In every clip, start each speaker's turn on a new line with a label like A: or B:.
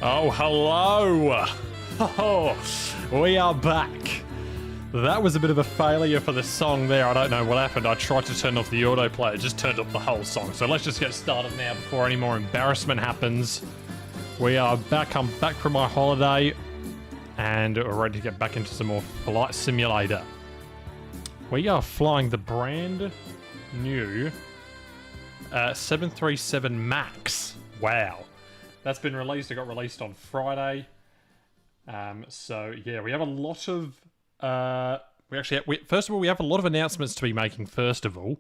A: Oh, hello! Oh, we are back. That was a bit of a failure for the song there. I don't know what happened. I tried to turn off the autoplay. It just turned off the whole song. So let's just get started now before any more embarrassment happens. We are back. I'm back from my holiday. And we're ready to get back into some more Flight Simulator. We are flying the brand new 737 MAX. Wow. That's been released. It got released on Friday. So yeah, we have a lot of first of all, we have a lot of announcements to be making. First of all,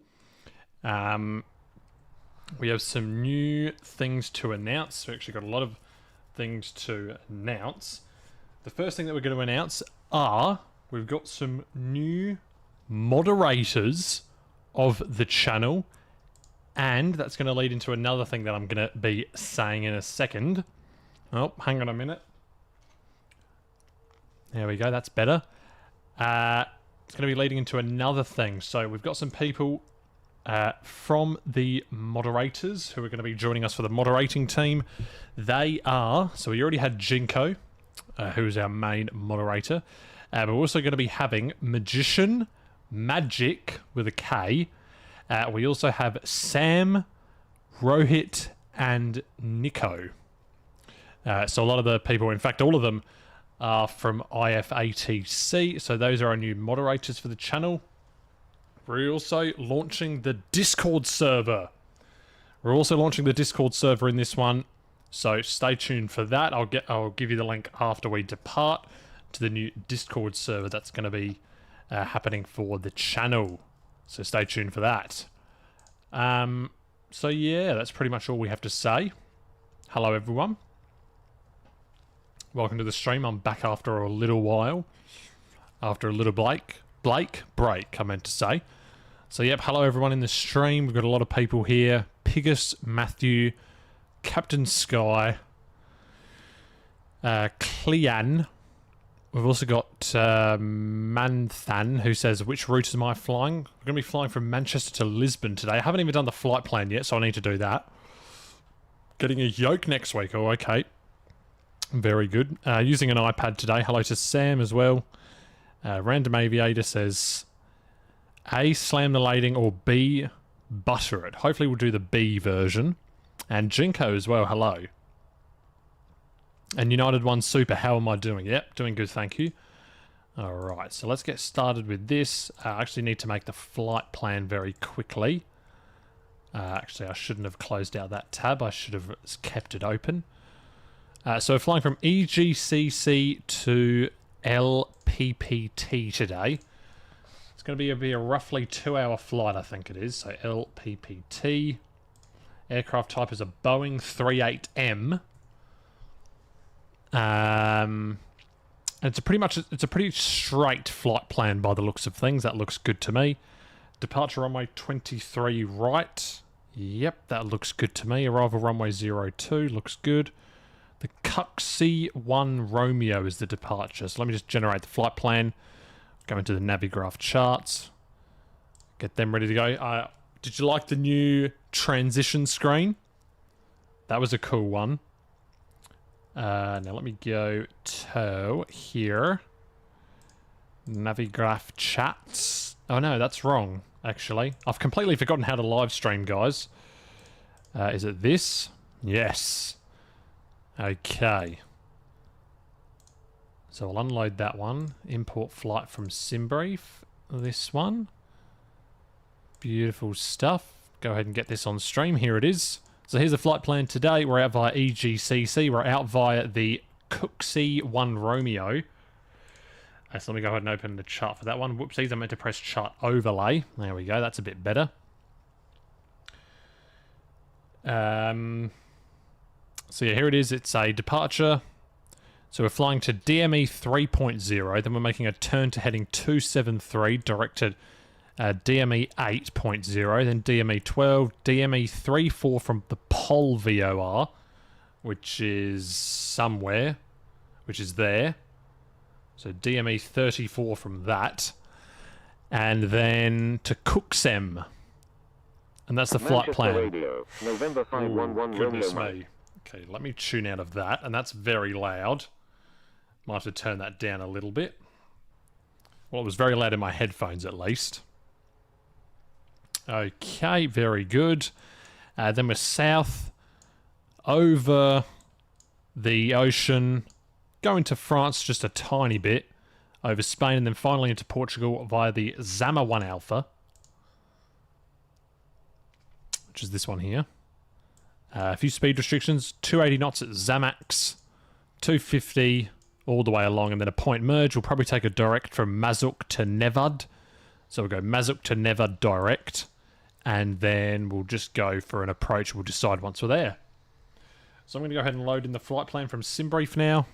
A: we have some new things to announce. We actually got a lot of things to announce. The first thing that we're going to announce are we've got some new moderators of the channel. And that's going to lead into another thing that I'm going to be saying in a second. Oh, hang on a minute. There we go, that's better. It's going to be leading into another thing. So we've got some people from the moderators who are going to be joining us for the moderating team. They are, so we already had Jinko, who's our main moderator. But we're also going to be having Magician, Magic with a K. We also have Sam, Rohit, and Nico. So a lot of the people, in fact, all of them are from IFATC. So those are our new moderators for the channel. We're also launching the Discord server. We're also launching the Discord server in this one. So stay tuned for that. I'll give you the link after we depart to the new Discord server that's going to be happening for the channel. So stay tuned for that. So yeah, that's pretty much all we have to say. Hello everyone. Welcome to the stream. I'm back after a little while. After a little break, I meant to say. So yep, hello everyone in the stream. We've got a lot of people here. Pigus, Matthew, Captain Sky, Clean. We've also got Manthan, who says, which route am I flying? We're going to be flying from Manchester to Lisbon today. I haven't even done the flight plan yet, so I need to do that. Getting a yoke next week. Oh, okay. Very good. Using an iPad today. Hello to Sam as well. Random Aviator says, A, slam the lading, or B, butter it. Hopefully we'll do the B version. And Jinko as well, hello. And United One Super, how am I doing? Yep, doing good, thank you. Alright, so let's get started with this. I actually need to make the flight plan very quickly. Actually, I shouldn't have closed out that tab. I should have kept it open. So we're flying from EGCC to LPPT today. It's going to be a roughly 2-hour flight, I think it is. So LPPT. Aircraft type is a Boeing 38M. It's a pretty straight flight plan by the looks of things. That looks good to me. Departure runway 23 right. Yep, that looks good to me. Arrival runway 02 looks good. The Cuxy 1 Romeo is the departure. So let me just generate the flight plan. Go into the Navigraph charts. Get them ready to go. Did you like the new transition screen? That was a cool one. Now let me go to here. Navigraph chats. Oh no, that's wrong, actually. I've completely forgotten how to live stream, guys. Is it this? Yes. Okay. So I'll unload that one. Import flight from SimBrief. This one. Beautiful stuff. Go ahead and get this on stream. Here it is. So here's the flight plan today. We're out via EGCC. We're out via the Cuxy 1 Romeo. So let me go ahead and open the chart for that one. Whoopsies, I meant to press chart overlay. There we go. That's a bit better. So yeah, here it is. It's a departure. So we're flying to DME 3.0. Then we're making a turn to heading 273, directed DME 8.0, then DME 12, DME 34 from the Pol VOR, which is somewhere, which is there. So DME 34 from that. And then to Cuxem. And that's the flight plan.
B: Radio, November 511
A: goodness
B: Romeo
A: me. Okay, let me tune out of that, and that's very loud. Might have to turn that down a little bit. Well, it was very loud in my headphones, at least. Okay, very good. Then we're south, over the ocean, going to France just a tiny bit, over Spain, and then finally into Portugal via the Zama 1 Alpha, which is this one here. A few speed restrictions, 280 knots at Zamax, 250 all the way along, and then a point merge. We'll probably take a direct from Mazuk to Nevad. So we'll go Mazuk to Nevad direct, and then we'll just go for an approach. We'll decide once we're there. So I'm going to go ahead and load in the flight plan from SimBrief now.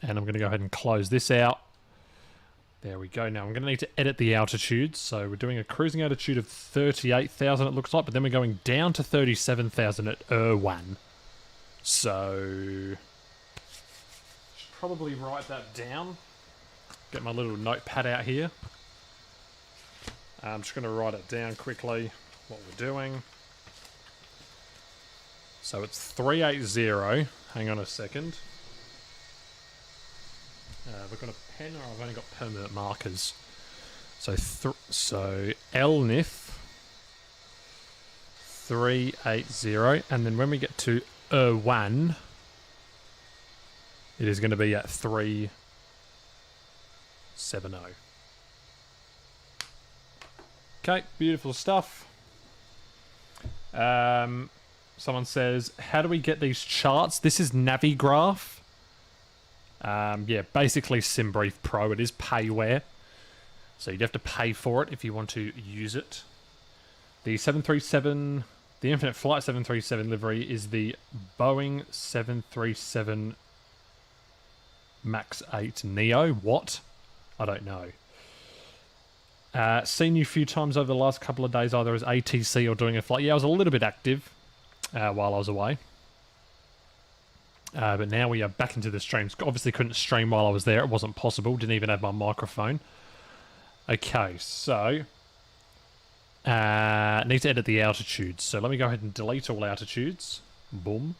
A: And I'm going to go ahead and close this out. There we go. Now I'm going to need to edit the altitudes. So we're doing a cruising altitude of 38,000 it looks like, but then we're going down to 37,000 at Erwan. So should probably write that down. Get my little notepad out here. I'm just going to write it down quickly, what we're doing. So it's 380. Hang on a second. We've got a pen, or I've only got permanent markers. So LNIF 380, and then when we get to Erwan, it is going to be at 370. Okay, beautiful stuff. Someone says, how do we get these charts? This is Navigraph. Yeah, basically SimBrief Pro. It is payware, so you'd have to pay for it if you want to use it. The 737, the Infinite Flight 737 livery is the Boeing 737 MAX 8 Neo. What? I don't know. Seen you a few times over the last couple of days, either as ATC or doing a flight. Yeah, I was a little bit active while I was away. But now we are back into the streams. Obviously couldn't stream while I was there. It wasn't possible. Didn't even have my microphone. Okay, so need to edit the altitudes. So let me go ahead and delete all altitudes. Boom.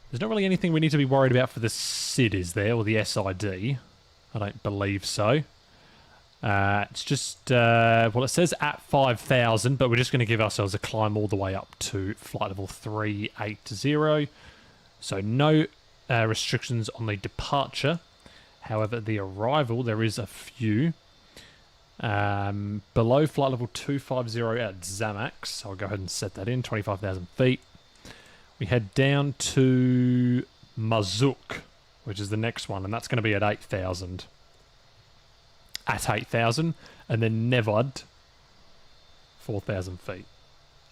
A: There's not really anything we need to be worried about for the SID, is there? Or the SID? I don't believe so. It's just, well, it says at 5,000, but we're just going to give ourselves a climb all the way up to flight level 380. So no restrictions on the departure. However, the arrival, there is a few. Below flight level 250 at Zamax. I'll go ahead and set that in, 25,000 feet. We head down to Mazuk, which is the next one, and that's going to be at 8,000. At 8,000, and then Nevad, 4,000 feet.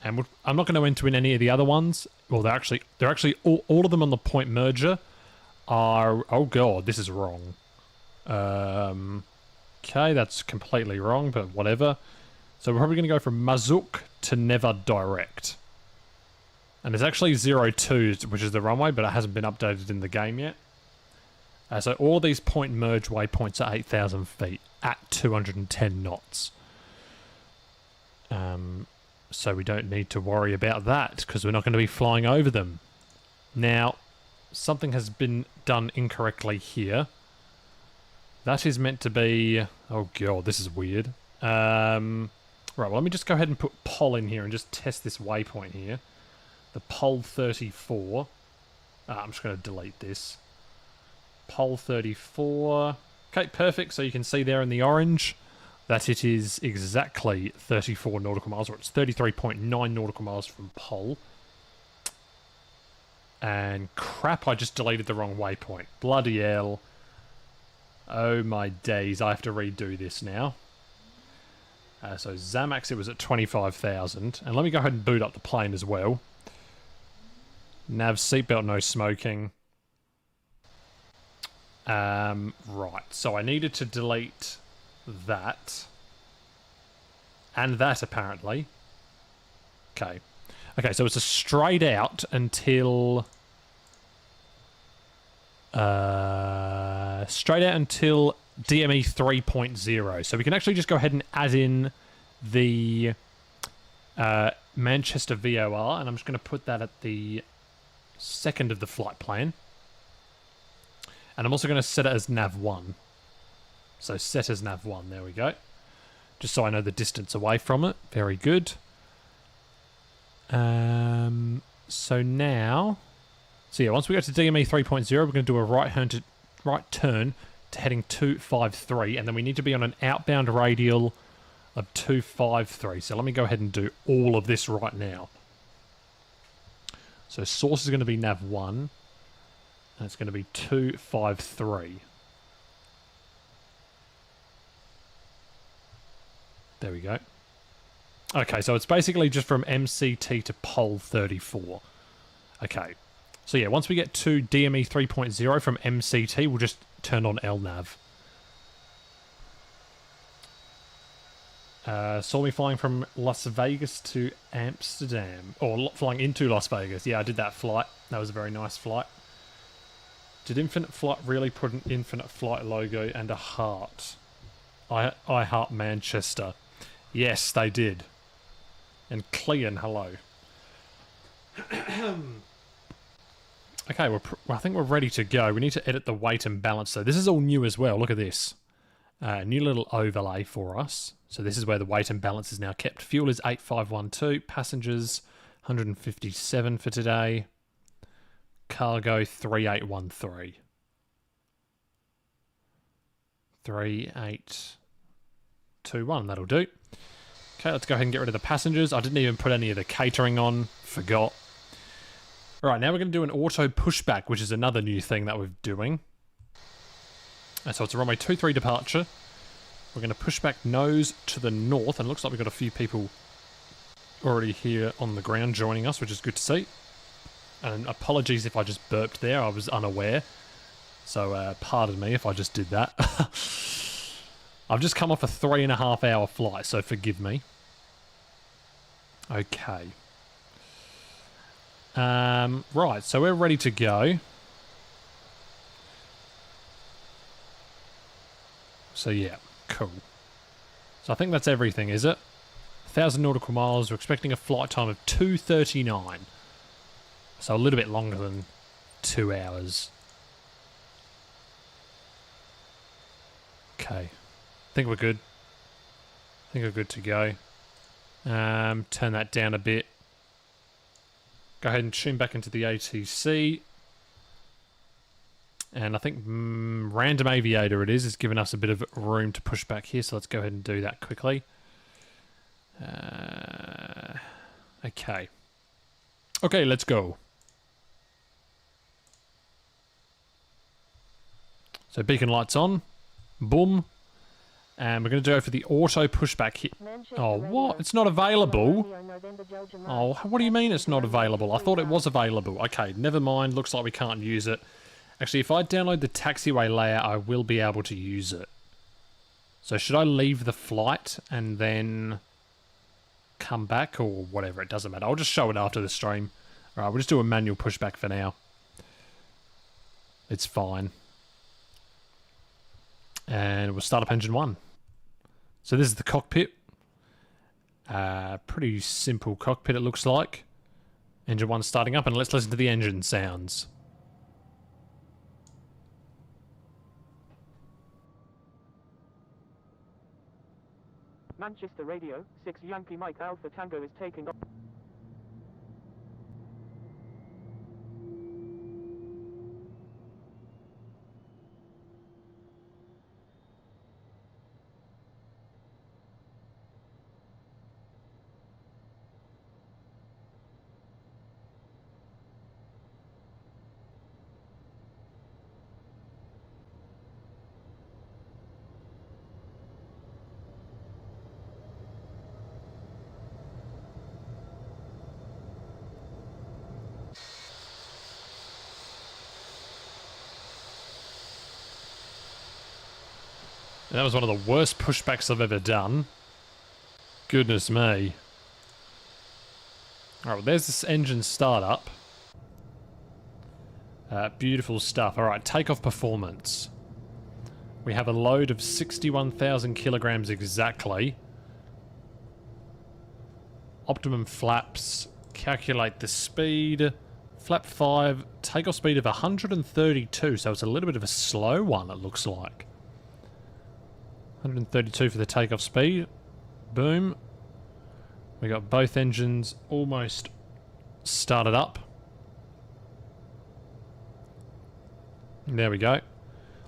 A: And I'm not going to enter in any of the other ones. Well, they're actually all of them on the point merger are. Oh god, this is wrong. Okay, that's completely wrong, but whatever. So we're probably going to go from Mazuk to Nevad direct. And there's actually 02, which is the runway, but it hasn't been updated in the game yet. So all these point merge waypoints are 8,000 feet at 210 knots. So we don't need to worry about that because we're not going to be flying over them. Now, something has been done incorrectly here. That is meant to be... Oh god, this is weird. Right, well, let me just go ahead and put Pol in here and just test this waypoint here. The Pol 34. I'm just going to delete this. Pol 34. Okay, perfect. So you can see there in the orange that it is exactly 34 nautical miles, or it's 33.9 nautical miles from Pol. And crap, I just deleted the wrong waypoint. Bloody hell. Oh my days, I have to redo this now. So Zamax, it was at 25,000. And let me go ahead and boot up the plane as well. Nav, seatbelt, no smoking. Right, so I needed to delete that. And that, apparently. Okay. Okay, so it's a straight out until... straight out until DME 3.0. So we can actually just go ahead and add in the Manchester VOR, and I'm just going to put that at the second of the flight plan. And I'm also going to set it as nav 1. So set as nav 1, there we go. Just so I know the distance away from it. Very good. So now... So yeah, once we go to DME 3.0, we're going to do a right turn to heading 253. And then we need to be on an outbound radial of 253. So let me go ahead and do all of this right now. So source is going to be nav 1. And it's going to be 253. There we go. Okay, so it's basically just from MCT to pole 34. Okay. So yeah, once we get to DME 3.0 from MCT, we'll just turn on LNAV. Saw me flying from Las Vegas to Amsterdam. Or flying into Las Vegas. Yeah, I did that flight. That was a very nice flight. Did Infinite Flight really put an Infinite Flight logo and a heart? I heart Manchester. Yes, they did. And Clean, hello. Okay, I think we're ready to go. We need to edit the weight and balance. So this is all new as well. Look at this. New little overlay for us. So this is where the weight and balance is now kept. Fuel is 8512. Passengers 157 for today. Cargo 3813. 3821, that'll do. Okay, let's go ahead and get rid of the passengers. I didn't even put any of the catering on. Forgot. Alright, now we're going to do an auto pushback, which is another new thing that we're doing. And so it's a runway 23 departure. We're going to push back nose to the north, and it looks like we've got a few people already here on the ground joining us, which is good to see. And apologies if I just burped there, I was unaware. So pardon me if I just did that. I've just come off a 3.5 hour flight, so forgive me. Okay. Right, so we're ready to go. So yeah, cool. So I think that's everything, is it? 1,000 nautical miles, we're expecting a flight time of 2:39. So a little bit longer than 2 hours. Okay. I think we're good. I think we're good to go. Turn that down a bit. Go ahead and tune back into the ATC. And I think Random Aviator it is giving us a bit of room to push back here. So let's go ahead and do that quickly. Okay. Okay, let's go. So beacon lights on. Boom. And we're going to go for the auto pushback here. Oh, what? It's not available? Oh, what do you mean it's not available? I thought it was available. Okay, never mind. Looks like we can't use it. Actually, if I download the taxiway layout, I will be able to use it. So should I leave the flight and then come back or whatever? It doesn't matter. I'll just show it after the stream. Alright, we'll just do a manual pushback for now. It's fine. And we'll start up engine 1. So this is the cockpit. Pretty simple cockpit it looks like. Engine 1 starting up, and let's listen to the engine sounds.
B: Manchester Radio, 6 Yankee Mike Alpha Tango is taking off.
A: That was one of the worst pushbacks I've ever done. Goodness me. Alright, well there's this engine startup. Beautiful stuff. Alright, takeoff performance. We have a load of 61,000 kilograms exactly. Optimum flaps. Calculate the speed. Flap 5, takeoff speed of 132, so it's a little bit of a slow one, it looks like. 132 for the takeoff speed. Boom. We got both engines almost started up. There we go.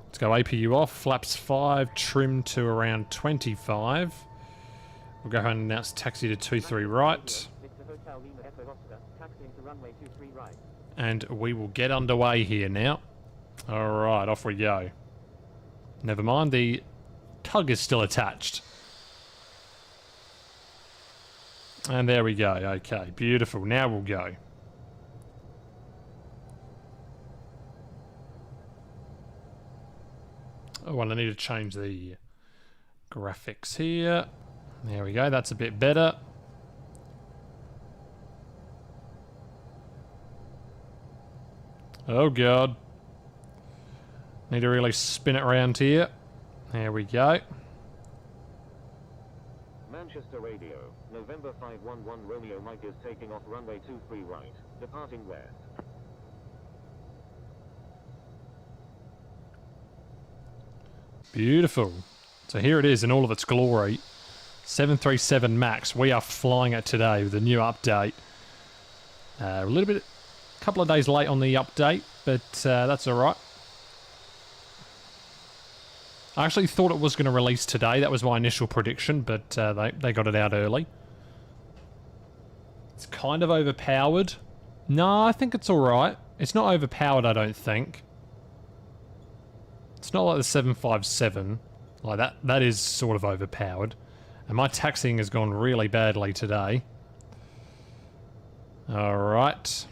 A: Let's go APU off. Flaps 5, trim to around 25. We'll go ahead and announce taxi to 23 right. And we will get underway here now. Alright, off we go. Never mind, the tug is still attached. And there we go. Okay, beautiful. Now we'll go. Oh, and I need to change the graphics here. There we go. That's a bit better. Oh, God. Need to really spin it around here. There we go.
C: Manchester Radio, November 511 Romeo Mike is taking off runway 23 right, departing west.
A: Beautiful. So here it is in all of its glory. 737 MAX. We are flying it today with a new update. A couple of days late on the update, but that's alright. I actually thought it was going to release today. That was my initial prediction, but they got it out early. It's kind of overpowered. No, I think it's alright. It's not overpowered, I don't think. It's not like the 757. Like that is sort of overpowered. And my taxiing has gone really badly today. Alright.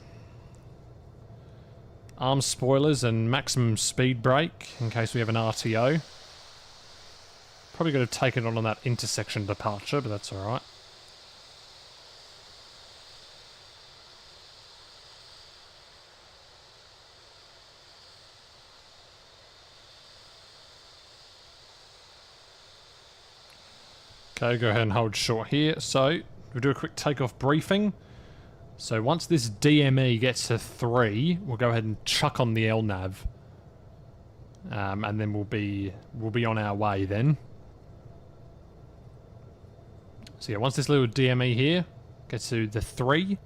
A: Arm spoilers and maximum speed brake in case we have an RTO. Probably could have taken on that intersection departure, but that's alright. Okay, go ahead and hold short here. So, we'll do a quick takeoff briefing. So once this DME gets to 3, we'll go ahead and chuck on the LNAV. And then we'll be on our way then. So yeah, once this little DME here gets to the 3,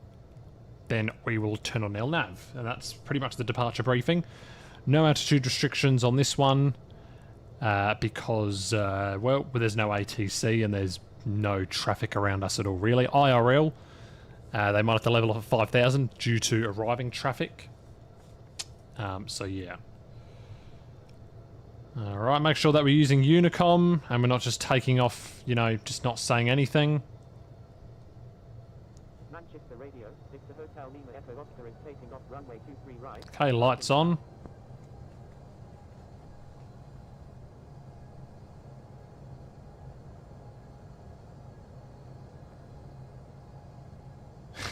A: then we will turn on LNAV. And that's pretty much the departure briefing. No altitude restrictions on this one. Because, well, there's no ATC and there's no traffic around us at all, really. IRL, they might have to level off at 5,000 due to arriving traffic. So, yeah. Alright, make sure that we're using Unicom and we're not just taking off, you know, just not saying anything.
B: Manchester Radio, Victor Hotel Lima Echo Oscar is taking off runway 23 right.
A: Okay, lights on.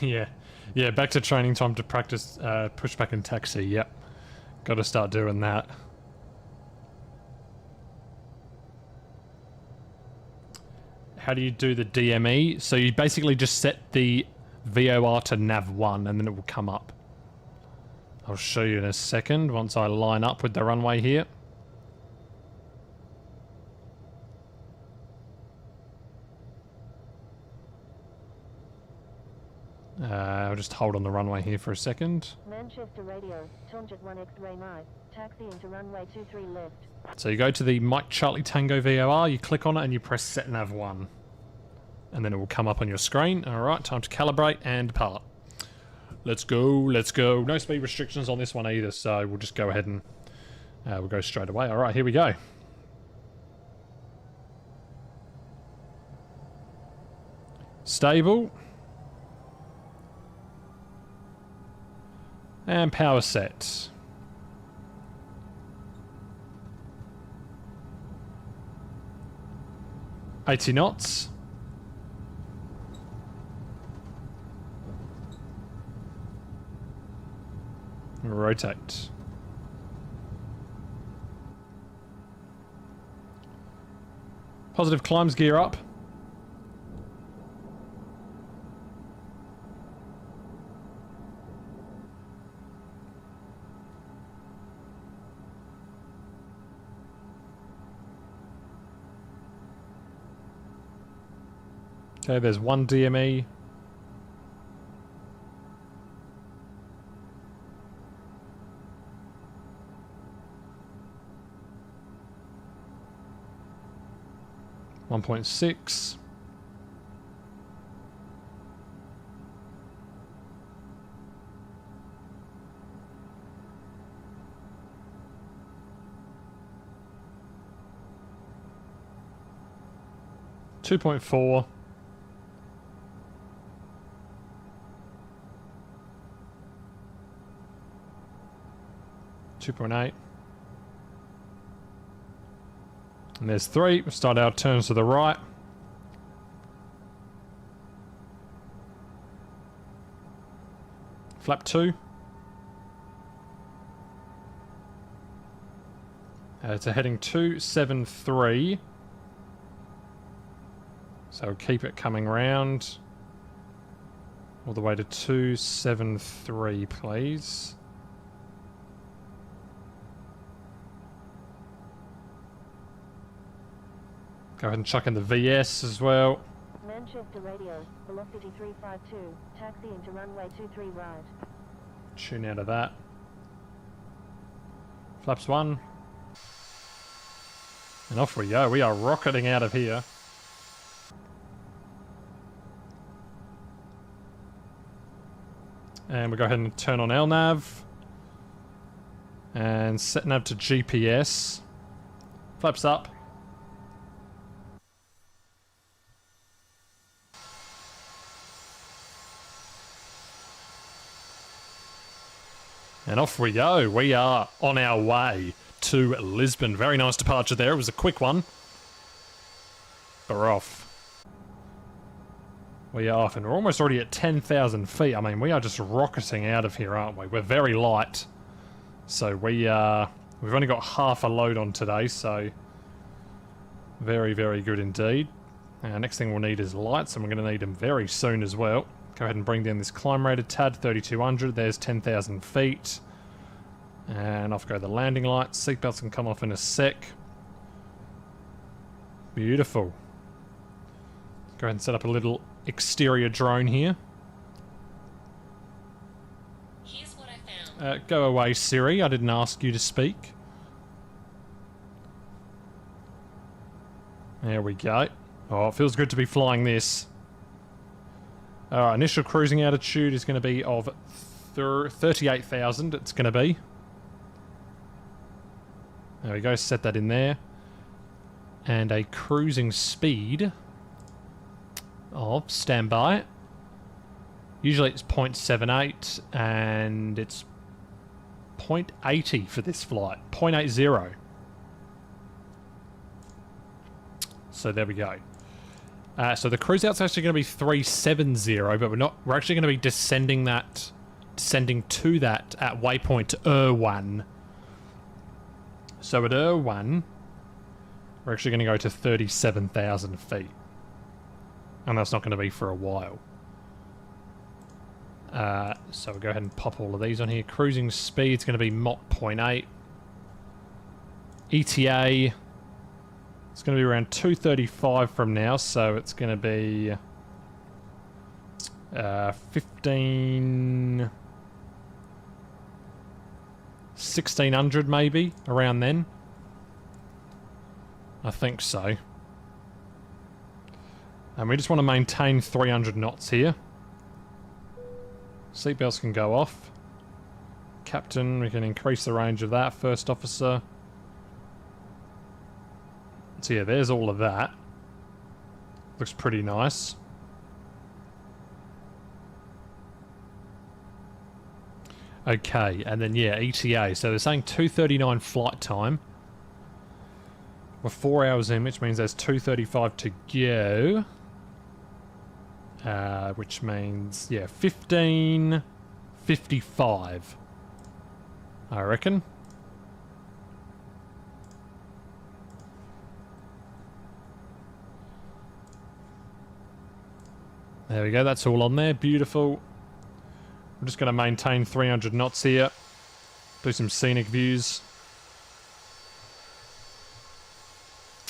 A: Yeah, back to training time to practice pushback and taxi, yep. Got to start doing that. How do you do the DME? So you basically just set the VOR to nav1 and then it will come up. I'll show you in a second once I line up with the runway here. I'll just hold on the runway here for a second.
D: Manchester Radio, Tonjet 1 X-ray 9, taxi into runway 23 left.
A: So you go to the Mike Charlie Tango VOR, you click on it and you press set nav 1. And then it will come up on your screen. Alright, time to calibrate and depart. Let's go, let's go. No speed restrictions on this one either, so we'll just go ahead and we'll go straight away. Alright, here we go. Stable. And power set. $80 knots. Rotate. Positive climbs gear up. Okay, there's one DME. .6. .4. 2.8. And there's 3. We'll start our turns to the right. Flap 2. It's a heading 273. So keep it coming round. All the way to 273, please. Go ahead and chuck in the VS as well.
D: Manchester radio, velocity 352, taxi into runway 23 right.
A: Tune out of that. Flaps 1. And off we go. We are rocketing out of here. And we'll go ahead and turn on LNAV. And set nav to GPS. Flaps up. And off we go. We are on our way to Lisbon. Very nice departure there. It was a quick one. But we're off. We are off, and we're almost already at 10,000 feet. I mean, we are just rocketing out of here, aren't we? We're very light. So we've only got half a load on today, so very, very good indeed. Next thing we'll need is lights, and we're going to need them very soon as well. Go ahead and bring down this climb rate a tad, 3,200. There's 10,000 feet. And off go the landing lights. Seatbelts can come off in a sec. Beautiful. Go ahead and set up a little exterior drone here.
E: Here's what I found.
A: Go away, Siri. I didn't ask you to speak. There we go. Oh, it feels good to be flying this. Initial cruising altitude is going to be of 38,000. It's going to be. There we go. Set that in there. And a cruising speed of standby. Usually it's 0.78 and it's 0.80 for this flight. 0.80. So there we go. So the cruise out's actually going to be 370, but we're actually going to be descending to that at waypoint Erwan. So at Erwan, we're actually going to go to 37,000 feet. And that's not going to be for a while. So we'll go ahead and pop all of these on here. Cruising speed's going to be Mach 0.8. ETA, it's going to be around 235 from now, so it's going to be 1600 maybe, around then. I think so. And we just want to maintain 300 knots here. Seatbelts can go off. Captain, we can increase the range of that. First officer. So yeah, there's all of that. Looks pretty nice. Okay, and then yeah, ETA. So they're saying 2:39 flight time. We're 4 hours in, which means there's 2:35 to go. Which means, yeah, 15:55. I reckon. There we go, that's all on there. Beautiful. I'm just going to maintain 300 knots here. Do some scenic views.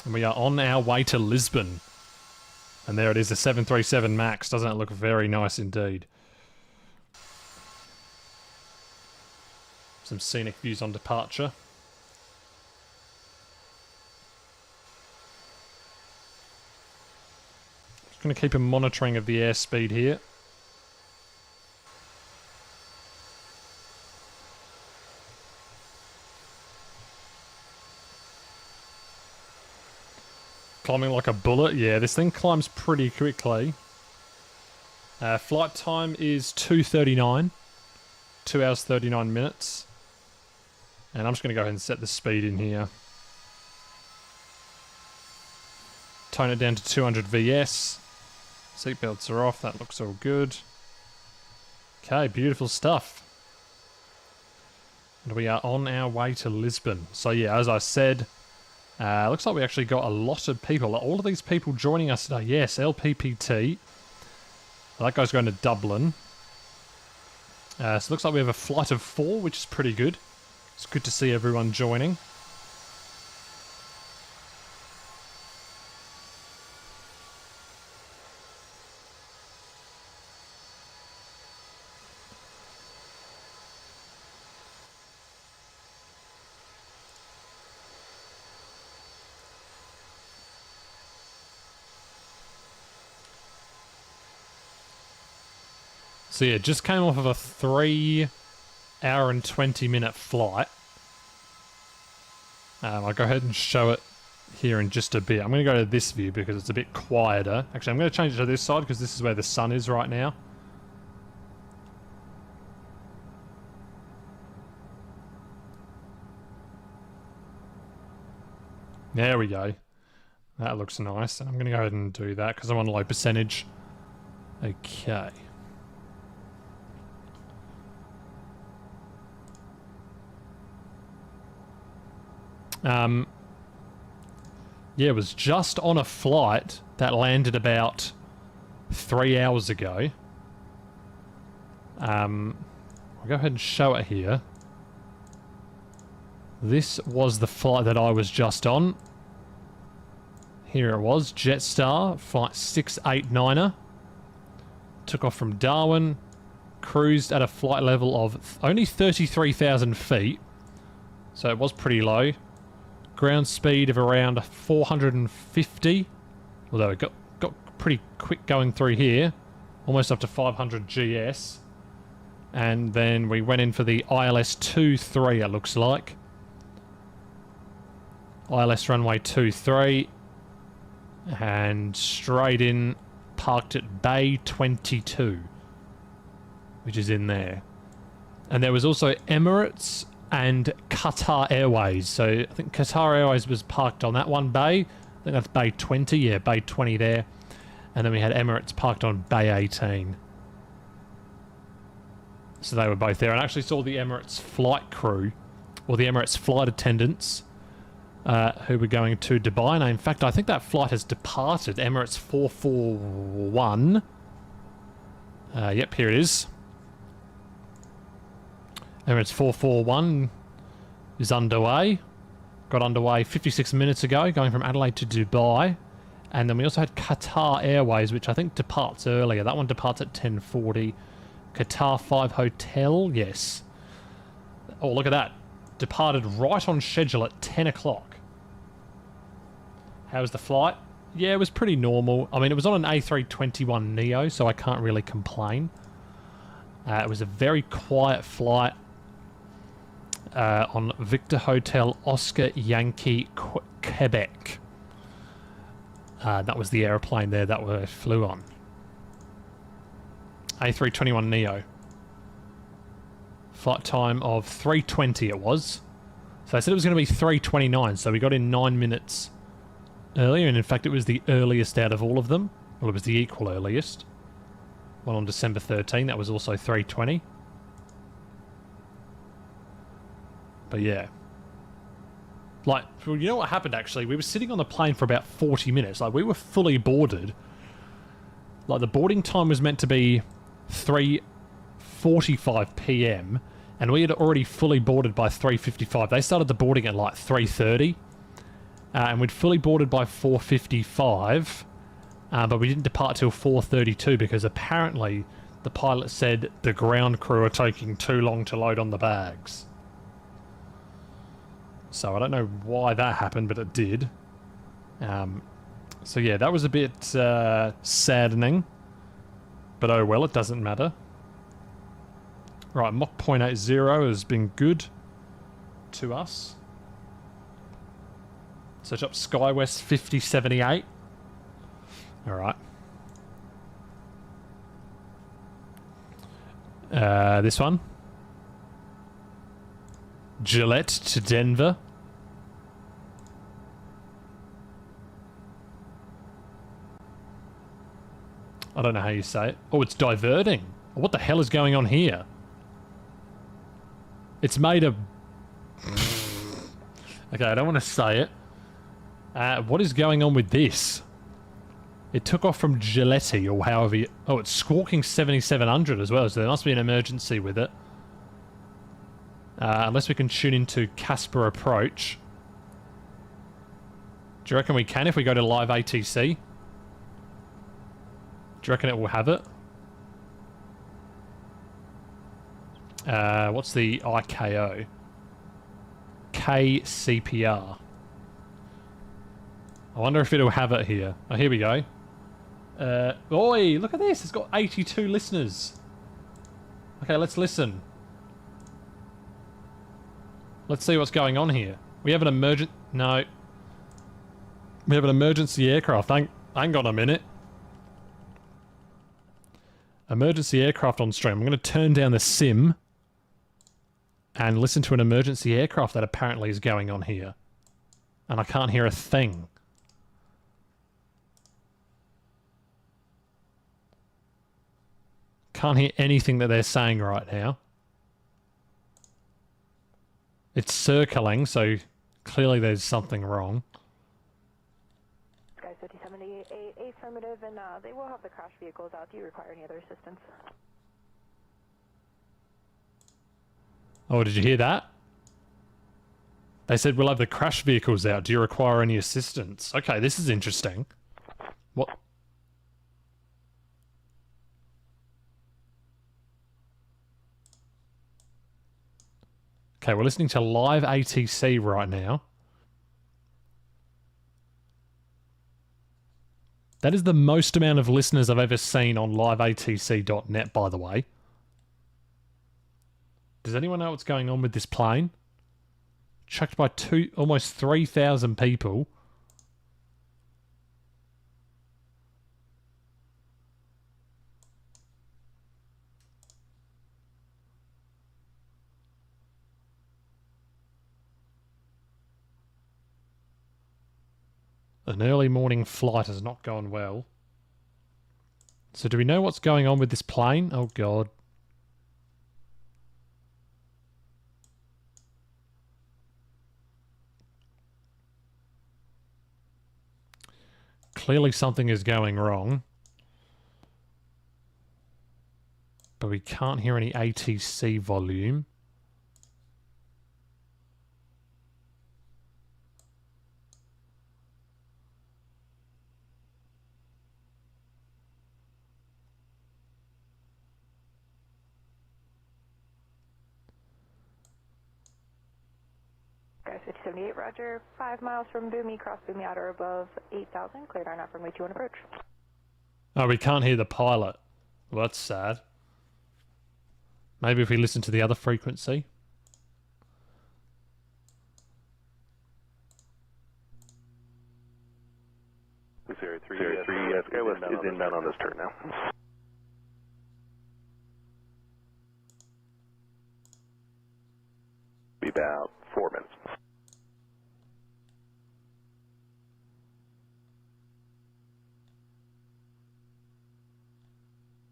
A: And we are on our way to Lisbon. And there it is, the 737 MAX. Doesn't it look very nice indeed? Some scenic views on departure. Just going to keep a monitoring of the airspeed here. Climbing like a bullet. Yeah, this thing climbs pretty quickly. Flight time is 2:39. 2 hours 39 minutes. And I'm just going to go ahead and set the speed in here. Tone it down to 200 VS. Seatbelts are off. That looks all good. Okay, beautiful stuff. And we are on our way to Lisbon. So yeah, as I said, looks like we actually got a lot of people. All of these people joining us today. Yes, LPPT. That guy's going to Dublin. So it looks like we have a flight of 4, which is pretty good. It's good to see everyone joining. So yeah, just came off of a 3 hour and 20 minute flight. I'll go ahead and show it here in just a bit. I'm going to go to this view because it's a bit quieter. Actually, I'm going to change it to this side because this is where the sun is right now. There we go. That looks nice. And I'm going to go ahead and do that because I'm on low percentage. Okay. Yeah, it was just on a flight that landed about 3 hours ago. I'll go ahead and show it here. This was the flight that I was just on. Here it was, Jetstar, flight 689er. Took off from Darwin, cruised at a flight level of only 33,000 feet. So it was pretty low. Ground speed of around 450, although it got pretty quick going through here, almost up to 500 GS. And then we went in for the ILS 23, it looks like. ILS runway 23, and straight in, parked at Bay 22, which is in there. And there was also Emirates and Qatar Airways. So I think Qatar Airways was parked on that one bay. I think that's Bay 20. Yeah, Bay 20 there. And then we had Emirates parked on Bay 18. So they were both there. And I actually saw the Emirates flight crew, or the Emirates flight attendants, who were going to Dubai. And in fact, I think that flight has departed. Emirates 441. Yep, here it is. Emirates 441 is underway. Got underway 56 minutes ago, going from Adelaide to Dubai. And then we also had Qatar Airways, which I think departs earlier. That one departs at 10:40. Qatar 5 Hotel, yes. Oh, look at that. Departed right on schedule at 10 o'clock. How was the flight? Yeah, it was pretty normal. I mean, it was on an A321neo, so I can't really complain. It was a very quiet flight. On Victor Hotel Oscar Yankee Quebec. That was the aeroplane there that we flew on. A321neo. Flight time of 3:20 it was. So I said it was going to be 3:29, so we got in 9 minutes earlier, and in fact it was the earliest out of all of them. Well, it was the equal earliest. One on December 13, that was also 3:20. But yeah. Like, well, you know what happened actually? We were sitting on the plane for about 40 minutes. Like, we were fully boarded. Like, the boarding time was meant to be 3:45 PM, and we had already fully boarded by 3:55. They started the boarding at like 3:30, and we'd fully boarded by 4:55, But we didn't depart till 4:32 because apparently the pilot said the ground crew are taking too long to load on the bags. So I don't know why that happened, but it did. So yeah, that was a bit saddening. But oh well, it doesn't matter. Right, Mach 0.80 has been good to us. Search up SkyWest 5078. Alright. This one. Gillette to Denver. I don't know how you say it. Oh, it's diverting. What the hell is going on here? It's made of... Okay, I don't want to say it. What is going on with this? It took off from Gillette, or however you... Oh, it's squawking 7700 as well, so there must be an emergency with it. Unless we can tune into Casper Approach. Do you reckon we can if we go to live ATC? Do you reckon it will have it? What's the IKO? KCPR. I wonder if it'll have it here. Oh, here we go. Oi, look at this. It's got 82 listeners. Okay, let's listen. Let's see what's going on here. We have an emergent... No. We have an emergency aircraft. Hang on a minute. Emergency aircraft on stream. I'm going to turn down the sim and listen to an emergency aircraft that apparently is going on here. And I can't hear a thing. Can't hear anything that they're saying right now. It's circling, so clearly there's something wrong.
F: Sky 5078, affirmative, and they will have the crash vehicles out. Do you require any other assistance?
A: Oh, did you hear that? They said we'll have the crash vehicles out. Do you require any assistance? Okay, this is interesting. What? Okay, we're listening to live ATC right now. That is the most amount of listeners I've ever seen on liveatc.net, by the way. Does anyone know what's going on with this plane? Checked by almost 3,000 people. An early morning flight has not gone well. So do we know what's going on with this plane? Oh god. Clearly something is going wrong. But we can't hear any ATC volume.
F: Sky 5078, roger. 5 miles from Boomy, cross Boomy outer above 8,000. Cleared our runway 21 approach.
A: Oh, we can't hear the pilot. Well, that's sad. Maybe if we listen to the other frequency.
G: Zero 3, SkyWest is inbound on this turn now. Be about 4 minutes.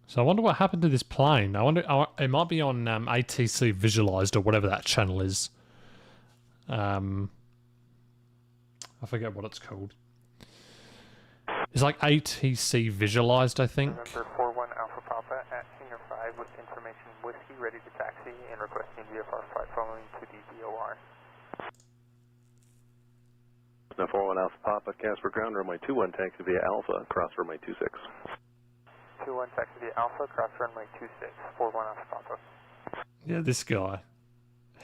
A: So I wonder what happened to this plane. I wonder, it might be on ATC Visualized or whatever that channel is. I forget what it's called. It's like ATC Visualized, I think.
H: November 41 Alpha Papa at Hangar 5 with information whiskey ready to taxi and requesting VFR flight following to the DOR.
G: Now 41 Alpha Papa, Casper ground, runway 21, taxi via Alpha, cross runway 26.
H: 21 taxi via Alpha, cross runway 26, 41 Alpha Papa.
A: Yeah, this guy.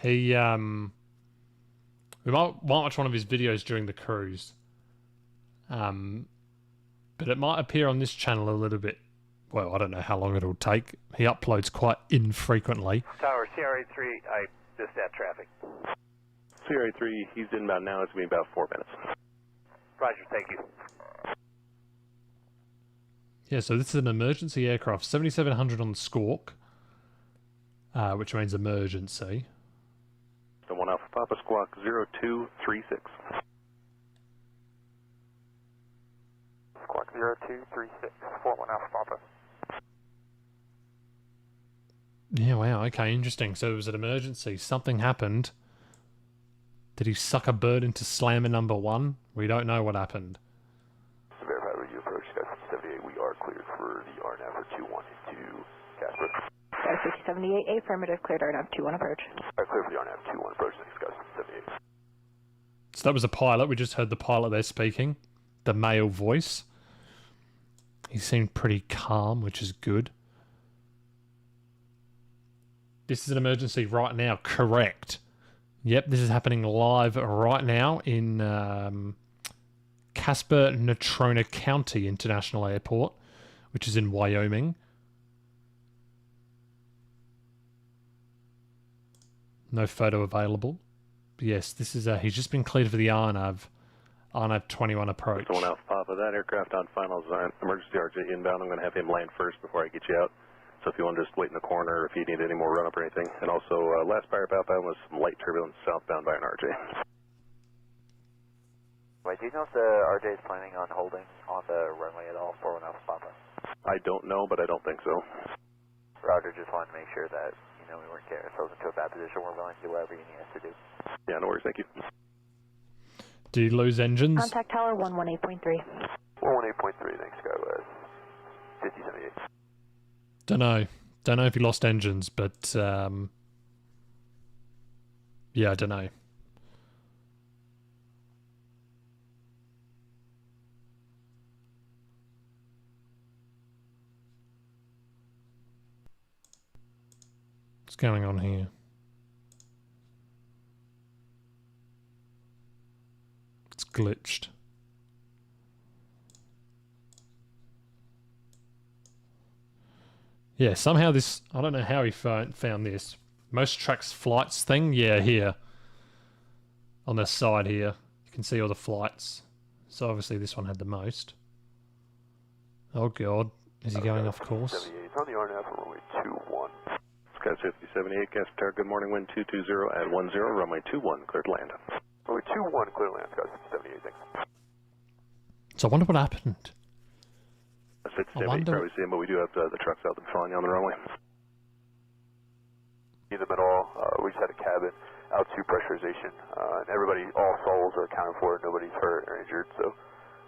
A: He, we might watch one of his videos during the cruise. But it might appear on this channel a little bit. Well, I don't know how long it'll take. He uploads quite infrequently.
I: Tower, CRA3, I just at traffic.
G: CRA3, he's inbound now. It's going to be about 4 minutes.
I: Roger, thank you.
A: Yeah, so this is an emergency aircraft. 7700 on the Squawk, which means emergency.
G: The 1 Alpha Papa Squawk 0236.
H: Squawk 0236, 41 Alpha Papa.
A: Yeah, wow, okay, interesting. So it was an emergency. Something happened. Did he suck a bird into slammer number 1? We don't know what happened.
J: Verified with you approach, Sky 78. We are cleared for the RNAV for 21 into Casper.
F: Sky 78, affirmative, cleared RNAV 21 approach.
J: Clear for the RNAV 21 approach, Sky 78.
A: So that was a pilot. We just heard the pilot there speaking. The male voice. He seemed pretty calm, which is good. This is an emergency right now. Correct. Yep, this is happening live right now in Casper Natrona County International Airport, which is in Wyoming. No photo available. But yes, this is he's just been cleared for the RNAV 21 approach.
G: The 1 Alpha Papa, that aircraft on final design, emergency RJ inbound. I'm going to have him land first before I get you out. So if you want to just wait in the corner, if you need any more run-up or anything. And also, last fire outbound was some light turbulence southbound by an RJ.
I: Wait, do you know if the RJ is planning on holding on the runway at all, 41 Alpha Papa?
G: I don't know, but I don't think so.
I: Roger, just wanted to make sure that, we weren't getting ourselves into a bad position. We're willing to do whatever you need us to do.
G: Yeah, no worries, thank you.
A: Do you lose engines?
F: Contact tower 118.3.
J: 118.3, thanks, Skywest. 5078.
A: Don't know if he lost engines, but yeah, I don't know. What's going on here? It's glitched. Yeah, somehow this... I don't know how he found this. Most tracks flights thing? Yeah, here. On the side here. You can see all the flights. So obviously this one had the most. Oh god. Is he going off course?
J: 78, on the RNAV for runway 21.
G: Sky 5078, Casper Tower, good morning, wind 220 at 10, runway 21, cleared to land.
J: Runway 21, clear to land, Sky 78, thanks.
A: So I wonder what happened.
G: I said 70, probably see him, but we do have the trucks out there following you on the runway.
J: In the middle, we just had a cabin, altitude pressurization, and everybody, all souls are accounted for, nobody's hurt or injured, so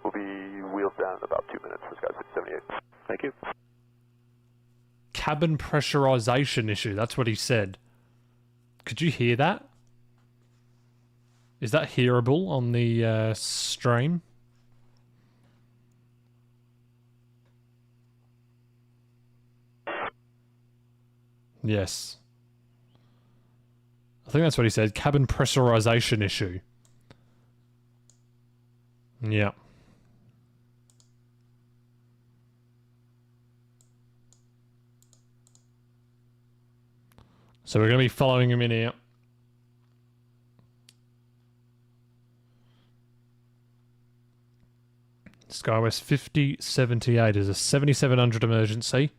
J: we'll be wheeled down in about 2 minutes for Sky 78.
G: Thank you.
A: Cabin pressurization issue, that's what he said. Could you hear that? Is that hearable on the stream? Yes. I think that's what he said. Cabin pressurization issue. Yeah. So we're going to be following him in here. Skywest 5078 is a 7700 emergency.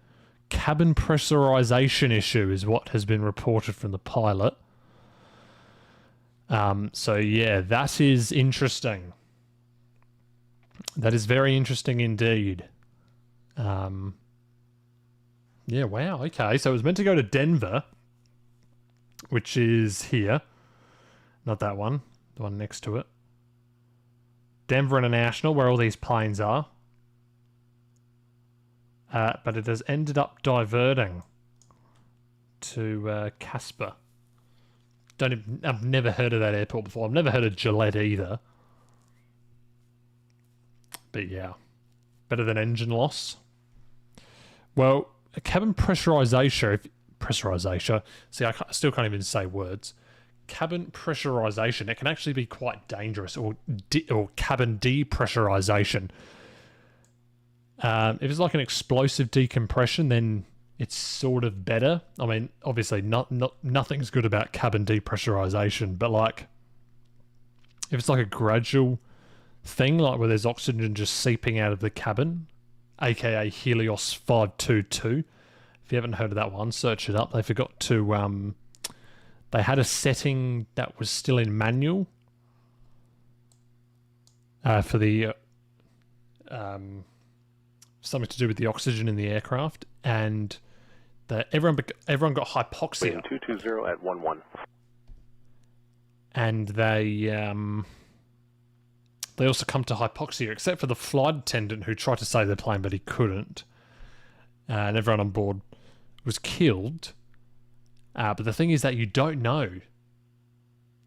A: Cabin pressurization issue is what has been reported from the pilot. So yeah, that is interesting. That is very interesting indeed. Yeah, wow, okay. So it was meant to go to Denver, which is here. Not that one, the one next to it. Denver International, where all these planes are. But it has ended up diverting to Casper. I've never heard of that airport before. I've never heard of Gillette either. But yeah, better than engine loss. Well, a cabin pressurization. See, I still can't even say words. Cabin pressurization. It can actually be quite dangerous, or cabin depressurization. If it's like an explosive decompression, then it's sort of better. I mean, obviously, nothing's good about cabin depressurization, but like, if it's like a gradual thing, like where there's oxygen just seeping out of the cabin, aka Helios 522. If you haven't heard of that one, search it up. They forgot to they had a setting that was still in manual for the something to do with the oxygen in the aircraft, and everyone got hypoxia.
G: Waiting 220 at 11.
A: And they also come to hypoxia, except for the flight attendant who tried to save the plane, but he couldn't. And everyone on board was killed. But the thing is that you don't know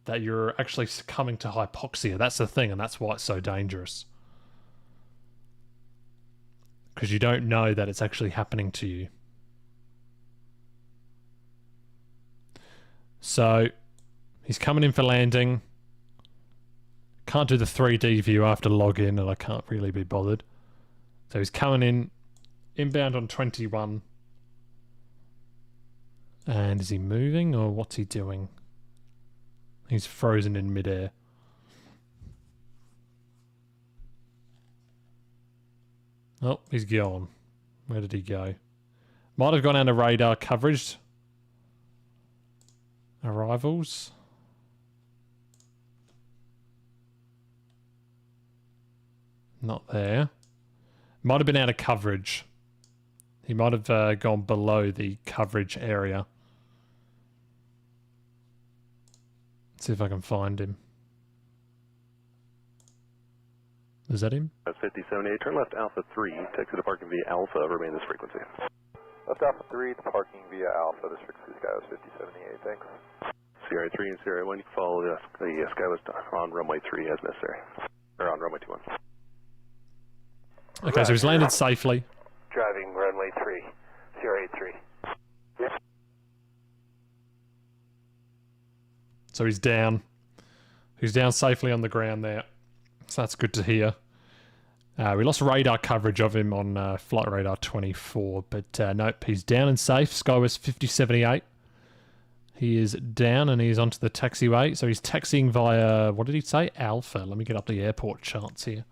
A: that you're actually succumbing to hypoxia. That's the thing, and that's why it's so dangerous. Because you don't know that it's actually happening to you. So, he's coming in for landing. Can't do the 3D view after login, and I can't really be bothered. So he's coming in, inbound on 21. And is he moving, or what's he doing? He's frozen in midair. Oh, he's gone. Where did he go? Might have gone under radar coverage. Arrivals. Not there. Might have been out of coverage. He might have gone below the coverage area. Let's see if I can find him. Is that him?
G: That's 5078. Turn left Alpha 3. Taxi to parking via Alpha. Remain this frequency.
J: Left Alpha 3, departing via Alpha. This frequency Skywest 5078. Thanks.
G: Sierra 3 and Sierra 1. You can follow the Skywest on runway 3 as necessary. Or on runway 21.
A: Okay, so he's landed safely.
H: Driving runway 3, Sierra 83.
A: So he's down. He's down safely on the ground there. So that's good to hear. We lost radar coverage of him on flight radar 24, but nope, he's down and safe. Skywest 5078. He is down and he's onto the taxiway. So he's taxiing via, what did he say? Alpha. Let me get up the airport charts here.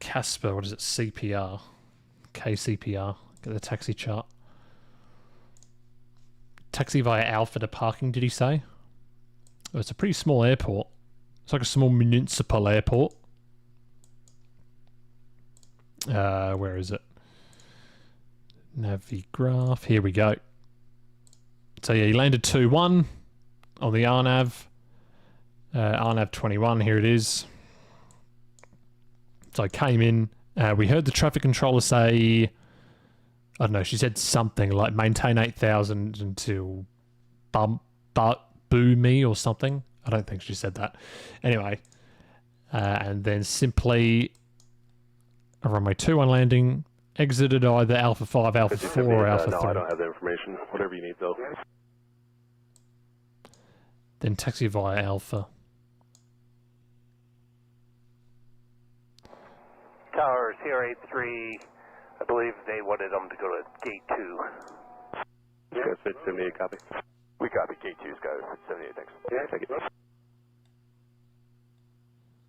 A: Casper, what is it? CPR. KCPR. Get the taxi chart. Taxi via Alpha to parking, did he say? Oh, it's a pretty small airport. It's like a small municipal airport. Where is it? Navigraph. Here we go. So yeah, he landed 2-1 on the RNAV. RNAV 21, here it is. So I came in. We heard the traffic controller say, I don't know, she said something like maintain 8,000 until boo me or something. I don't think she said that. Anyway, and then simply a runway 21 landing, exited either Alpha 5, Alpha 4, or Alpha 3.
G: No, I don't have the information. Whatever you need, though.
A: Then taxi via Alpha.
H: Tower, Sierra 83, I believe they wanted them to go to gate 2.
G: Skywest 78, copy.
J: We copy gate 2, Skywest 78. Thanks.
G: Yeah, take it.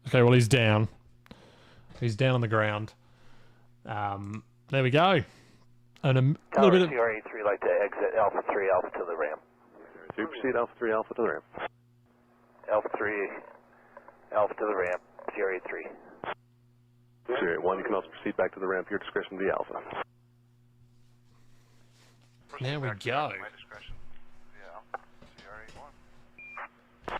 A: Okay, well, he's down. He's down on the ground. There we go. And a
H: Tower,
A: little bit of...
H: Sierra 83, like to exit Alpha 3, Alpha to the ramp.
G: So proceed Alpha 3, Alpha to the ramp.
H: Alpha 3, Alpha to the ramp, Sierra 83.
G: Sierra 1, you can also proceed back to the ramp, your discretion via Alpha.
A: There we go.
J: My discretion. Yeah, Sierra 1.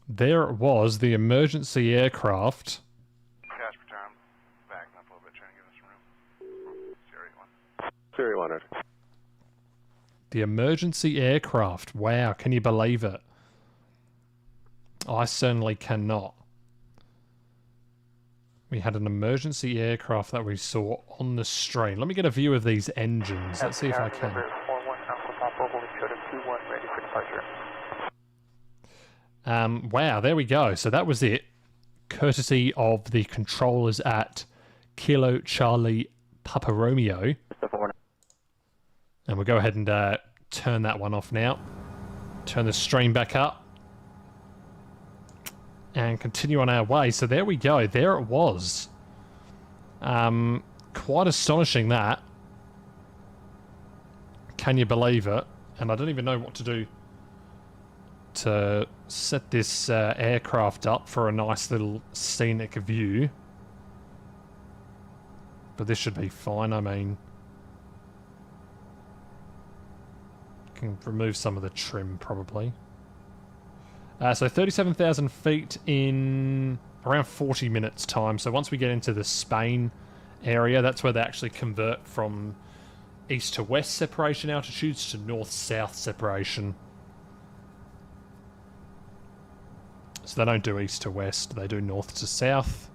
A: There it was, the emergency aircraft.
J: Casper time. Backing up a little bit, trying to give us some room. Sierra 1.
G: Sierra 1, Roger.
A: The emergency aircraft. Wow, can you believe it? I certainly cannot. We had an emergency aircraft that we saw on the stream. Let me get a view of these engines. Let's see if I can.
H: Number 41 Alpha Papa, holding short of 21, ready for departure.
A: Wow, there we go. So that was it. Courtesy of the controllers at Kilo Charlie Papa Romeo. And we'll go ahead and turn that one off now. Turn the stream back up. And continue on our way. So there we go. There it was. Quite astonishing, that. Can you believe it? And I don't even know what to do to set this aircraft up for a nice little scenic view. But this should be fine. I mean, can remove some of the trim probably. So 37,000 feet in around 40 minutes time. So once we get into the Spain area, that's where they actually convert from east to west separation altitudes to north-south separation. So they don't do east to west, they do north to south.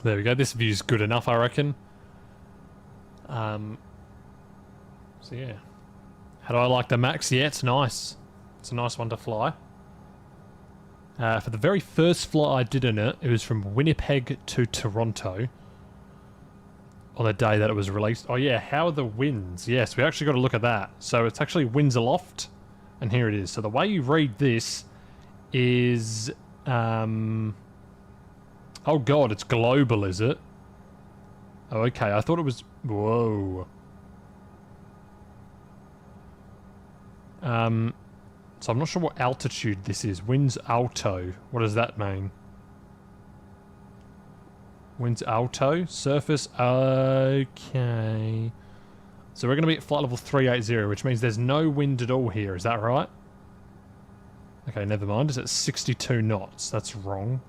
A: There we go. This view's good enough, I reckon. So yeah. How do I like the Max? Yeah, it's nice. It's a nice one to fly. For the very first flight I did in it, it was from Winnipeg to Toronto. On the day that it was released. Oh yeah, how are the winds? Yes, we actually got to look at that. So it's actually winds aloft. And here it is. So the way you read this is... oh god, it's global, is it? Oh, okay, I thought it was... Whoa. So I'm not sure what altitude this is. Winds alto. What does that mean? Winds alto. Surface. Okay. So we're going to be at flight level 380, which means there's no wind at all here. Is that right? Okay, never mind. It's at 62 knots. That's wrong.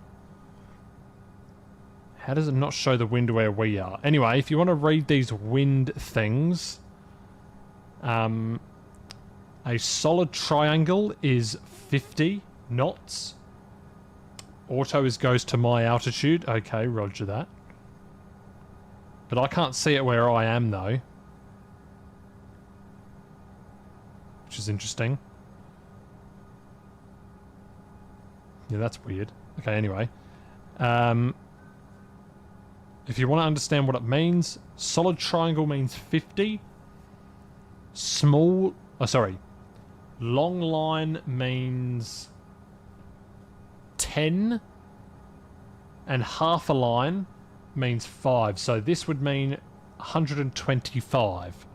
A: How does it not show the wind where we are? Anyway, if you want to read these wind things, a solid triangle is 50 knots. Auto goes to my altitude. Okay, roger that. But I can't see it where I am, though. Which is interesting. Yeah, that's weird. Okay, anyway. If you want to understand what it means, solid triangle means 50. Small... Oh, sorry. Long line means 10. And half a line means 5. So this would mean 125.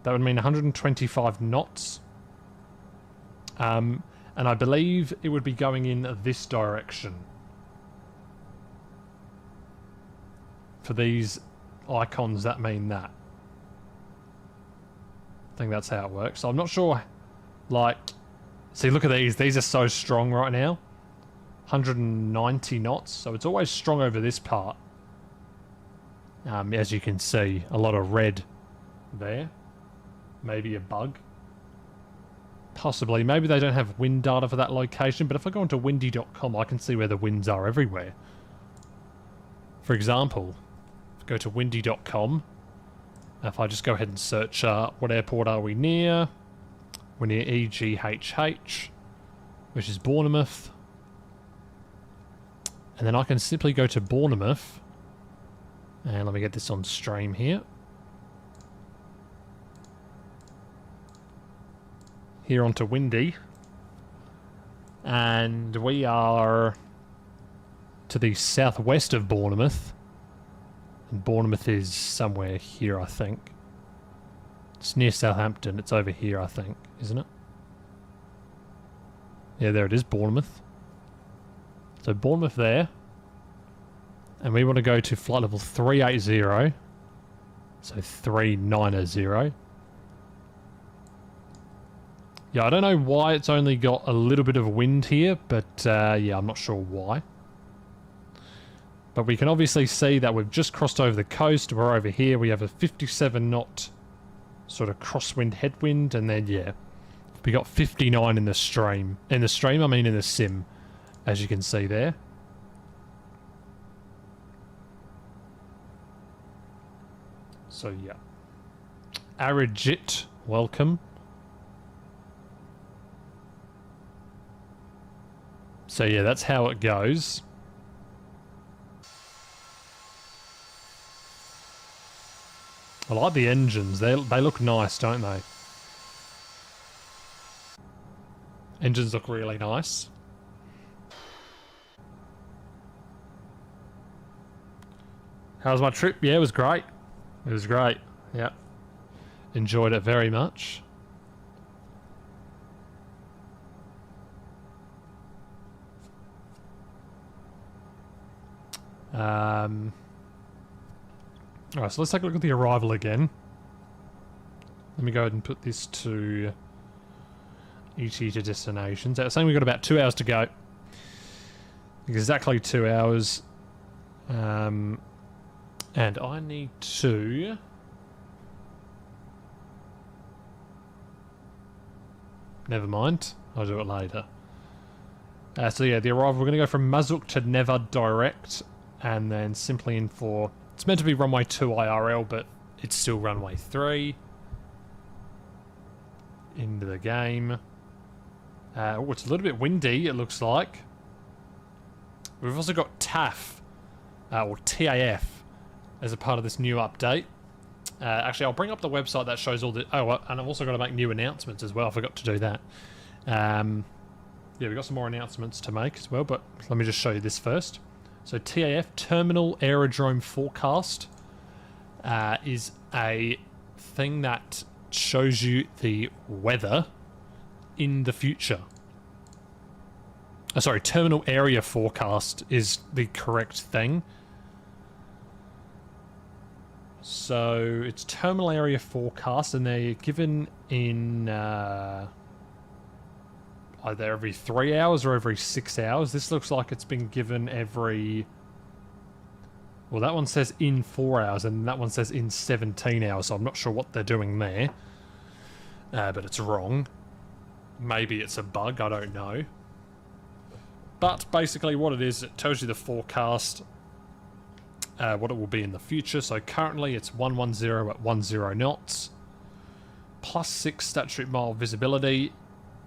A: That would mean 125 knots. And I believe it would be going in this direction. For these icons that mean that. I think that's how it works. So I'm not sure, like... See, look at these. These are so strong right now. 190 knots. So it's always strong over this part. As you can see, a lot of red there. Maybe a bug. Possibly. Maybe they don't have wind data for that location, but if I go onto windy.com, I can see where the winds are everywhere. For example, go to windy.com. If I just go ahead and search what airport are we near? We're near EGHH, which is Bournemouth. And then I can simply go to Bournemouth. And let me get this on stream here. Here onto Windy. And we are to the southwest of Bournemouth. And Bournemouth is somewhere here, I think. It's near Southampton. It's over here, I think, isn't it? Yeah, there it is, Bournemouth. So Bournemouth there. And we want to go to flight level 380. So 390. Yeah, I don't know why it's only got a little bit of wind here, but yeah, I'm not sure why. But we can obviously see that we've just crossed over the coast. We're over here. We have a 57 knot sort of crosswind headwind, and then yeah, we got 59 in the stream. In the stream, I mean in the sim, as you can see there. So yeah. Arijit, welcome. So yeah, that's how it goes. I like the engines. They look nice, don't they? Engines look really nice. How was my trip? Yeah, it was great. It was great. Yeah. Enjoyed it very much. Alright, so let's take a look at the arrival again. Let me go ahead and put this to ET to destinations. Saying we've got about 2 hours to go. Exactly 2 hours. And I need to... Never mind. I'll do it later. So yeah, the arrival, we're going to go from Mazuk to Neva direct, and then simply in for... It's meant to be runway 2 IRL, but it's still runway 3. Into the game. Oh, it's a little bit windy, it looks like. We've also got TAF, or TAF, as a part of this new update. Actually, I'll bring up the website that shows all the... Oh, and I've also got to make new announcements as well. I forgot to do that. Yeah, we've got some more announcements to make as well, but let me just show you this first. So TAF, Terminal Aerodrome Forecast, is a thing that shows you the weather in the future. Sorry, Terminal Area Forecast is the correct thing. So it's Terminal Area Forecast, and they're given in either every 3 hours or every 6 hours. This looks like it's been given every... Well, that one says in 4 hours, and that one says in 17 hours, so I'm not sure what they're doing there. But it's wrong. Maybe it's a bug, I don't know. But basically what it is, it tells you the forecast, what it will be in the future. So currently it's 110 at 10 knots, +6 statutory mile visibility,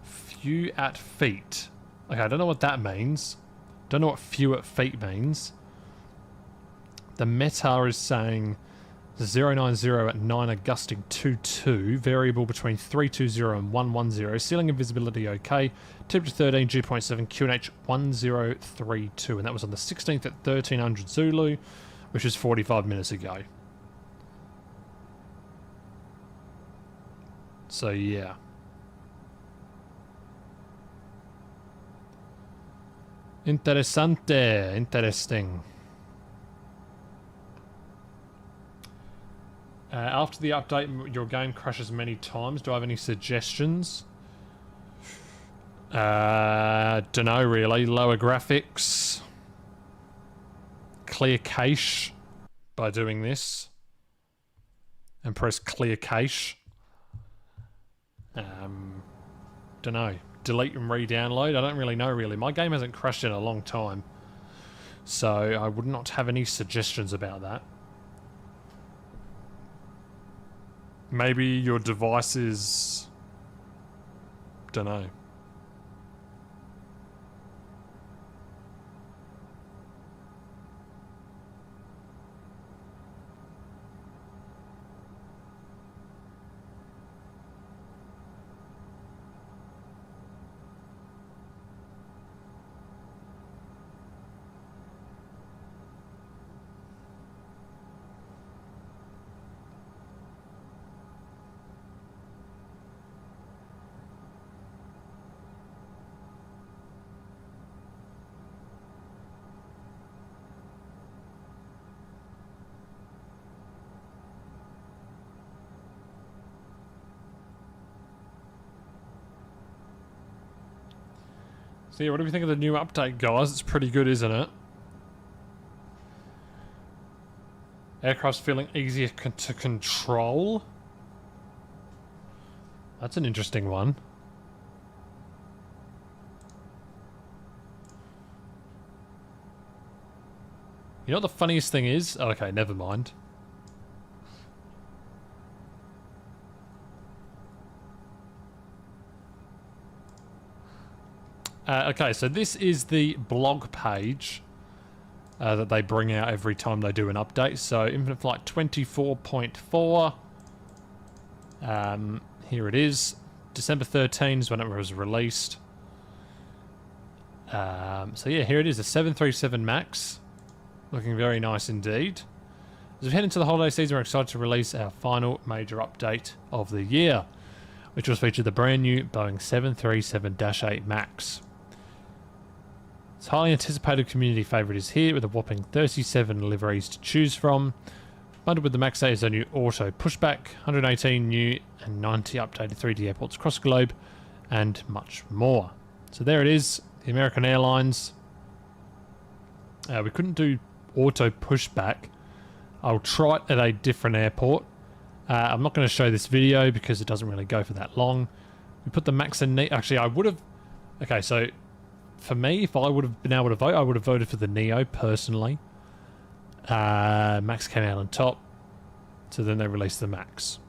A: few at feet. Okay, I don't know what that means. Don't know what few at feet means. The METAR is saying 090 at 9 gusting 22, variable between 320 and 110, ceiling and visibility okay, temperature 13, dew point 7, QNH 1032, and that was on the 16th at 1300 Zulu, which is 45 minutes ago. So yeah. Interesante, interesting. After the update, your game crashes many times. Do I have any suggestions? Dunno really. Lower graphics. Clear cache by doing this. And press clear cache. Dunno. Delete and re-download. I don't really know really. My game hasn't crashed in a long time. So I would not have any suggestions about that. Maybe your device is... Dunno. So yeah, what do we think of the new update, guys? It's pretty good, isn't it? Aircraft's feeling easier to control. That's an interesting one. You know what the funniest thing is? Oh, okay, never mind. Okay, so this is the blog page that they bring out every time they do an update. So Infinite Flight 24.4. Here it is. December 13 is when it was released. So yeah, here it is, a 737 MAX. Looking very nice indeed. As we head into the holiday season, we're excited to release our final major update of the year, which will feature the brand new Boeing 737-8 MAX. Its highly anticipated community favourite is here, with a whopping 37 liveries to choose from. Bundled with the MAX 8 is a new Auto Pushback, 118 new and 90 updated 3D airports across the globe, and much more. So there it is, the American Airlines. We couldn't do Auto Pushback. I'll try it at a different airport. I'm not going to show this video because it doesn't really go for that long. We put the MAX in... Actually, I would have... Okay, so for me, if I would have been able to vote, I would have voted for the Neo, personally. MAX came out on top. So then they released the MAX.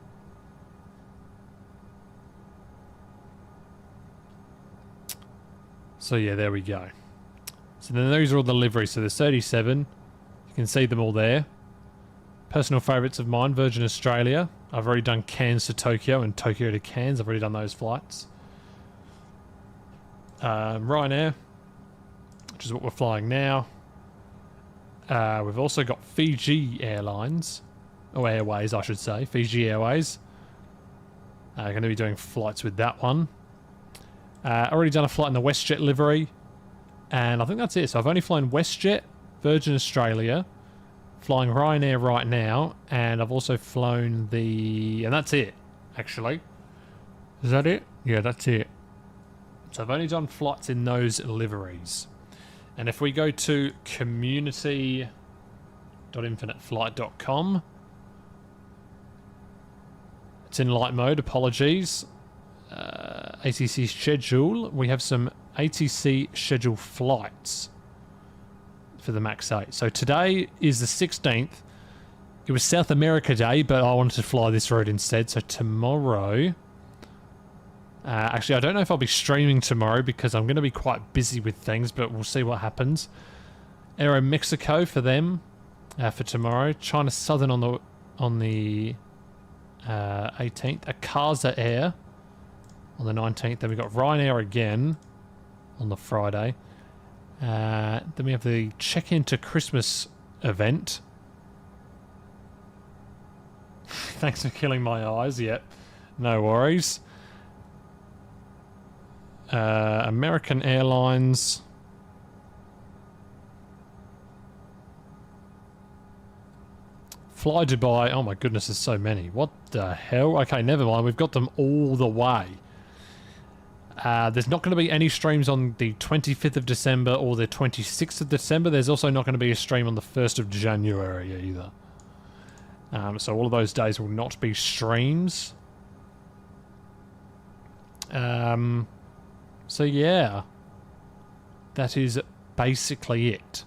A: So yeah, there we go. So then those are all the liveries. So there's 37. You can see them all there. Personal favourites of mine, Virgin Australia. I've already done Cairns to Tokyo and Tokyo to Cairns. I've already done those flights. Ryanair, which is what we're flying now. We've also got Fiji Airlines. Or Airways, I should say. Fiji Airways. Going to be doing flights with that one. Already done a flight in the WestJet livery. And I think that's it. So I've only flown WestJet, Virgin Australia, flying Ryanair right now, and I've also flown the... And that's it, actually. Is that it? Yeah, that's it. So I've only done flights in those liveries. And if we go to community.infiniteflight.com, it's in light mode, apologies. ATC schedule, we have some ATC scheduled flights for the MAX 8. So today is the 16th. It was South America Day, but I wanted to fly this route instead. So tomorrow... actually, I don't know if I'll be streaming tomorrow because I'm going to be quite busy with things, but we'll see what happens. Aero Mexico for them for tomorrow. China Southern on the 18th. Akasa Air on the 19th. Then we've got Ryanair again on the Friday. Then we have the check-in to Christmas event. Thanks for killing my eyes. Yep, no worries. American Airlines. Fly Dubai. Oh my goodness, there's so many. What the hell? Okay, never mind. We've got them all the way. There's not going to be any streams on the 25th of December or the 26th of December. There's also not going to be a stream on the 1st of January either. So all of those days will not be streams. So yeah, that is basically it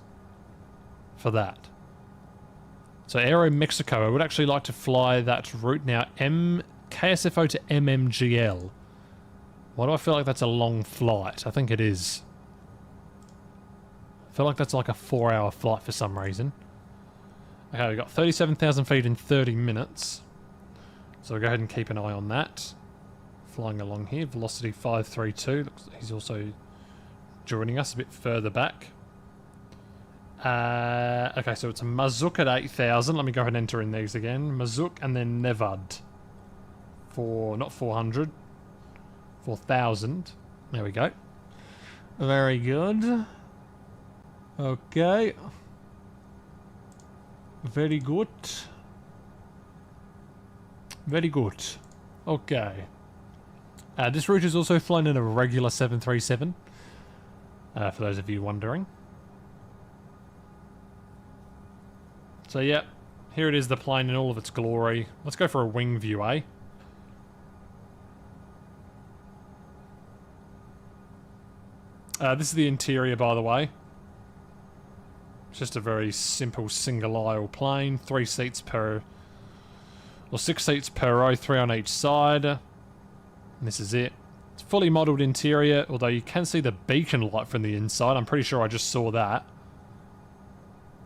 A: for that. So Aero Mexico, I would actually like to fly that route now. KSFO to MMGL. Why do I feel like that's a long flight? I think it is. I feel like that's like a 4-hour flight for some reason. Okay, we've got 37,000 feet in 30 minutes. So we'll go ahead and keep an eye on that. Flying along here, velocity 532. Looks like he's also joining us a bit further back. Okay, so it's a Mazuk at 8,000. Let me go ahead and enter in these again. Mazuk and then Nevad. For, not 400. 4,000. There we go. Very good. Okay. Very good. Very good. Okay. This route is also flown in a regular 737. For those of you wondering. So yeah, here it is, the plane in all of its glory. Let's go for a wing view, eh? This is the interior, by the way. It's just a very simple single aisle plane. 3 seats per... Or 6 seats per row, 3 on each side. And this is it. It's fully modelled interior, although you can see the beacon light from the inside. I'm pretty sure I just saw that.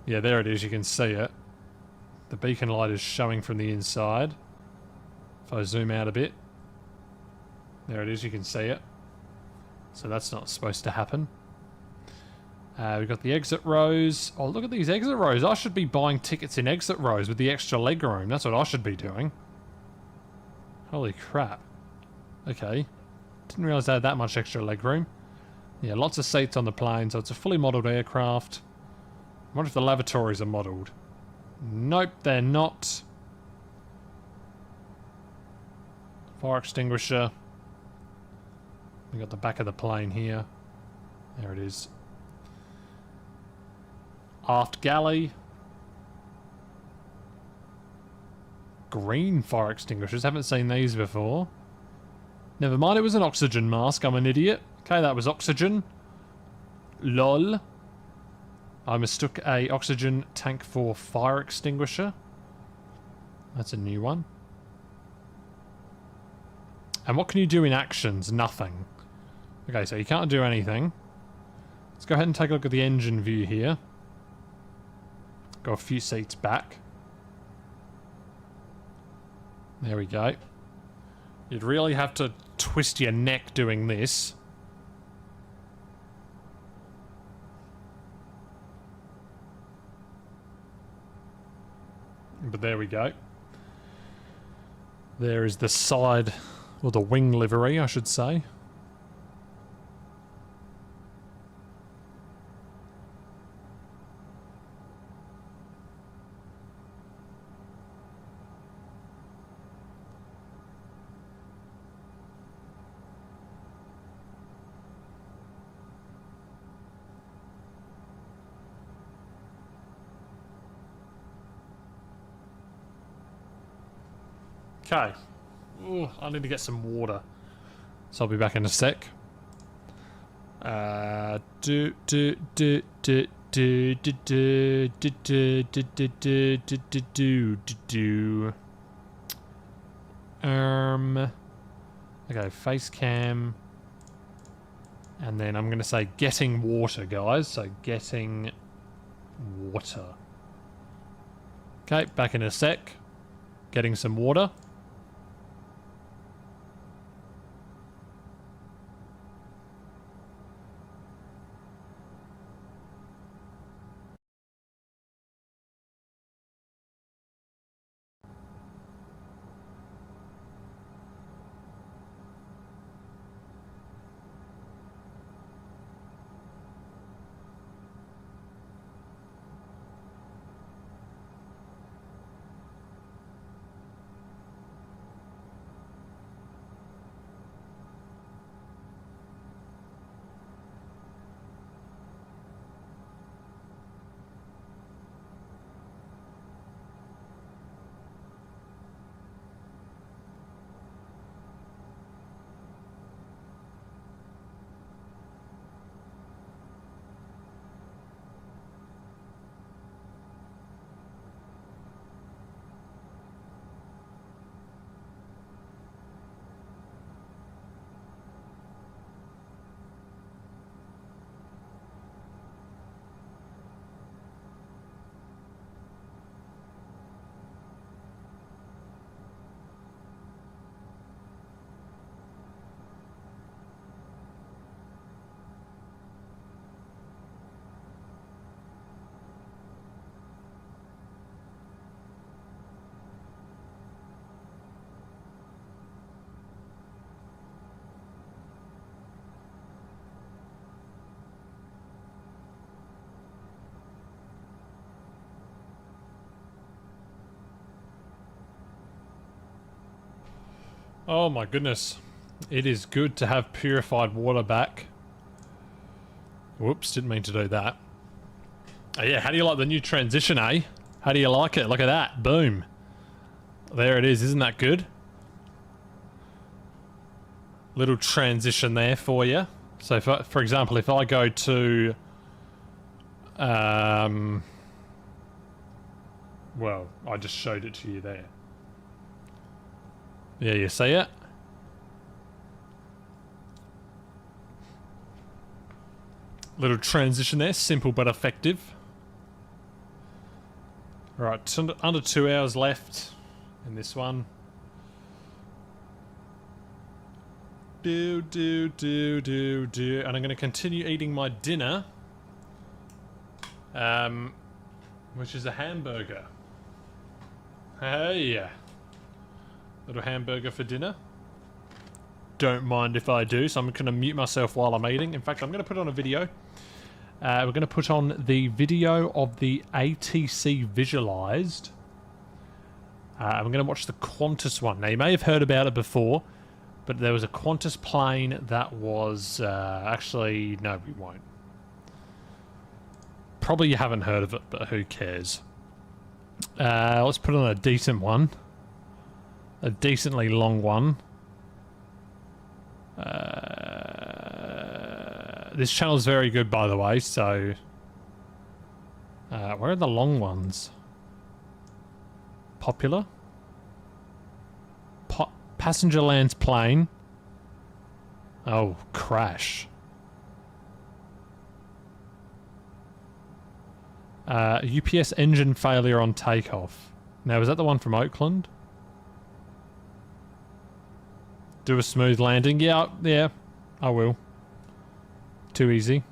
A: Yeah, there it is, you can see it. The beacon light is showing from the inside. If I zoom out a bit. There it is, you can see it. So that's not supposed to happen. We've got the exit rows. Oh, look at these exit rows. I should be buying tickets in exit rows with the extra leg room. That's what I should be doing. Holy crap. Okay. Didn't realise they had that much extra leg room. Yeah, lots of seats on the plane, so it's a fully modelled aircraft. I wonder if the lavatories are modelled. Nope, they're not. Fire extinguisher. We got the back of the plane here. There it is. Aft galley. Green fire extinguishers. Haven't seen these before. Never mind, it was an oxygen mask. I'm an idiot. Okay, that was oxygen. LOL. I mistook a oxygen tank for fire extinguisher. That's a new one. And what can you do in actions? Nothing. Okay, so you can't do anything. Let's go ahead and take a look at the engine view here. Go a few seats back. There we go. You'd really have to twist your neck doing this. But there we go. There is the side, or the wing livery, I should say. Okay. Ooh, I need to get some water. So I'll be back in a sec. Okay, face cam. And then I'm gonna say getting water, guys. So getting water. Okay, back in a sec. Getting some water. Oh my goodness. It is good to have purified water back. Whoops, didn't mean to do that. Oh yeah, how do you like the new transition, eh? How do you like it? Look at that. Boom. There it is. Isn't that good? Little transition there for you. So, if I, for example, if I go to... well, I just showed it to you there. Yeah, you see it? Little transition there. Simple but effective. Right, under 2 hours left in this one. And I'm going to continue eating my dinner. Which is a hamburger. Hey! Little hamburger for dinner. Don't mind if I do, so I'm going to mute myself while I'm eating. In fact, I'm going to put on a video. We're going to put on the video of the ATC visualized. I'm going to watch the Qantas one. Now, you may have heard about it before, but there was a Qantas plane that was... actually, no, we won't. Probably you haven't heard of it, but who cares? Let's put on a decent one. A decently long one. This channel is very good, by the way, so... where are the long ones? Popular? Passenger lands plane. Oh, crash. UPS engine failure on takeoff. Now, is that the one from Oakland? Do a smooth landing. Yeah, I will. Too easy.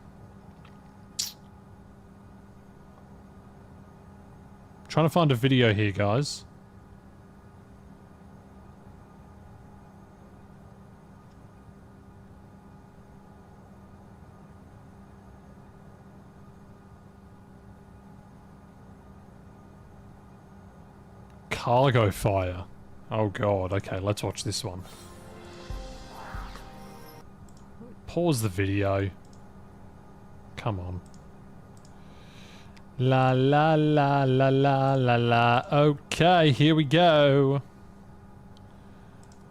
A: Trying to find a video here, guys. Cargo fire. Oh god, okay, let's watch this one. Pause the video. Come on. La la la la la la la. Okay, here we go.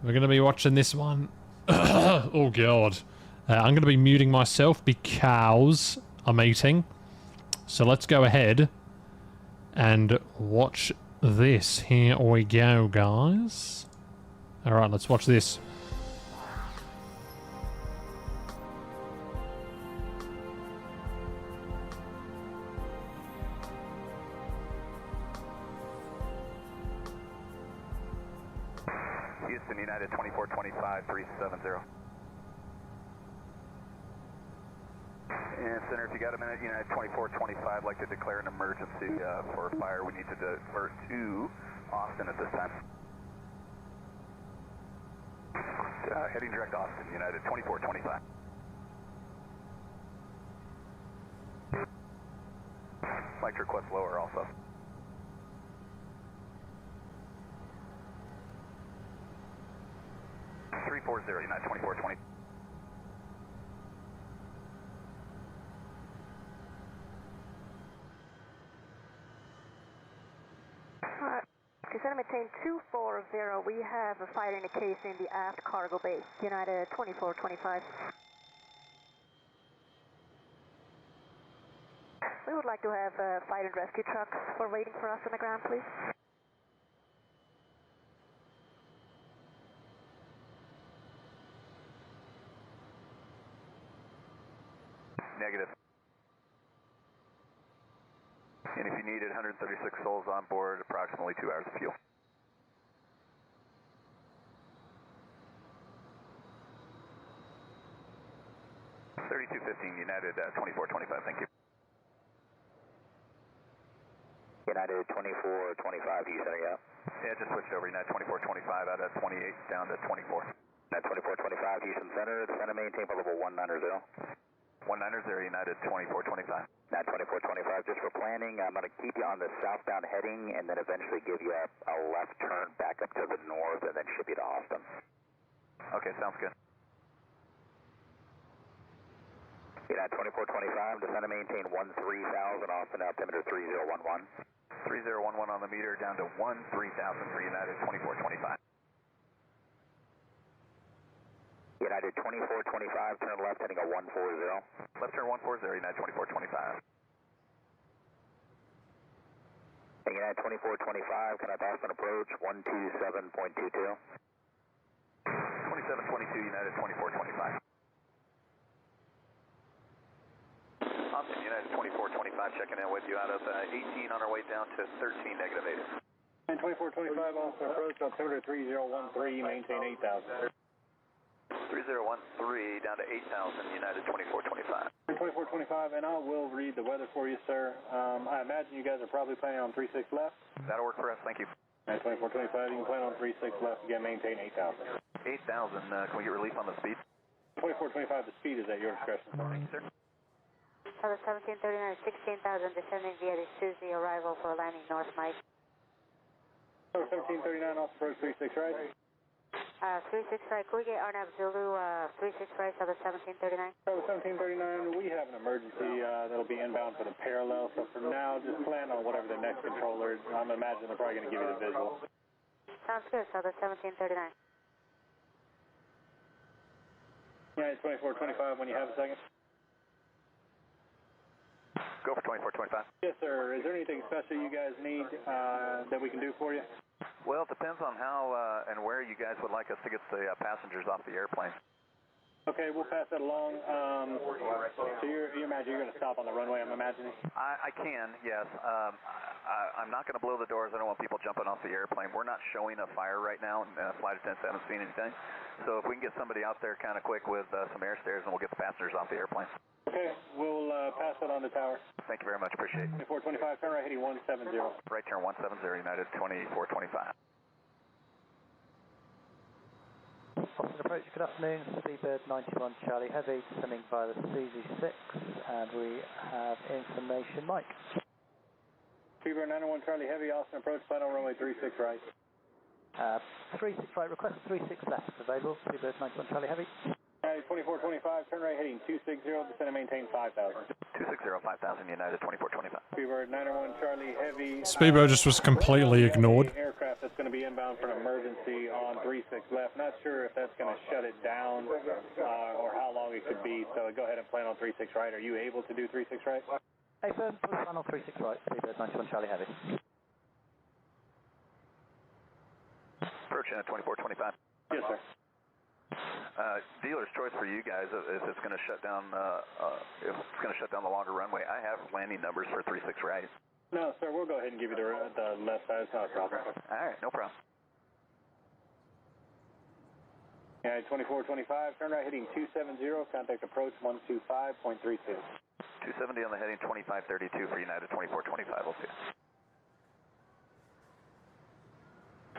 A: We're gonna be watching this one. Oh god. I'm gonna be muting myself because I'm eating. So let's go ahead and watch this. Here we go, guys. Alright, let's watch this.
J: Houston, United 2425, 370. And Center, if you got a minute, United 2425, like to declare an emergency for a fire. We need to divert to Austin at this time. Heading direct Austin, United 2425. Like to request lower also. United 2420.
D: Center maintain 240. We have a fire indication in the aft cargo bay. United 2425. We would like to have fire and rescue trucks for waiting for us on the ground, please.
J: Negative. And if you needed 136 souls on board, approximately 2 hours of fuel. United 2425, thank you.
I: United 2425, you center, yeah?
J: Yeah, just switched over. United 2425 out of 28 down to 24.
I: United 2425, Houston Center, center maintain for level 190.
J: 190, United 2425.
I: United 2425, just for planning, I'm going to keep you on the southbound heading and then eventually give you a left turn back up to the north and then ship you to Austin.
J: Okay, sounds good.
I: United United 2425, descend and maintain 13,000, Austin altimeter 3011.
J: 3011 on the meter, down to 13,000 for United 2425.
I: United 2425, turn left heading a 140.
J: Left turn 140, United 2425.
I: And United 2425, contact Austin approach 127.22.
J: 2722, United 2425. Austin, United 2425, checking in with you out of 18 on our way down to 13, negative 8.
K: And 2425, Austin approach, altimeter 3013, maintain 8,000.
J: 3013, down to 8,000, United 2425.
K: 2425, and I will read the weather for you, sir. I imagine you guys are probably planning on 36 left.
J: That'll work for us, thank you.
K: And 2425, you can plan on 36 left, again, maintain 8,000.
J: 8,000, can we get relief on the speed?
K: 2425, the speed is at your discretion.
J: Thank you, sir.
D: Southern 1739, 16,000, descending via the Suzy, arrival for landing north, Mike.
K: 1739, Austin approach 36 right.
D: 36 right, could we get Arnab Zulu, 36 right, Southern 1739?
K: 1739, we have an emergency that'll be inbound for the parallel, so for now, just plan on whatever the next controller, I'm imagining they're probably going to give you the visual.
D: Sounds good, Southern 1739.
K: United 2425, when you have a second.
J: Go for 2425.
K: Yes, sir. Is there anything special you guys need that we can do for you?
J: Well, it depends on how and where you guys would like us to get the passengers off the airplane.
K: Okay, we'll pass that along. So you imagine you're going to stop on the runway, I'm imagining?
J: I can, yes. I'm not going to blow the doors. I don't want people jumping off the airplane. We're not showing a fire right now, and flight attendants haven't seen anything. So if we can get somebody out there kind of quick with some air stairs, and we'll get the passengers off the airplane.
K: Okay, we'll pass that on the tower.
J: Thank you very much. Appreciate it.
K: 2425, turn right heading 170.
J: Right turn 170, United 2425.
L: Austin approach, good afternoon. Speedbird 91 Charlie Heavy, descending by the CZ6, and we have information, Mike.
K: Speedbird 91 Charlie Heavy, Austin approach, final runway 36 right.
L: 36 right, request 36 left available. Speedbird 91 Charlie Heavy.
K: 2425, turn right heading 260, descend and maintain 5,000.
J: 260, 5,000, United 2425.
K: Speedbird 91 Charlie Heavy.
A: Speedbird just was completely ignored.
K: Aircraft that's going to be inbound for an emergency on 36 left. Not sure if that's going to shut it down or how long it could be, so go ahead and plan on 36 right. Are you able to do 36 right?
L: Hey, firm, plan on 36 right, Speedbird 91 Charlie Heavy.
J: Approach 2425.
K: Yes, sir.
J: Dealer's choice for you guys if it's going to shut down if it's going to shut down the longer runway. I have landing numbers for 36 right.
K: No, sir. We'll go ahead and give you the left side. It's not a problem.
J: All right, no problem.
K: Yeah, 2425. Turn right heading 270. Contact approach 125.32.
J: 270 on the heading 2532 for United 2425. We'll see you.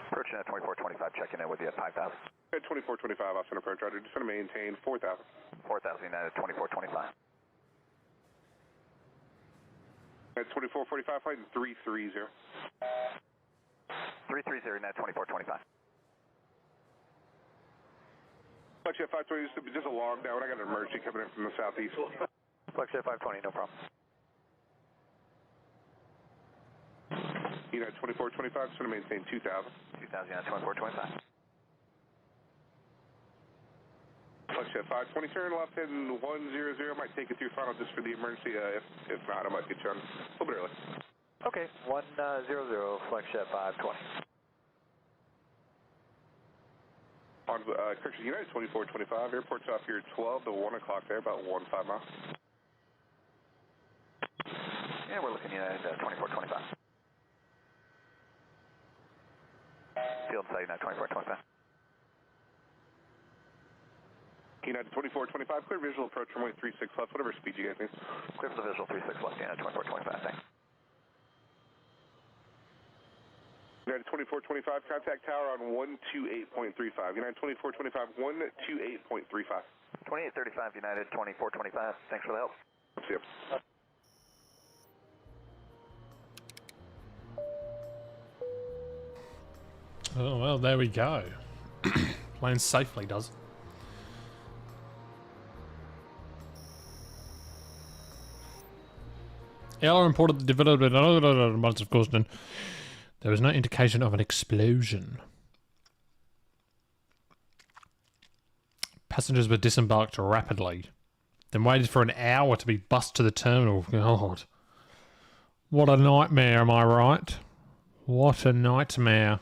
J: Approaching at 2425. Checking in with you at 5,000.
M: At 2425, Austin approach, Roger. Just going to maintain 4,000.
J: 4,000, United 2425.
M: At 2445, flight 330.
J: 330, United 2425.
M: Flexjet 520, just a log down. I got an emergency coming in from the southeast.
J: Flexjet 520, no problem.
M: United 2425, just going to maintain 2,000.
J: 2,000, United 2425.
M: Flexjet 520, turn left heading 100. Might take it through final just for the emergency. If not, I might get you on a little bit early.
L: Okay, 100, Flexjet 520.
M: On correction, United 2425, airport's off here 12 to 1 o'clock there, about 15 miles.
J: Yeah, we're looking United 2425. Field site United 2425.
M: United 2425, clear visual approach runway 36 left, whatever speed you guys need.
J: Clear for the visual 36 left, United 2425, thanks.
M: United 2425, contact tower on 128.35. United 2425, 128.35.
J: 2835, United 2425, thanks for the help.
M: See you.
A: Oh, well, there we go. Lands safely, does. Airline reported the development months of course, then there was no indication of an explosion. Passengers were disembarked rapidly, then waited for an hour to be bussed to the terminal. God. What a nightmare, am I right? What a nightmare.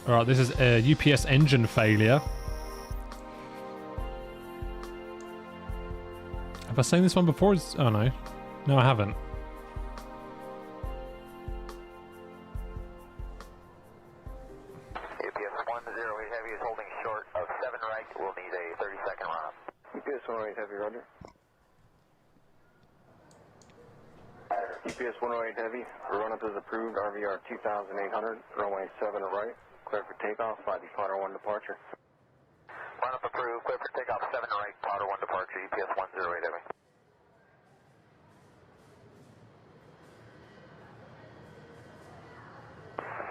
A: Alright, this is a UPS engine failure. Have I seen this one before? Oh no. No, I haven't.
J: UPS 108 Heavy is holding short of 7 right. We'll need a 30-second run-up.
N: UPS 108 Heavy, roger. UPS 108 Heavy, run-up is approved, RVR 2800, runway 7 right, clear for takeoff, flight Potter 1 departure.
J: Run-up approved, clear for takeoff 7 right, Potter 1 departure, UPS 108 Heavy.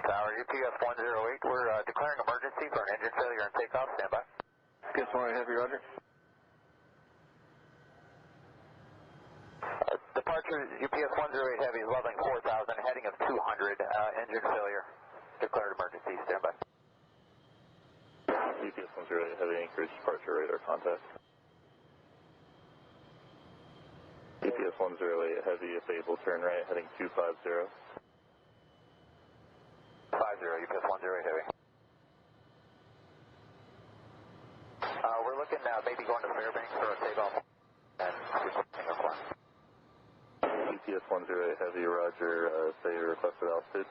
J: Tower, UPS 108, we're declaring emergency for an engine failure and takeoff, stand by.
N: UPS 108 Heavy, roger.
J: Departure UPS 108 Heavy, leveling 4,000, heading of 200, engine failure. Declared emergency, stand by.
G: UPS 108 Heavy, Anchorage, departure radar contact. UPS 108 Heavy, if able, turn right, heading 250.
J: 50, UPS 108 Heavy. We're looking maybe going to Fairbanks for a takeoff and requesting a flight.
G: UPS 108 Heavy, roger, say requested altitude.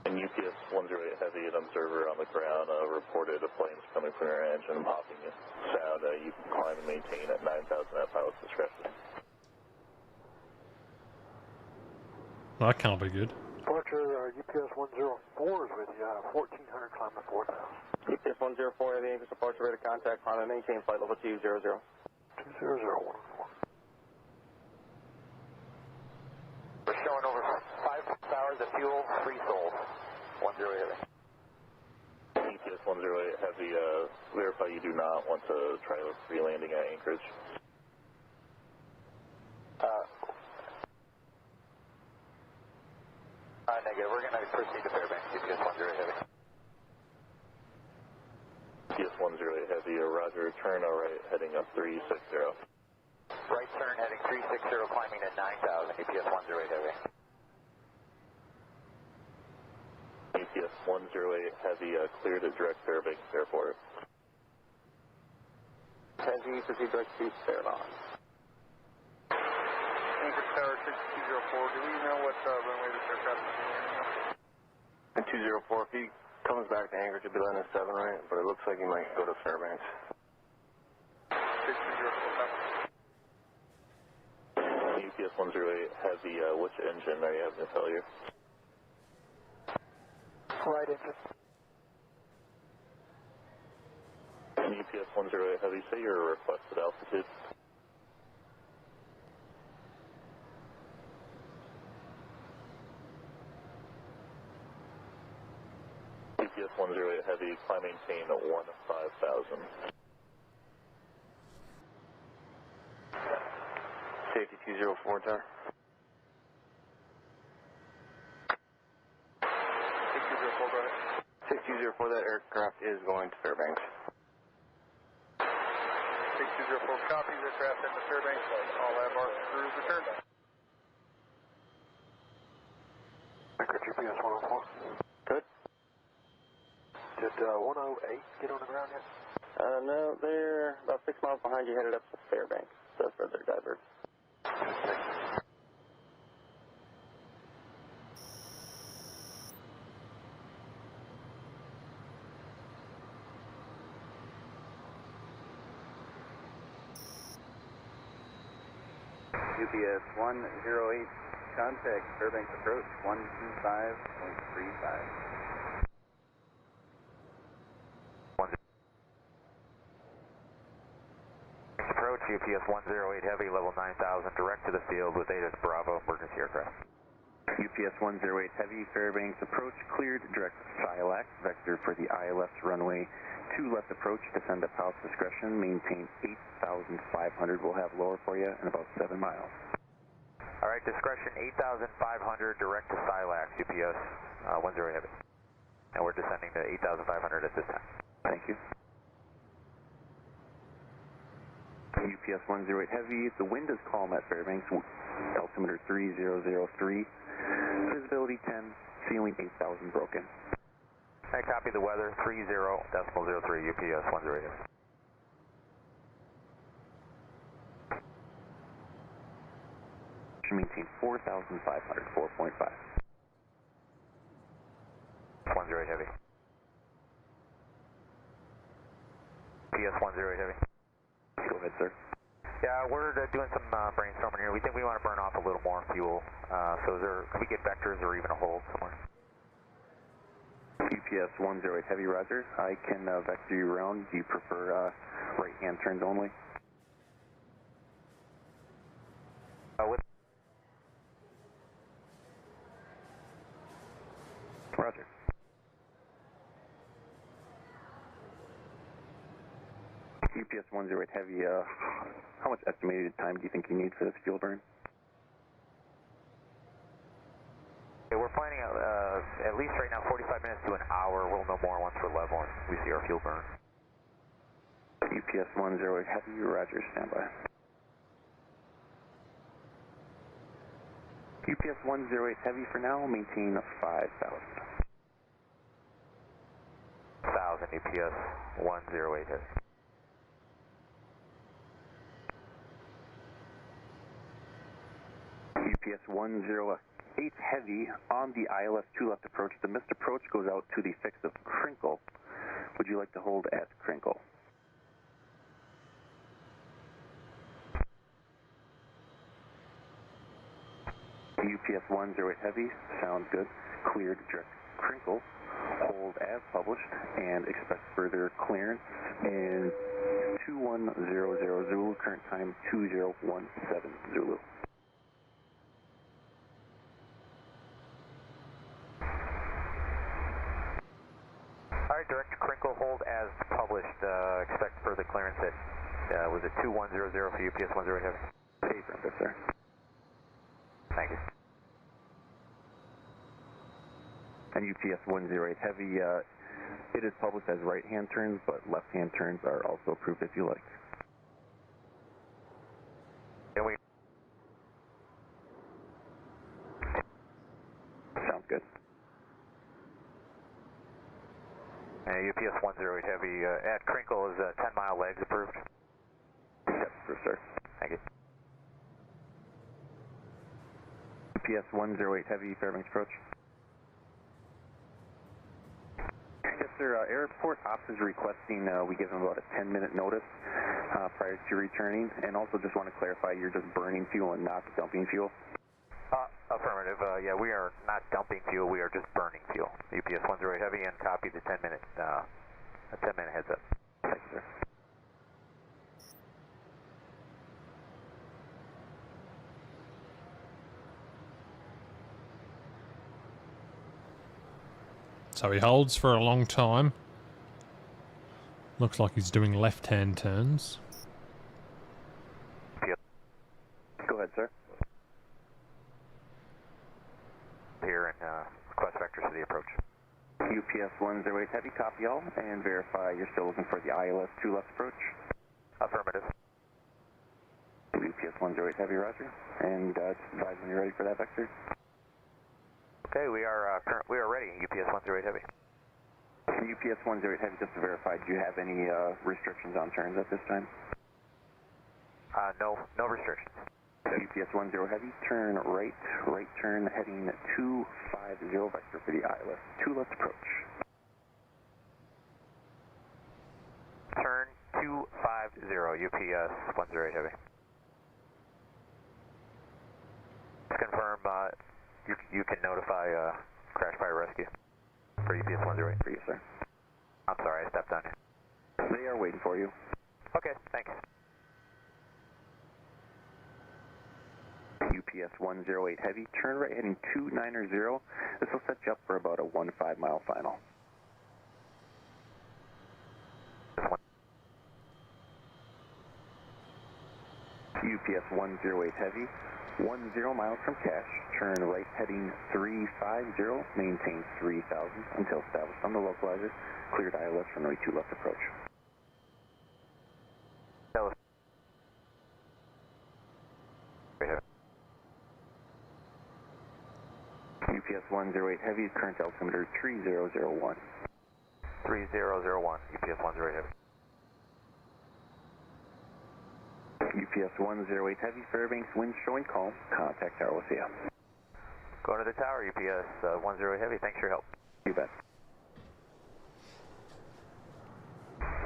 G: And UPS 108 Heavy, an observer on the ground reported a flames coming from your engine, popping sound. You can climb and maintain at 9,000 at pilot's discretion.
A: That can't be good.
O: Departure UPS 104 is with you, 1400, climb to 4,000.
N: UPS 104 Heavy, Anchorage, departure radar contact, climb and maintain flight level 200.
O: 20014.
J: We're showing over 5 hours of fuel, free sold. 108 Heavy.
G: UPS 108 Heavy, verify you do not want to try re-landing at Anchorage.
J: Negative. We're going to proceed to Fairbanks, UPS 108 Heavy.
G: UPS 108 Heavy, roger, turn right, heading up 360.
J: Right turn, heading 360, climbing at 9,000, UPS 108 Heavy.
G: UPS 108 Heavy, cleared at direct Fairbanks Airport.
N: Heavy, proceed direct to Fairlawn.
H: Anchorage Tower 6204, do we know what runway this aircraft is in?
N: And 204, if he comes back to Anchorage, he'll be landing at 7 right, but it looks like he might go to Fairbanks.
H: 6204,
G: UPS 108 Heavy, which engine are you having a failure?
O: Right engine.
G: UPS 108 Heavy, say your requested altitude. UPS 108 Heavy, climb maintain at 15,000.
N: Safety 204, Tower.
H: 6204, go ahead.
N: 6204, that aircraft is going to Fairbanks.
H: 6204 copies, aircraft into Fairbanks, all have our crews returned.
O: Anchorage UPS 104.
N: Good.
O: Did 108 get on the ground yet?
N: No, they're about 6 miles behind you, headed up to Fairbanks. So further divert.
J: UPS 108, contact Fairbanks approach 125.35. Approach UPS 108 Heavy, level 9,000, direct to the field with ATIS Bravo, emergency aircraft.
N: UPS 108 Heavy, Fairbanks approach cleared, direct ILX, vector for the ILS runway
I: 2 left approach, descend at pilot's discretion, maintain 8,500. We'll have lower for you in about 7 miles.
J: All right, discretion 8,500, direct to Silax, UPS 10 Heavy. And we're descending to 8,500 at this time.
I: Thank you. UPS 108 Heavy, the wind is calm at Fairbanks, altimeter 3003, visibility 10, ceiling 8,000 broken.
J: I copy the weather, 30.03, UPS 108 Heavy.
I: Maintain 4,500, 4.5.
J: 108 Heavy. PS 108 Heavy.
I: Go ahead, sir.
J: Yeah, we're doing some brainstorming here. We think we want to burn off a little more fuel. So can we get vectors or even a hold somewhere?
I: UPS 108 Heavy, roger. I can vector you around. Do you prefer right-hand turns only? Roger. UPS 108 Heavy, how much estimated time do you think you need for this fuel burn?
J: Okay, we're planning at least right now 45 minutes to an hour. We'll know more once we're level and we see our fuel burn.
I: UPS 108 Heavy, roger, standby. UPS 108 Heavy for now, maintain 5,000.
J: 1,000 UPS 108 Heavy.
I: UPS 108 Heavy on the ILS 2 left approach. The missed approach goes out to the fix of Crinkle. Would you like to hold at Crinkle? UPS 108 Heavy, sounds good. Cleared direct Crinkle. Hold as published and expect further clearance in 2100 Zulu, current time 2017 Zulu.
J: Alright, direct Crinkle, hold as published. Expect further clearance at, was it 2100 for UPS 108 Heavy?
I: Affirmative, sir.
J: Thank you.
I: And UPS 108 Heavy, it is published as right-hand turns, but left-hand turns are also approved if you like.
J: Can we?
I: Sounds good.
J: UPS 108 Heavy, at Crinkle is 10-mile legs approved?
I: Yes, approved, sir.
J: Thank you.
I: UPS 108 Heavy, Fairbanks approach. Yes, sir. Airport ops is requesting we give them about a 10-minute notice prior to returning, and also just want to clarify you're just burning fuel and not dumping fuel.
J: Affirmative. Yeah, we are not dumping fuel. We are just burning fuel. UPS 108 Heavy, and copy the 10-minute heads up.
I: Thank you, sir.
A: So he holds for a long time. Looks like he's doing left-hand turns.
I: Go ahead, sir.
J: Here and request vectors to the approach.
I: UPS 108 Heavy, copy all, and verify you're still looking for the ILS 2 left approach.
J: Affirmative.
I: UPS 108 Heavy, roger. And just advise when you're ready for that vector.
J: Okay, we are ready. UPS 108 Heavy.
I: UPS 108 Heavy, just to verify, do you have any restrictions on turns at this time?
J: No restrictions.
I: UPS 10 Heavy, turn right turn, heading 250 vector for the ILS 2 left approach.
J: Turn 250, UPS 108 Heavy. Confirm, you can notify crash fire rescue for UPS 108.
I: For you, sir.
J: I'm sorry, I stepped on you.
I: They are waiting for you.
J: Okay, thanks.
I: UPS 108 Heavy, turn right heading 290. This will set you up for about a 15-mile final. UPS 108 Heavy, 10 miles from Cache, turn right heading 350, maintain 3000 until established on the localizer, cleared ILS runway 2 left approach. UPS 108 Heavy, current altimeter 3001.
J: 3001, UPS 108 Heavy.
I: UPS 108 Heavy, Fairbanks, wind showing calm, contact tower with you.
J: Going to the tower, UPS 108 Heavy, thanks for your help.
I: You bet.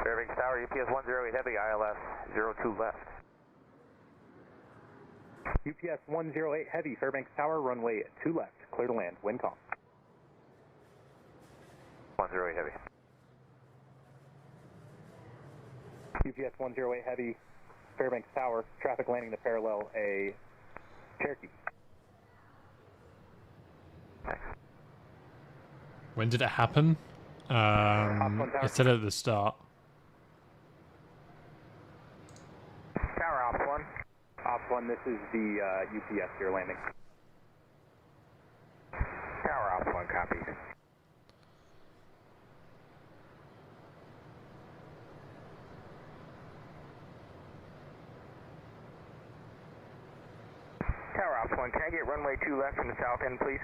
J: Fairbanks Tower, UPS 108 Heavy, ILS 02 left.
K: UPS 108 Heavy, Fairbanks Tower, runway 2 left, clear to land, wind calm.
J: 108 Heavy.
K: UPS 108 Heavy, Fairbanks Tower, traffic landing to parallel a Cherokee.
A: When did it happen? It said it at the start.
K: Tower Ops 1. Ops 1, this is the UPS here landing. Tower Ops 1, copies. Tower Ops 1, can I get runway 2 left from the south end, please?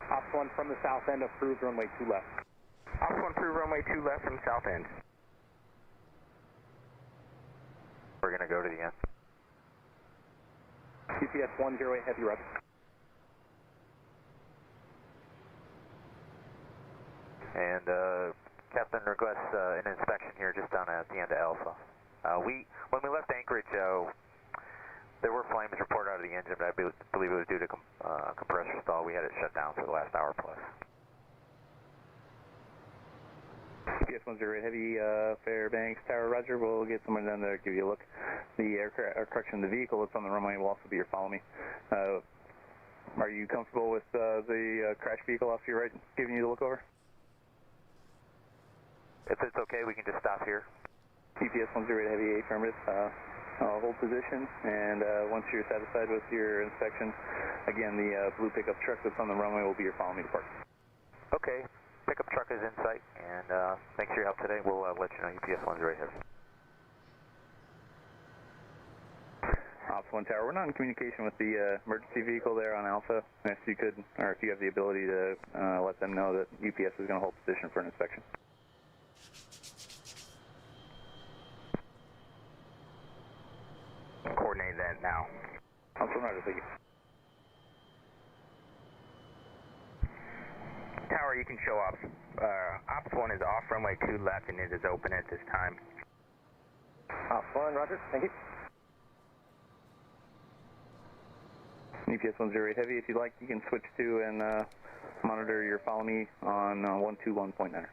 K: Ops 1 from the south end, approved runway 2 left. Ops 1, approved runway 2 left from the south end.
J: We're going to go to the end.
K: UPS 108 Heavy, Roger.
J: And Captain requests an inspection here just down at the end of Alpha. When we left Anchorage, there were flames reported out of the engine, but I believe it was due to compressor stall. We had it shut down for the last hour plus.
K: UPS 108 Heavy, Fairbanks Tower, Roger. We'll get someone down there to give you a look. The correction, the vehicle that's on the runway will also be your follow me. Are you comfortable with the crash vehicle off to your right giving you the look over?
J: If it's okay, we can just stop here.
K: UPS 108 Heavy, affirmative. Hold position, and once you're satisfied with your inspection, again, the blue pickup truck that's on the runway will be your follow me to park.
J: Okay, pickup truck is in sight, and thanks for your help today. We'll let you know UPS 108 Heavy.
K: Ops 1 Tower, we're not in communication with the emergency vehicle there on Alpha. If you could, or if you have the ability to let them know that UPS is going to hold position for an inspection. Coordinate that now. Ops 1 Roger, thank you. Tower, you can show Ops. Ops 1 is off runway 2 left and it is open at this time. Ops 1, Roger, thank you. UPS 108 Heavy, if you'd like, you can switch to and monitor your follow me on 121.9.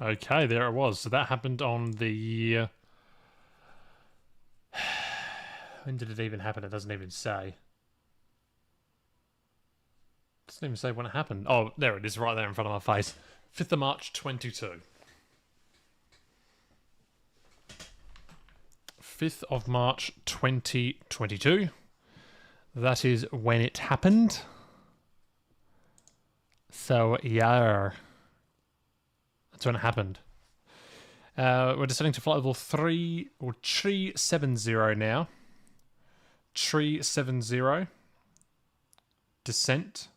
A: Okay, there it was. So that happened on the... When did it even happen? It doesn't even say. It doesn't even say when it happened. Oh, there it is, right there in front of my face. 5th of March, 22. 5th of March, 2022. That is when it happened. So, yeah. That's when it happened. We're descending to flight level 3 or 370 now. 370. Descent.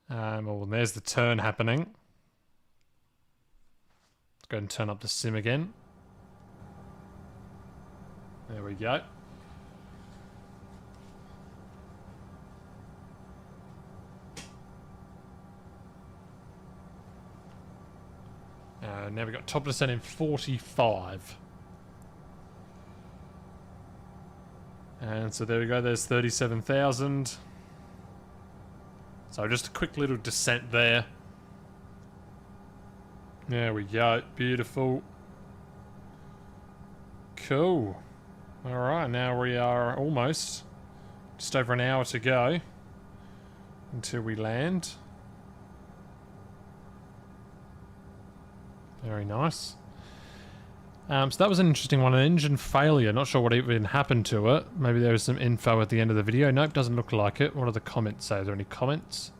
A: Well, there's the turn happening. Let's go ahead and turn up the sim again. There we go. Now we've got top descent in 45. And so there we go, there's 37,000. So just a quick little descent there. There we go. Beautiful. Cool. Alright, now we are almost just over an hour to go until we land. Very nice. So that was an interesting one. An engine failure. Not sure what even happened to it. Maybe there was some info at the end of the video. Nope, doesn't look like it. What do the comments say? Are there any comments?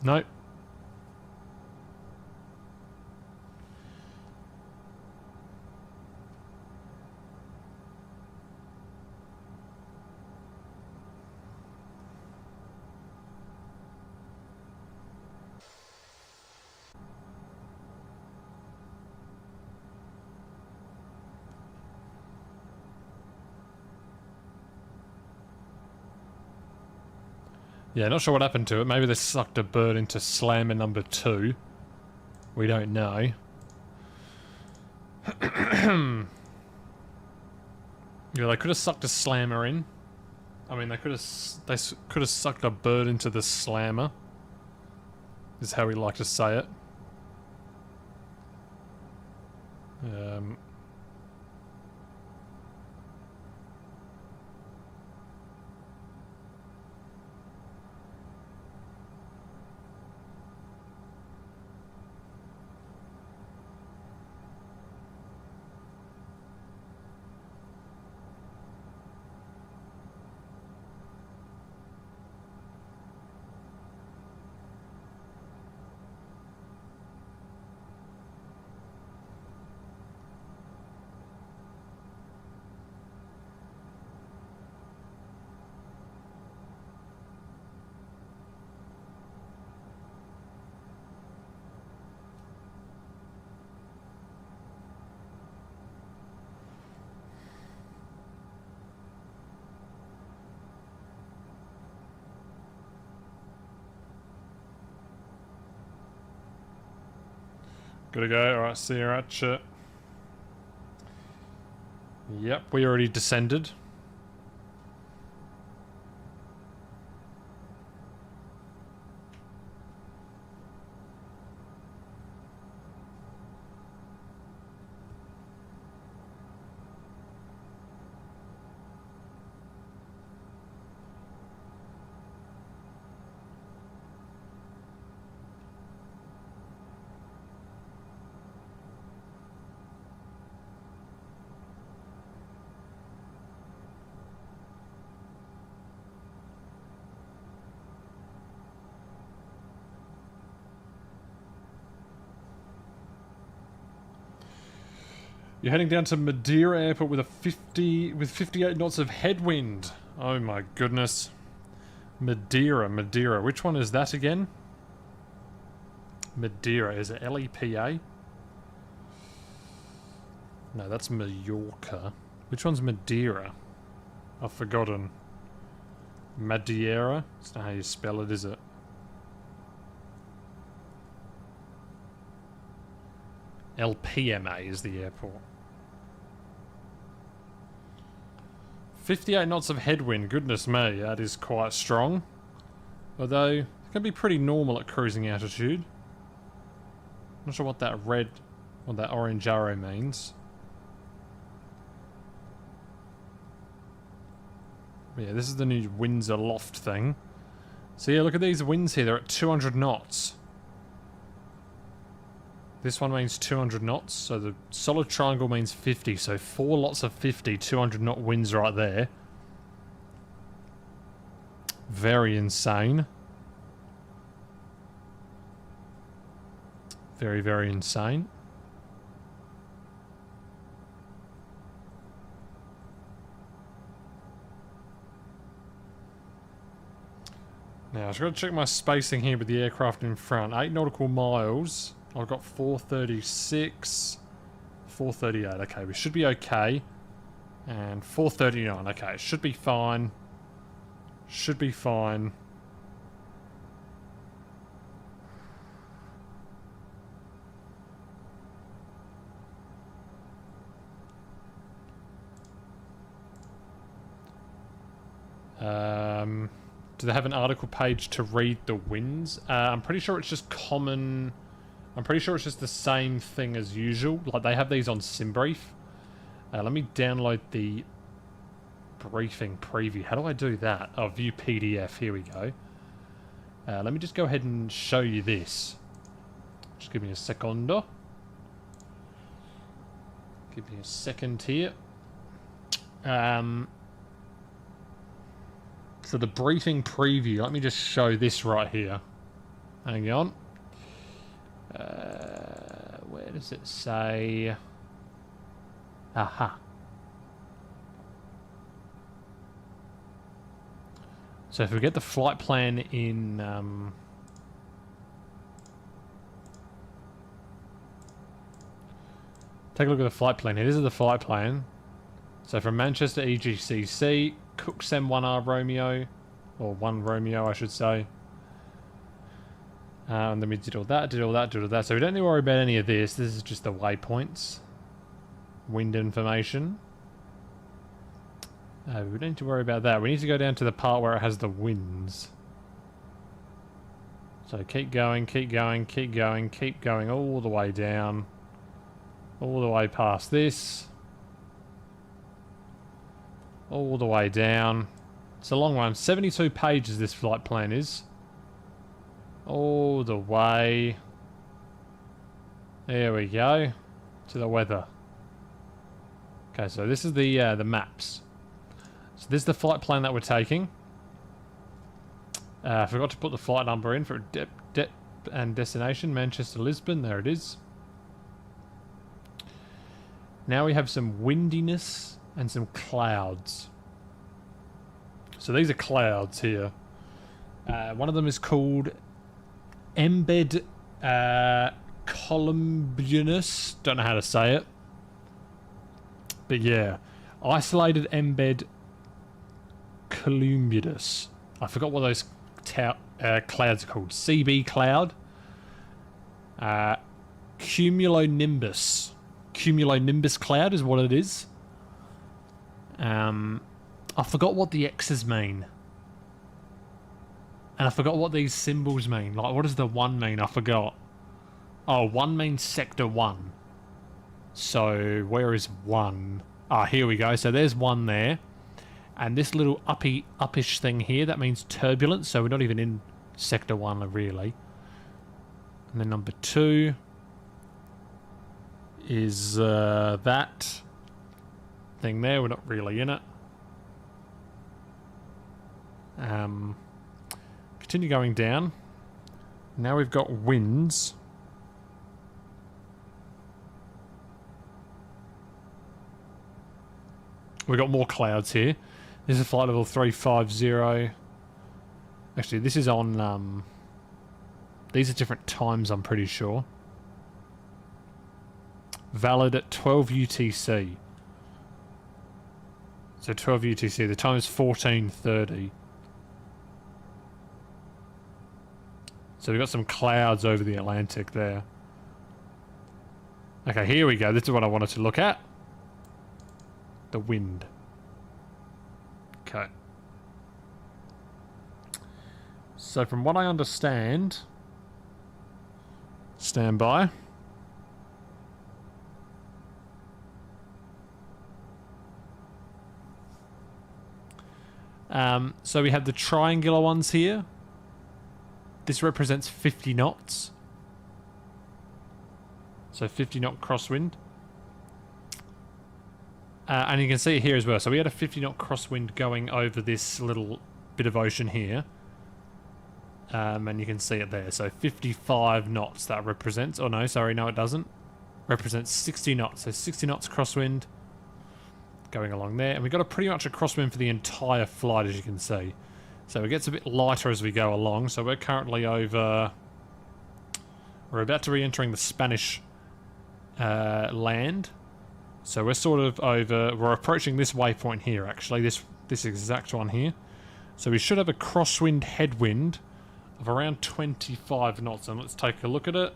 A: Nope. Yeah, not sure what happened to it. Maybe they sucked a bird into slammer number 2. We don't know. Yeah, they could have sucked a slammer in. I mean, they could have sucked a bird into the slammer. Is how we like to say it. Gotta go. Alright, see you, Ratchet. Yep, we already descended. You're heading down to Madeira Airport with 58 knots of headwind. Oh my goodness. Madeira. Which one is that again? Madeira. Is it LEPA? No, that's Mallorca. Which one's Madeira? I've forgotten. Madeira? That's not how you spell it, is it? LPMA is the airport. 58 knots of headwind, goodness me, that is quite strong. Although, it can be pretty normal at cruising altitude. Not sure what that orange arrow means. But yeah, this is the new winds aloft thing. So yeah, look at these winds here, they're at 200 knots. This one means 200 knots, so the solid triangle means 50, so 4 lots of 50, 200 knot winds right there. Very insane. Very, very insane. Now, I've got to check my spacing here with the aircraft in front. 8 nautical miles. I've got 436, 438. Okay, we should be okay. And 439. Okay, should be fine. Should be fine. Do they have an article page to read the winds? I'm pretty sure it's just common. I'm pretty sure it's just the same thing as usual. Like, they have these on SimBrief. Let me download the briefing preview. How do I do that? Oh, view PDF. Here we go. Let me just go ahead and show you this. Just give me a secondo. Give me a second here. So the briefing preview, let me just show this right here. Hang on. Where does it say? Aha. So if we get the flight plan in... take a look at the flight plan here. This is the flight plan. So from Manchester EGCC, Cook M1R Romeo, or 1 Romeo I should say. And then we did all that, did all that, did all that. So we don't need to worry about any of this. This is just the waypoints. Wind information. We don't need to worry about that. We need to go down to the part where it has the winds. So keep going, keep going, keep going, keep going all the way down. All the way past this. All the way down. It's a long one. 72 pages this flight plan is. All the way. There we go. To the weather. Okay, so this is the maps. So this is the flight plan that we're taking. I forgot to put the flight number in for depth and destination. Manchester, Lisbon. There it is. Now we have some windiness and some clouds. So these are clouds here. One of them is called Embed Columbianus. Don't know how to say it. But yeah. Isolated Embed Columbianus. I forgot what those clouds are called. CB cloud. Cumulonimbus. Cumulonimbus cloud is what it is. I forgot what the X's mean. And I forgot what these symbols mean. Like, what does the 1 mean? I forgot. Oh, 1 means sector 1. So, where is 1? Ah, here we go. So there's 1 there. And this little uppish thing here, that means turbulence. So we're not even in sector 1, really. And then number 2 is that thing there. We're not really in it. Continue going down. Now we've got winds. We've got more clouds here. This is flight level 350. Actually, this is on... these are different times, I'm pretty sure. Valid at 12 UTC. So 12 UTC. The time is 14:30. So we've got some clouds over the Atlantic there. Okay, here we go. This is what I wanted to look at. The wind. Okay. So from what I understand... Stand by. So we have the triangular ones here. This represents 50 knots. So 50 knot crosswind. And you can see it here as well. So we had a 50 knot crosswind going over this little bit of ocean here. And you can see it there. So 55 knots that represents. Oh no, sorry, no it doesn't. Represents 60 knots. So 60 knots crosswind going along there. And we've got pretty much a crosswind for the entire flight, as you can see. So it gets a bit lighter as we go along. So we're currently over... We're about to re-entering the Spanish land. So we're sort of over... We're approaching this waypoint here, actually. This exact one here. So we should have a crosswind headwind of around 25 knots. And let's take a look at it.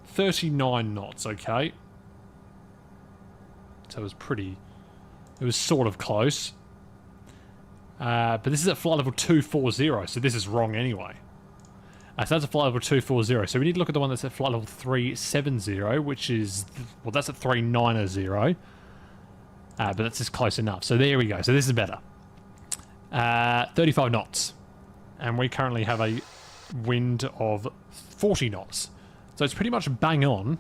A: 39 knots, okay. So it was pretty... It was sort of close. But this is at flight level 240, so this is wrong anyway. So that's at flight level 240. So we need to look at the one that's at flight level 370, which is, well, that's at 390. But that's just close enough. So there we go. So this is better. 35 knots. And we currently have a wind of 40 knots. So it's pretty much bang on.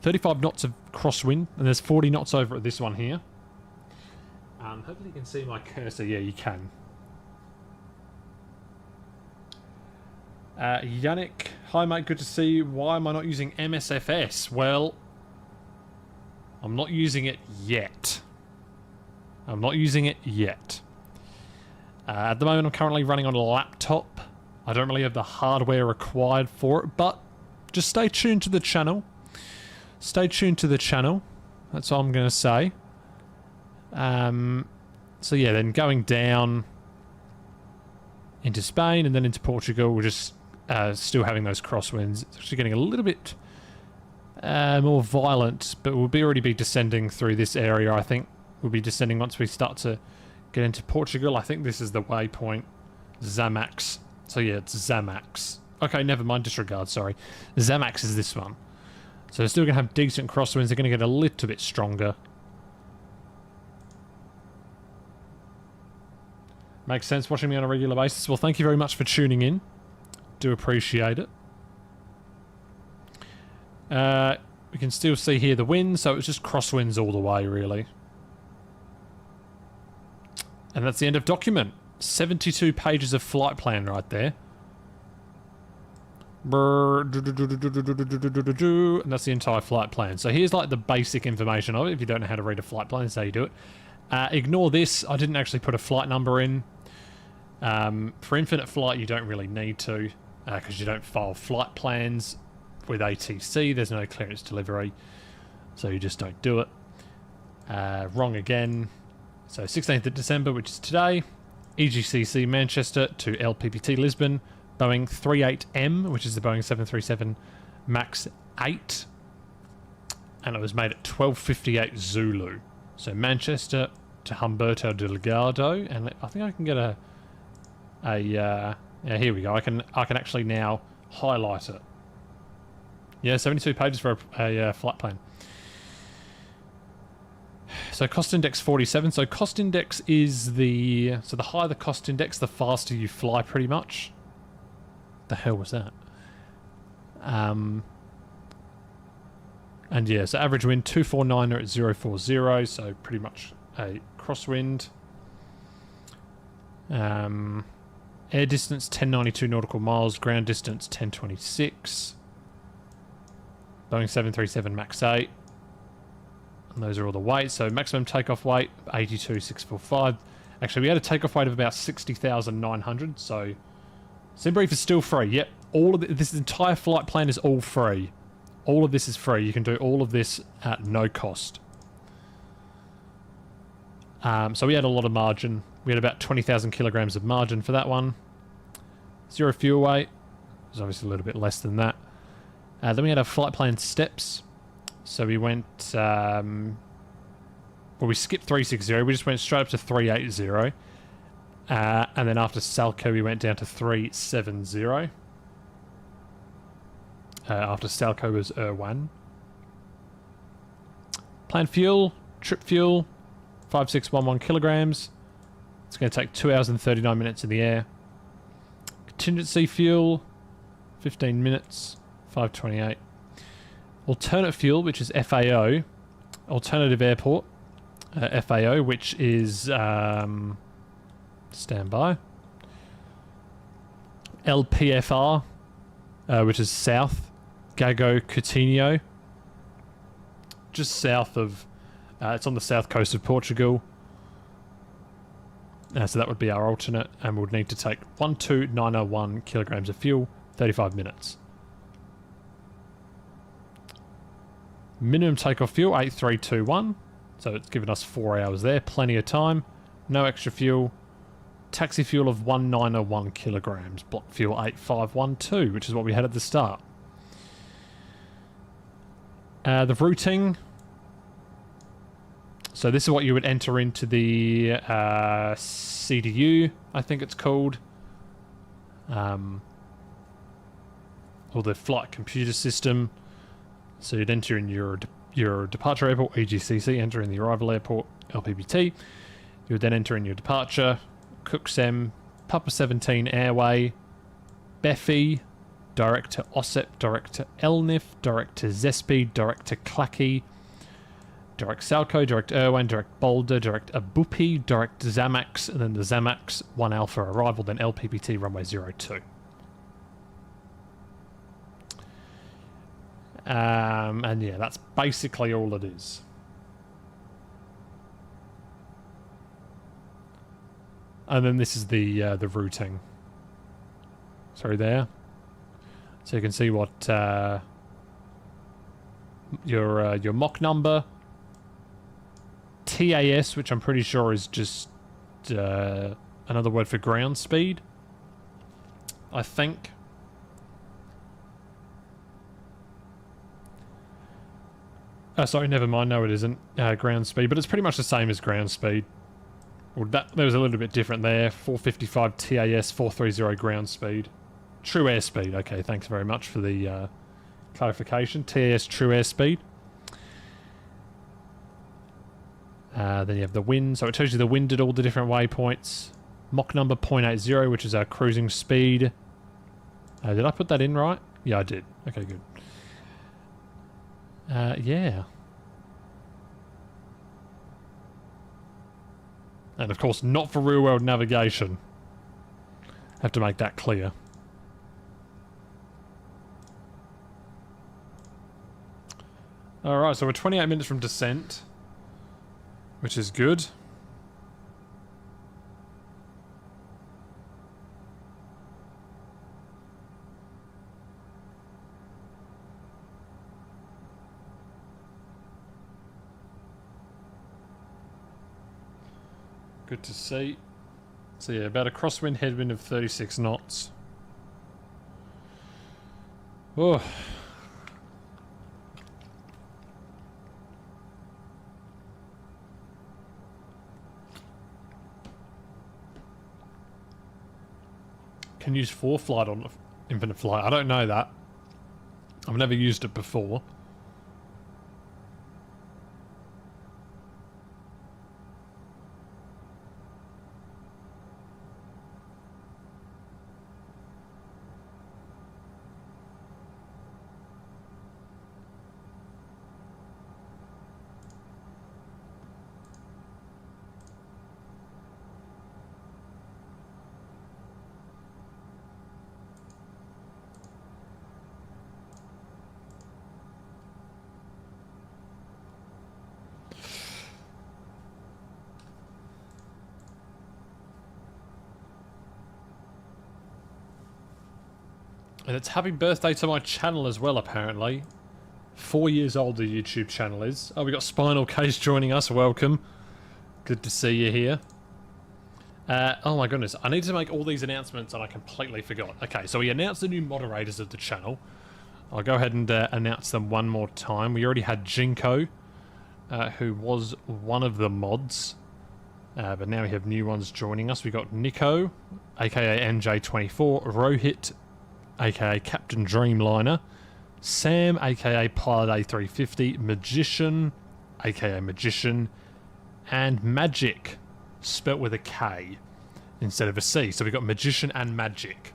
A: 35 knots of crosswind, and there's 40 knots over at this one here. Hopefully you can see my cursor. Yeah, you can. Yannick, hi mate, good to see you. Why am I not using MSFS? Well, I'm not using it yet. I'm not using it yet. At the moment, I'm currently running on a laptop. I don't really have the hardware required for it, but just stay tuned to the channel. Stay tuned to the channel. That's all I'm going to say. So yeah, then going down into Spain and then into Portugal, we're just still having those crosswinds. It's actually getting a little bit more violent, but we'll already be descending through this area, I think. We'll be descending once we start to get into Portugal. I think this is the waypoint. Zamax. So yeah, it's Zamax. Okay, never mind, disregard, sorry. Zamax is this one. So they're still going to have decent crosswinds. They're going to get a little bit stronger. Makes sense watching me on a regular basis. Well, thank you very much for tuning in. Do appreciate it. We can still see here the wind, so it's just crosswinds all the way, really. And that's the end of document. 72 pages of flight plan right there. And that's the entire flight plan. So here's like the basic information of it. If you don't know how to read a flight plan, that's how you do it. Ignore this. I didn't actually put a flight number in. For infinite flight, you don't really need to, because you don't file flight plans with ATC. There's no clearance delivery, so you just don't do it. Wrong again. So 16th of December, which is today, EGCC Manchester to LPPT Lisbon, Boeing 38M, which is the Boeing 737 MAX 8, and it was made at 12:58 Zulu. So Manchester to Humberto Delgado, and I think I can get yeah, here we go. I can actually now highlight it. Yeah, 72 pages for a flight plan. So cost index 47. So cost index is the higher the cost index, the faster you fly, pretty much. The hell was that? And yeah, so average wind 249 at 040, so pretty much a crosswind. Air distance 1092 nautical miles, ground distance 1026. Boeing 737 MAX 8. And those are all the weights. So maximum takeoff weight 82,645. Actually, we had a takeoff weight of about 60,900. So SimBrief is still free. Yep, all of this entire flight plan is all free. All of this is free. You can do all of this at no cost. So we had a lot of margin. We had about 20,000 kilograms of margin for that one. Zero fuel weight. It was obviously a little bit less than that. Then we had our flight plan steps. So we went... well, we skipped 360. We just went straight up to 380. And then after Salco, we went down to 370. After Salco was Irwan. Planned fuel, trip fuel, 5611 kilograms. It's going to take 2 hours and 39 minutes in the air. Contingency fuel, 15 minutes, 528. Alternate fuel, which is FAO, alternative airport, FAO, which is standby. LPFR, which is south, Gago Coutinho, just south of, it's on the south coast of Portugal. So that would be our alternate, and we would need to take 12901 kilograms of fuel, 35 minutes. Minimum takeoff fuel 8321, so it's given us 4 hours there, plenty of time. No extra fuel. Taxi fuel of 1901 kilograms, block fuel 8512, which is what we had at the start. The routing, So this is what you would enter into the CDU, I think it's called. Or the flight computer system. So you'd enter in your departure airport, EGCC, enter in the arrival airport, LPBT. You would then enter in your departure, Cooksem, Papa 17 Airway, Beffy, direct to OSEP, direct to Elnif, direct to Zespi, direct to Clacky, direct Salco, direct Irwan, direct Boulder, direct Abupi, direct Zamax, and then the Zamax 1 Alpha arrival, then LPBT runway 02. And yeah, that's basically all it is. And then this is the routing. Sorry, there. So you can see what your Mach number, TAS, which I'm pretty sure is just another word for ground speed, I think. Oh, sorry, never mind. No, it isn't ground speed, but it's pretty much the same as ground speed. Well, there was a little bit different there. 455 TAS, 430 ground speed. True airspeed. Okay, thanks very much for the clarification. TAS true airspeed. Then you have the wind. So it tells you the wind at all the different waypoints. Mach number 0.80, which is our cruising speed. Did I put that in right? Yeah, I did. Okay, good. Yeah. And of course, not for real world navigation. Have to make that clear. Alright, so we're 28 minutes from descent, which is good. Good to see. So yeah, about a crosswind headwind of 36 knots. Oh. Can use ForeFlight on Infinite Flight. I don't know that. I've never used it before. And it's happy birthday to my channel as well, apparently. 4 years old the YouTube channel is. Oh, we got Spinal Case joining us. Welcome. Good to see you here. Oh my goodness. I need to make all these announcements and I completely forgot. Okay, so we announced the new moderators of the channel. I'll go ahead and announce them one more time. We already had Jinko, who was one of the mods. But now we have new ones joining us. We got Nico, aka NJ24, Rohit, aka Captain Dreamliner, Sam, aka Pilot A350, Magician, aka Magician, and Magic, spelt with a K instead of a C. So we got Magician and Magic.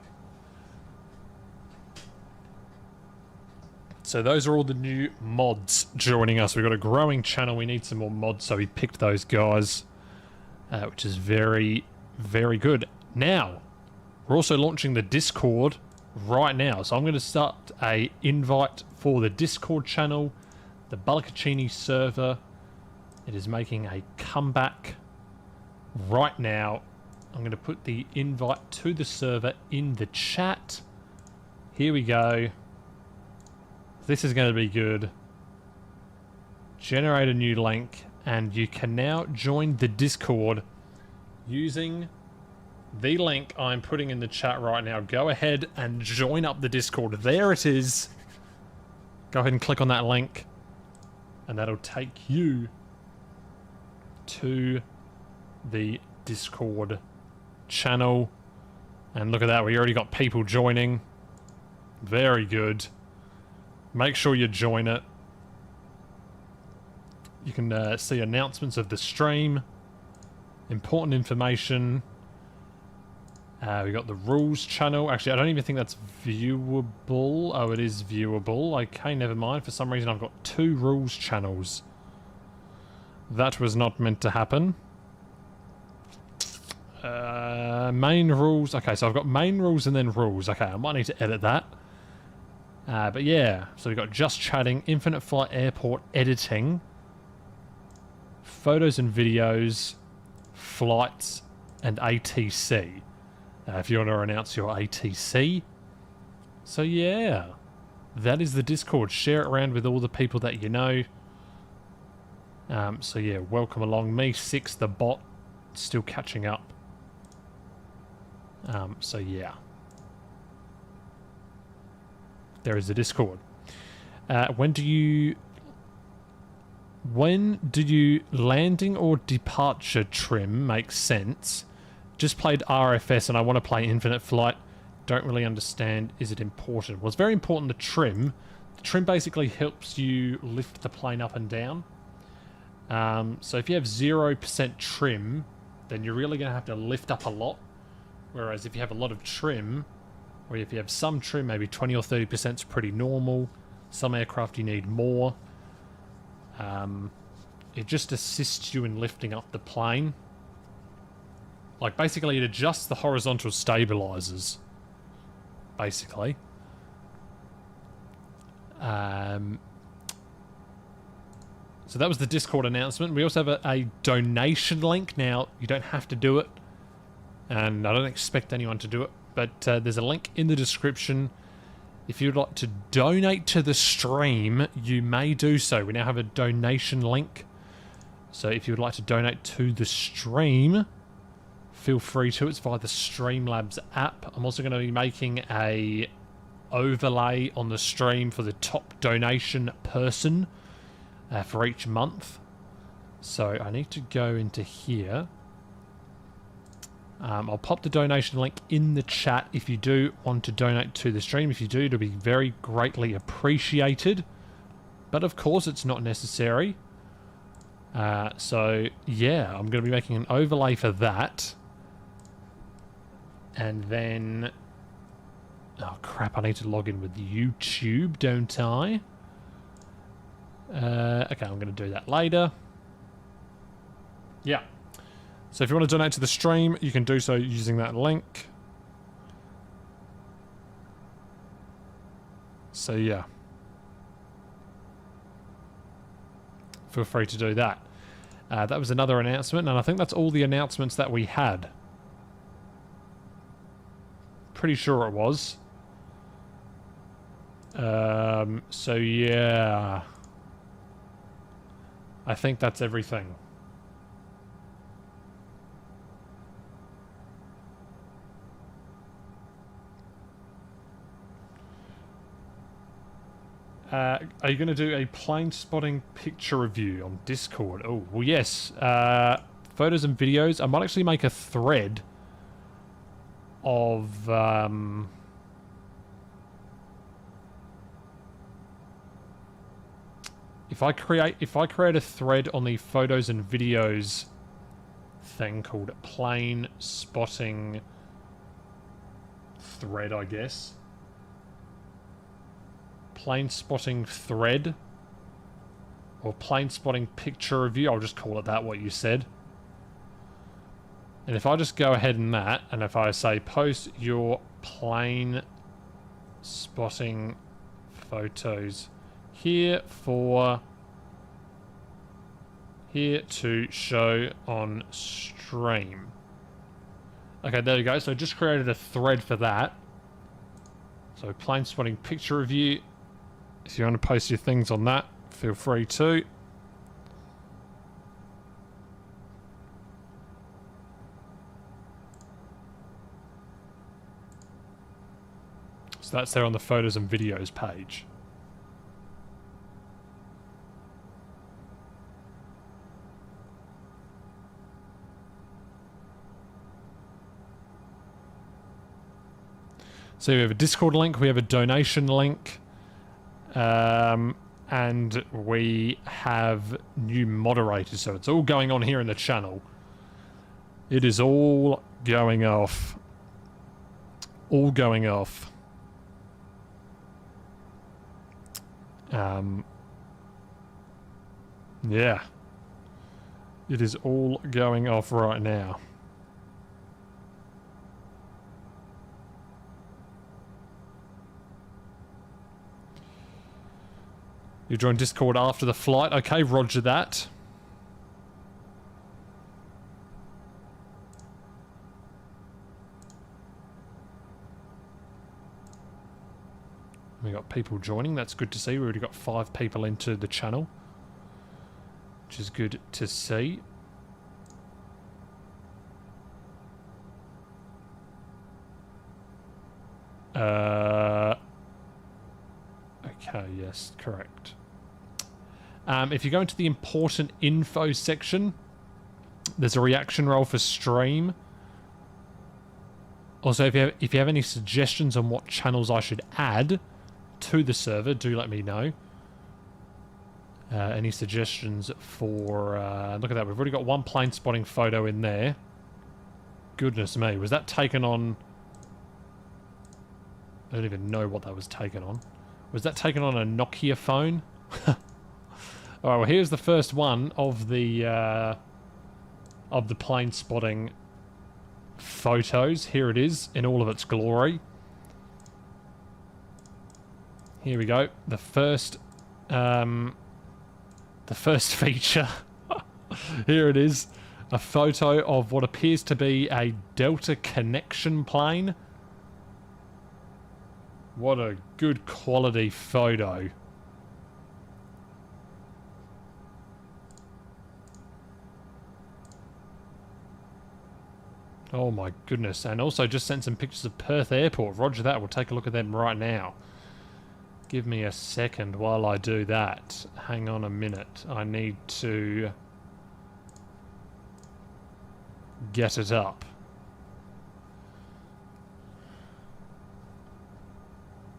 A: So those are all the new mods joining us. We've got a growing channel. We need some more mods, so we picked those guys, which is very, very good. Now, we're also launching the Discord right now. So I'm going to start a invite for the Discord channel, the Balaccini server. It is making a comeback right now. I'm going to put the invite to the server in the chat. Here we go. This is going to be good. Generate a new link, and you can now join the Discord using the link I'm putting in the chat right now. Go ahead and join up the Discord. There it is. Go ahead and click on that link, and that'll take you to the Discord channel. And look at that, we already got people joining. Very good. Make sure you join it. You can see announcements of the stream, important information. We got the rules channel. Actually, I don't even think that's viewable. Oh, it is viewable. Okay, never mind. For some reason, I've got 2 rules channels. That was not meant to happen. Main rules. Okay, so I've got main rules and then rules. Okay, I might need to edit that. But yeah, so we've got just chatting, infinite flight airport editing, photos and videos, flights, and ATC. If you want to announce your ATC. So yeah, that is the Discord. Share it around with all the people that you know. So yeah, welcome along. Me, 6, the bot, still catching up. So yeah. There is the Discord. When do you landing or departure trim makes sense? Just played RFS and I want to play Infinite Flight. Don't really understand. Is it important? Well, it's very important, the trim. The trim basically helps you lift the plane up and down. So if you have 0% trim, then you're really going to have to lift up a lot. Whereas if you have a lot of trim, or if you have some trim, maybe 20 or 30% is pretty normal. Some aircraft you need more. It just assists you in lifting up the plane. Like, basically, it adjusts the horizontal stabilizers. Basically. So that was the Discord announcement. We also have a donation link. Now, you don't have to do it. And I don't expect anyone to do it. But there's a link in the description. If you'd like to donate to the stream, you may do so. We now have a donation link. So if you would like to donate to the stream, feel free to. It's via the Streamlabs app. I'm also going to be making a overlay on the stream for the top donation person for each month. So I need to go into here. I'll pop the donation link in the chat if you do want to donate to the stream. If you do, it'll be very greatly appreciated. But of course, it's not necessary. So, yeah, I'm going to be making an overlay for that. And then... Oh, crap, I need to log in with YouTube, don't I? Okay, I'm going to do that later. Yeah. So if you want to donate to the stream, you can do so using that link. So yeah. Feel free to do that. That was another announcement, and I think that's all the announcements that we had. Pretty sure it was. So yeah. I think that's everything. Are you going to do a plane spotting picture review on Discord? Oh, well, yes. Photos and videos. I might actually make a thread of... If I create a thread on the photos and videos thing called plane spotting thread, I guess. Plane spotting thread or plane spotting picture review. I'll just call it that, what you said. And if I just go ahead in that, and if I say post your plane spotting photos here to show on stream. Okay, there we go. So I just created a thread for that. So plane spotting picture review. If you want to post your things on that, feel free to. So that's there on the photos and videos page. So we have a Discord link, we have a donation link, and we have new moderators. So it's all going on here in the channel. It is all going off. All going off. Yeah. It is all going off right now. You join Discord after the flight. Okay, roger that. We got people joining. That's good to see. We already got 5 people into the channel, which is good to see. Okay, yes, correct. If you go into the important info section, there's a reaction roll for stream. Also, if you have any suggestions on what channels I should add to the server, do let me know. Any suggestions for... look at that, we've already got 1 plane spotting photo in there. Goodness me, was that taken on... I don't even know what that was taken on. Was that taken on a Nokia phone? Alright, well here's the first one of the plane spotting photos. Here it is in all of its glory. Here we go. The first feature. Here it is. A photo of what appears to be a Delta connection plane. What a good quality photo. Oh my goodness. And also just sent some pictures of Perth Airport. Roger that. We'll take a look at them right now. Give me a second while I do that. Hang on a minute. I need to get it up.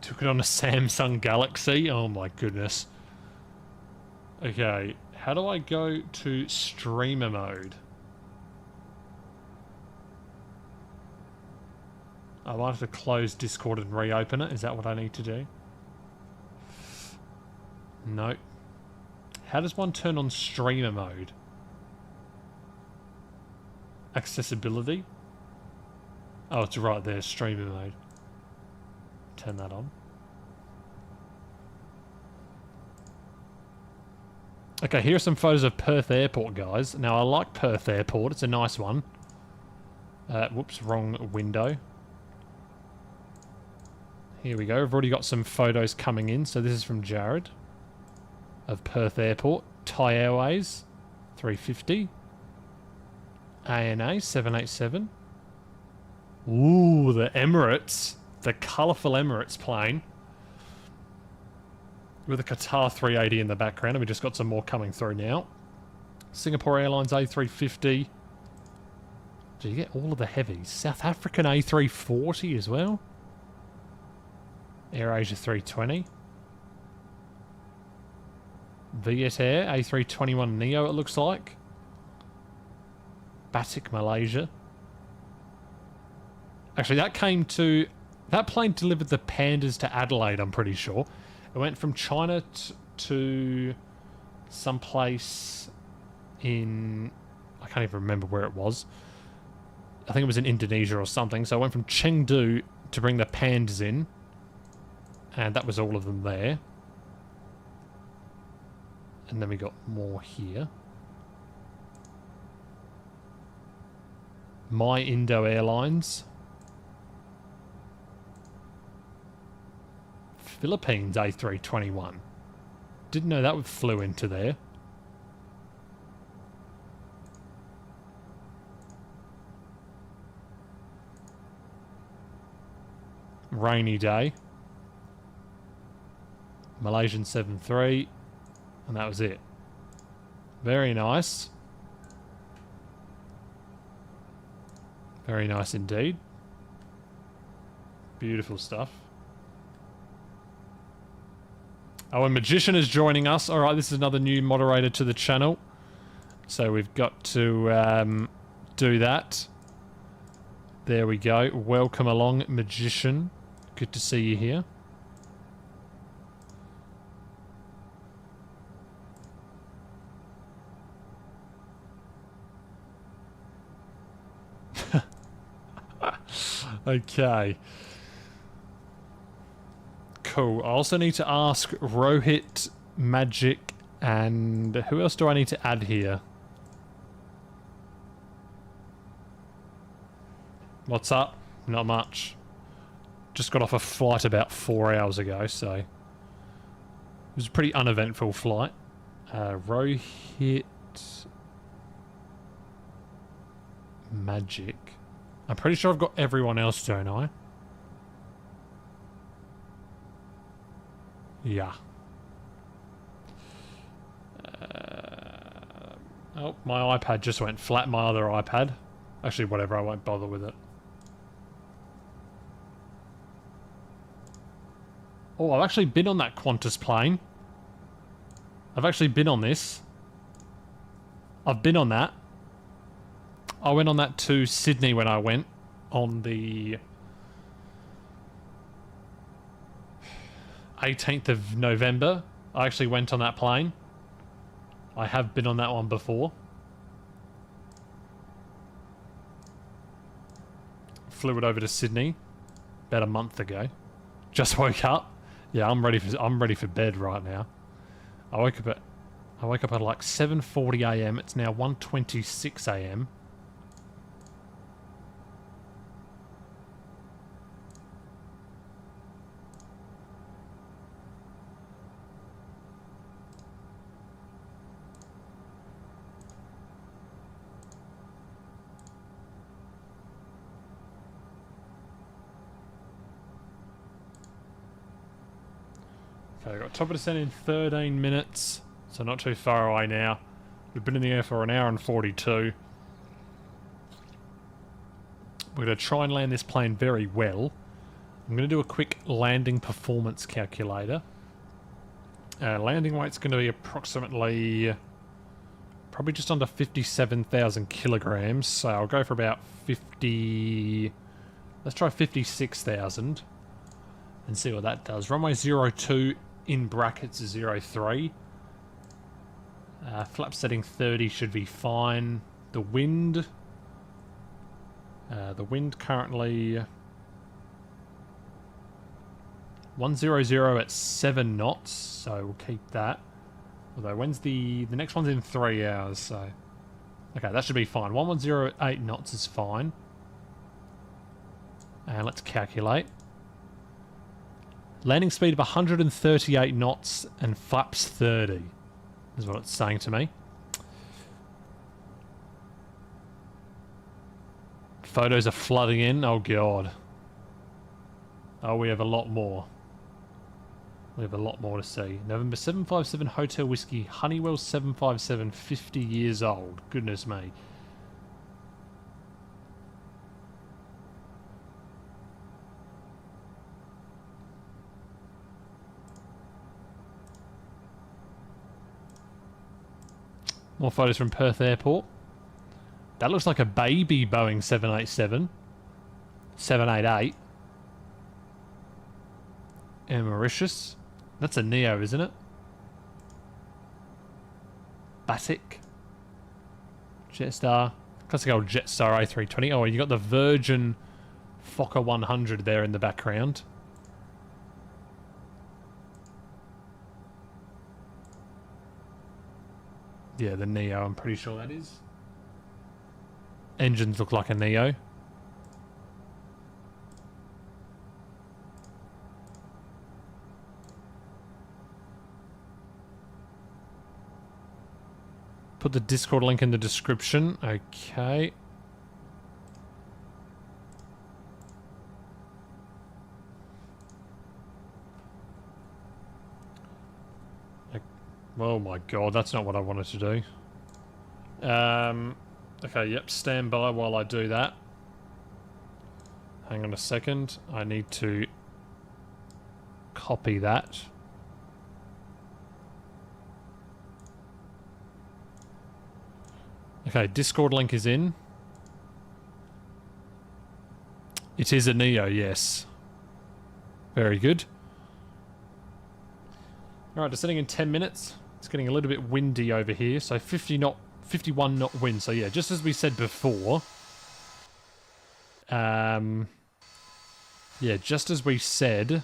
A: Took it on a Samsung Galaxy. Oh my goodness. Okay, how do I go to streamer mode? I might have to close Discord and reopen it. Is that what I need to do? No. How does one turn on streamer mode? Accessibility? Oh, it's right there, streamer mode. Turn that on. Okay, here are some photos of Perth Airport, guys. Now, I like Perth Airport. It's a nice one. Whoops, wrong window. Here we go. I've already got some photos coming in. So this is from Jared of Perth Airport. Thai Airways 350. ANA 787. Ooh, the Emirates. The colourful Emirates plane. With a Qatar 380 in the background. And we just got some more coming through now. Singapore Airlines A350. Do you get all of the heavies? South African A340 as well. AirAsia 320. Viet Air A321 Neo, it looks like. Batik Malaysia. Actually, that plane delivered the Pandas to Adelaide, I'm pretty sure. It went from China to someplace in... I can't even remember where it was. I think it was in Indonesia or something. So I went from Chengdu to bring the Pandas in. And that was all of them there. And then we got more here. My Indo Airlines. Philippines A321. Didn't know that flew into there. Rainy day. Malaysian 7-3. And that was it. Very nice. Very nice indeed. Beautiful stuff. Oh, and Magician is joining us. Alright, this is another new moderator to the channel. So we've got to do that. There we go. Welcome along, Magician. Good to see you here. Okay. Cool. I also need to ask Rohit, Magic, and who else do I need to add here? What's up? Not much. Just got off a flight about 4 hours ago, so it was a pretty uneventful flight. Rohit, Magic. I'm pretty sure I've got everyone else, don't I? Yeah. Oh, my iPad just went flat, my other iPad. Actually, whatever, I won't bother with it. Oh, I've actually been on that Qantas plane. I've actually been on this. I've been on that. I went on that to Sydney when I went on the 18th of November. I actually went on that plane. I have been on that one before. Flew it over to Sydney about a month ago. Just woke up. Yeah, I'm ready for bed right now. I woke up at like 7:40 a.m. It's now 1:26 a.m. Okay, got top of descent in 13 minutes, so not too far away now. We've been in the air for an hour and 42. We're going to try and land this plane very well. I'm going to do a quick landing performance calculator. Landing weight's going to be approximately probably just under 57,000 kilograms, so I'll go for about 50... Let's try 56,000 and see what that does. Runway 02 in brackets 03. Flap setting 30 should be fine. The wind currently 100 at 7 knots, so we'll keep that. Although when's the next one's in 3 hours, so okay, that should be fine. 110 at 8 knots is fine. And let's calculate. Landing speed of 138 knots and flaps 30 is what it's saying to me. Photos are flooding in. Oh god. Oh, we have a lot more. We have a lot more to see. November 757 Hotel Whiskey, Honeywell 757, 50 years old. Goodness me. More photos from Perth Airport. That looks like a baby Boeing 787. 788. And Mauritius. That's a Neo, isn't it? Batik. Jetstar. Classic old Jetstar A320. Oh, you got the Virgin Fokker 100 there in the background. Yeah, the Neo, I'm pretty sure that is. Engines look like a Neo. Put the Discord link in the description. Okay. Oh my god, that's not what I wanted to do. Okay, yep, stand by while I do that. Hang on a second. I need to copy that. Okay, Discord link is in. It is a Neo, yes. Very good. Alright, descending in 10 minutes. It's getting a little bit windy over here, so 51 knot wind. So yeah, just as we said before. Yeah, just as we said,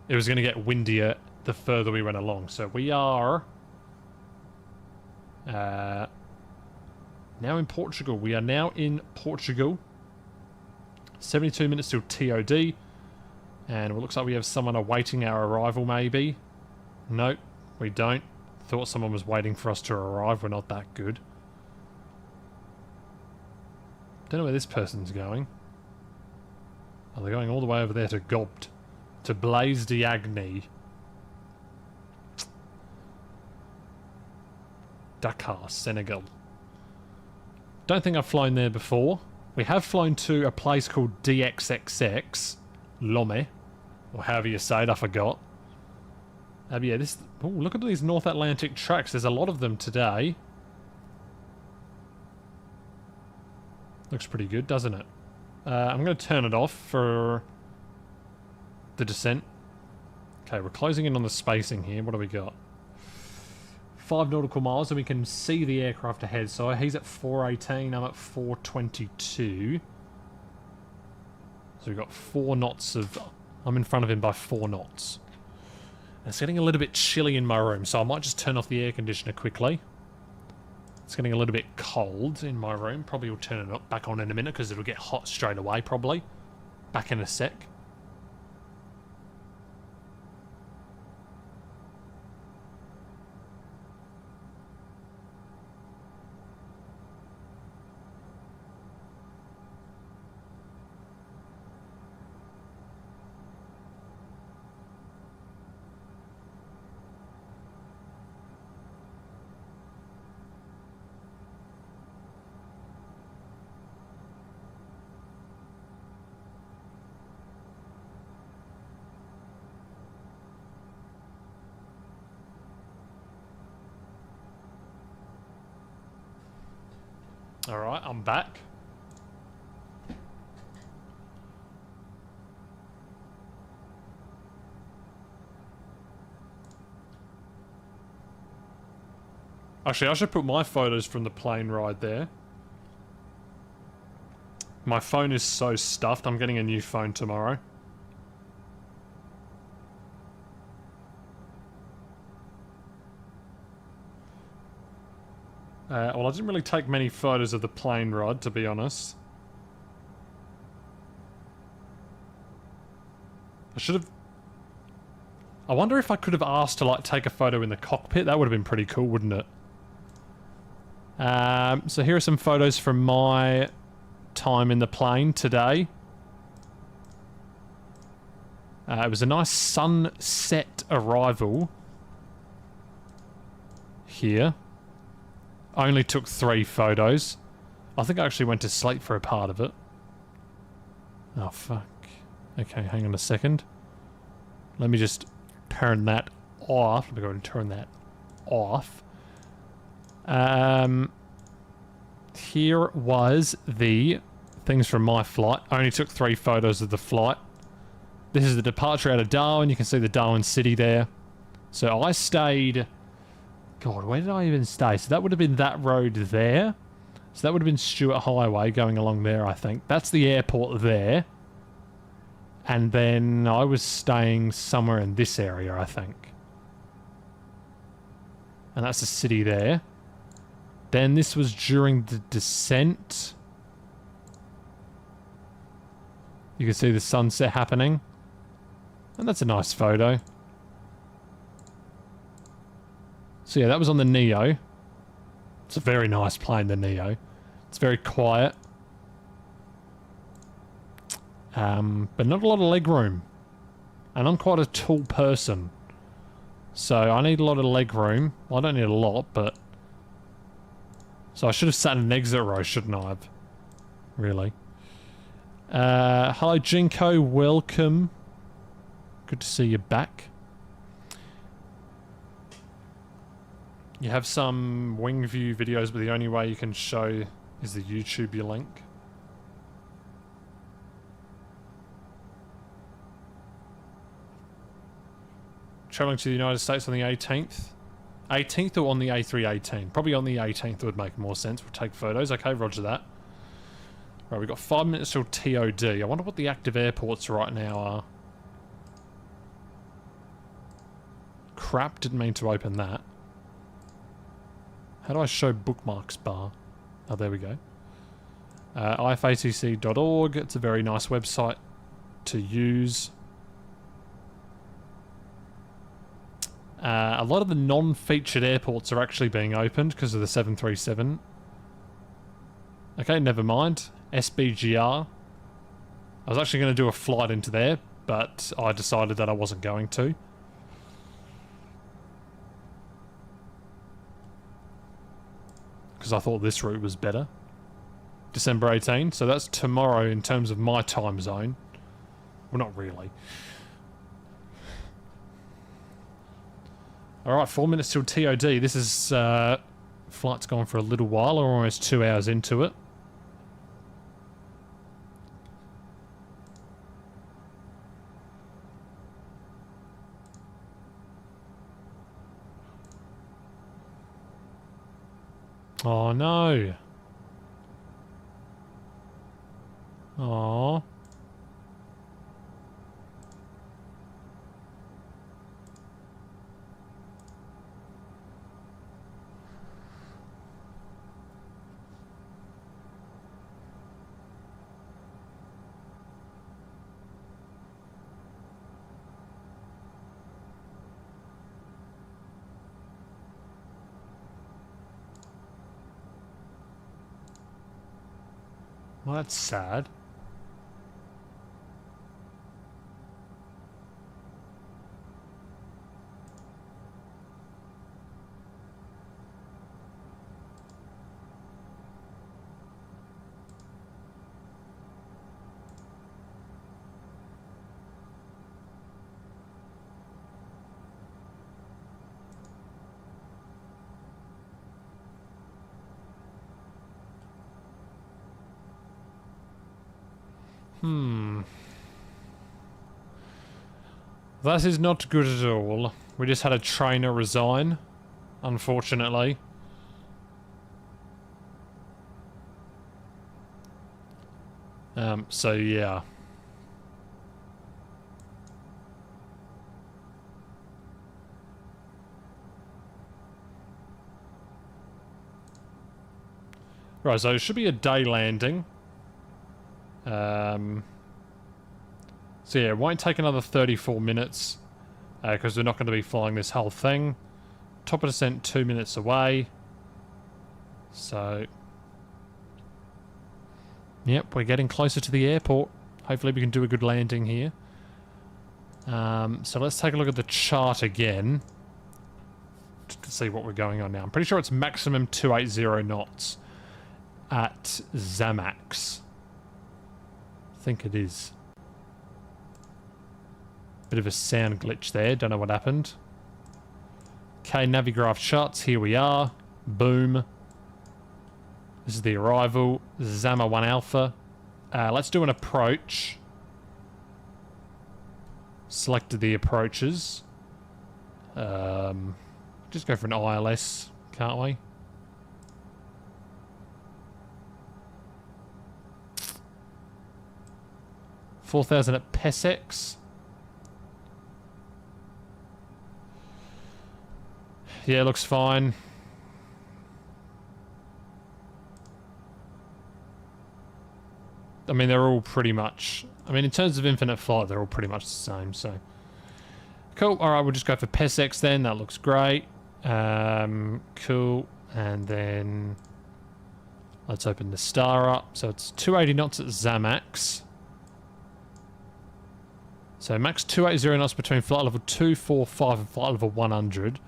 A: it was going to get windier the further we went along. So we are now in Portugal. We are now in Portugal. 72 minutes till TOD. And it looks like we have someone awaiting our arrival, maybe. Nope, we don't. Thought someone was waiting for us to arrive. We're not that good. Don't know where this person's going. Oh, they're going all the way over there to Gobt. To Blaise d'Agny. Dakar, Senegal. Don't think I've flown there before. We have flown to a place called DXXX. Lomé. Or however you say it, I forgot. Yeah, this... Oh, look at these North Atlantic tracks. There's a lot of them today. Looks pretty good, doesn't it? I'm going to turn it off for the descent. Okay, we're closing in on the spacing here. What do we got? 5 nautical miles, and we can see the aircraft ahead. So he's at 418, I'm at 422. So we've got 4 knots of... I'm in front of him by 4 knots. And it's getting a little bit chilly in my room, so I might just turn off the air conditioner quickly. It's getting a little bit cold in my room. Probably will turn it back on in a minute because it'll get hot straight away, probably. Back in a sec. Alright, I'm back. Actually, I should put my photos from the plane ride there. My phone is so stuffed, I'm getting a new phone tomorrow. Well, I didn't really take many photos of the plane ride, to be honest. I should have... I wonder if I could have asked to, like, take a photo in the cockpit. That would have been pretty cool, wouldn't it? So here are some photos from my time in the plane today. It was a nice sunset arrival. Here. I only took 3 photos. I think I actually went to sleep for a part of it. Oh, fuck. Okay, hang on a second. Let me just turn that off. Let me go and turn that off. Here was the things from my flight. I only took 3 photos of the flight. This is the departure out of Darwin. You can see the Darwin city there. So I stayed... God, where did I even stay? So that would have been that road there. So that would have been Stewart Highway going along there, I think. That's the airport there. And then I was staying somewhere in this area, I think. And that's the city there. Then this was during the descent. You can see the sunset happening. And that's a nice photo. So yeah, that was on the Neo. It's a very nice plane, the Neo. It's very quiet. But not a lot of leg room. And I'm quite a tall person. So I need a lot of leg room. Well, I don't need a lot, but... So I should have sat in an exit row, shouldn't I have? Really. Hello, Jinko. Welcome. Good to see you back. You have some wing view videos, but the only way you can show is the YouTube link. Traveling to the United States on the 18th. 18th or on the A318? Probably on the 18th would make more sense. We'll take photos. Okay, roger that. Right, we've got 5 minutes till TOD. I wonder what the active airports right now are. Crap, didn't mean to open that. How do I show bookmarks bar? Oh, there we go. ifatc.org. It's a very nice website to use. A lot of the non-featured airports are actually being opened because of the 737. Okay, never mind. SBGR. I was actually going to do a flight into there, but I decided that I wasn't going to. Because I thought this route was better. December 18, so that's tomorrow in terms of my time zone. Well, not really. Alright, 4 minutes till TOD. This is, flight's gone for a little while. We're almost 2 hours into it. Oh no. Oh. Well, that's sad. That is not good at all. We just had a trainer resign, unfortunately. So yeah. Right, so it should be a day landing. So yeah, it won't take another 34 minutes because we're not going to be flying this whole thing. Top of descent 2 minutes away. So, yep, we're getting closer to the airport. Hopefully we can do a good landing here. So let's take a look at the chart again to see what we're going on now. I'm pretty sure it's maximum 280 knots at Zamax. I think it is. Bit of a sound glitch there, don't know what happened. Okay, Navigraph shots, here we are. Boom. This is the arrival. Zama 1 Alpha. Let's do an approach. Selected the approaches. Just go for an ILS, can't we? $4,000 at PESEX. Yeah, looks fine. I mean, they're all pretty much... I mean, in terms of infinite flight, they're all pretty much the same, so... Cool. Alright, we'll just go for PESEX then. That looks great. Cool. And then... let's open the star up. So it's 280 knots at Zamax. So max 280 knots between flight level 245 and flight level 100.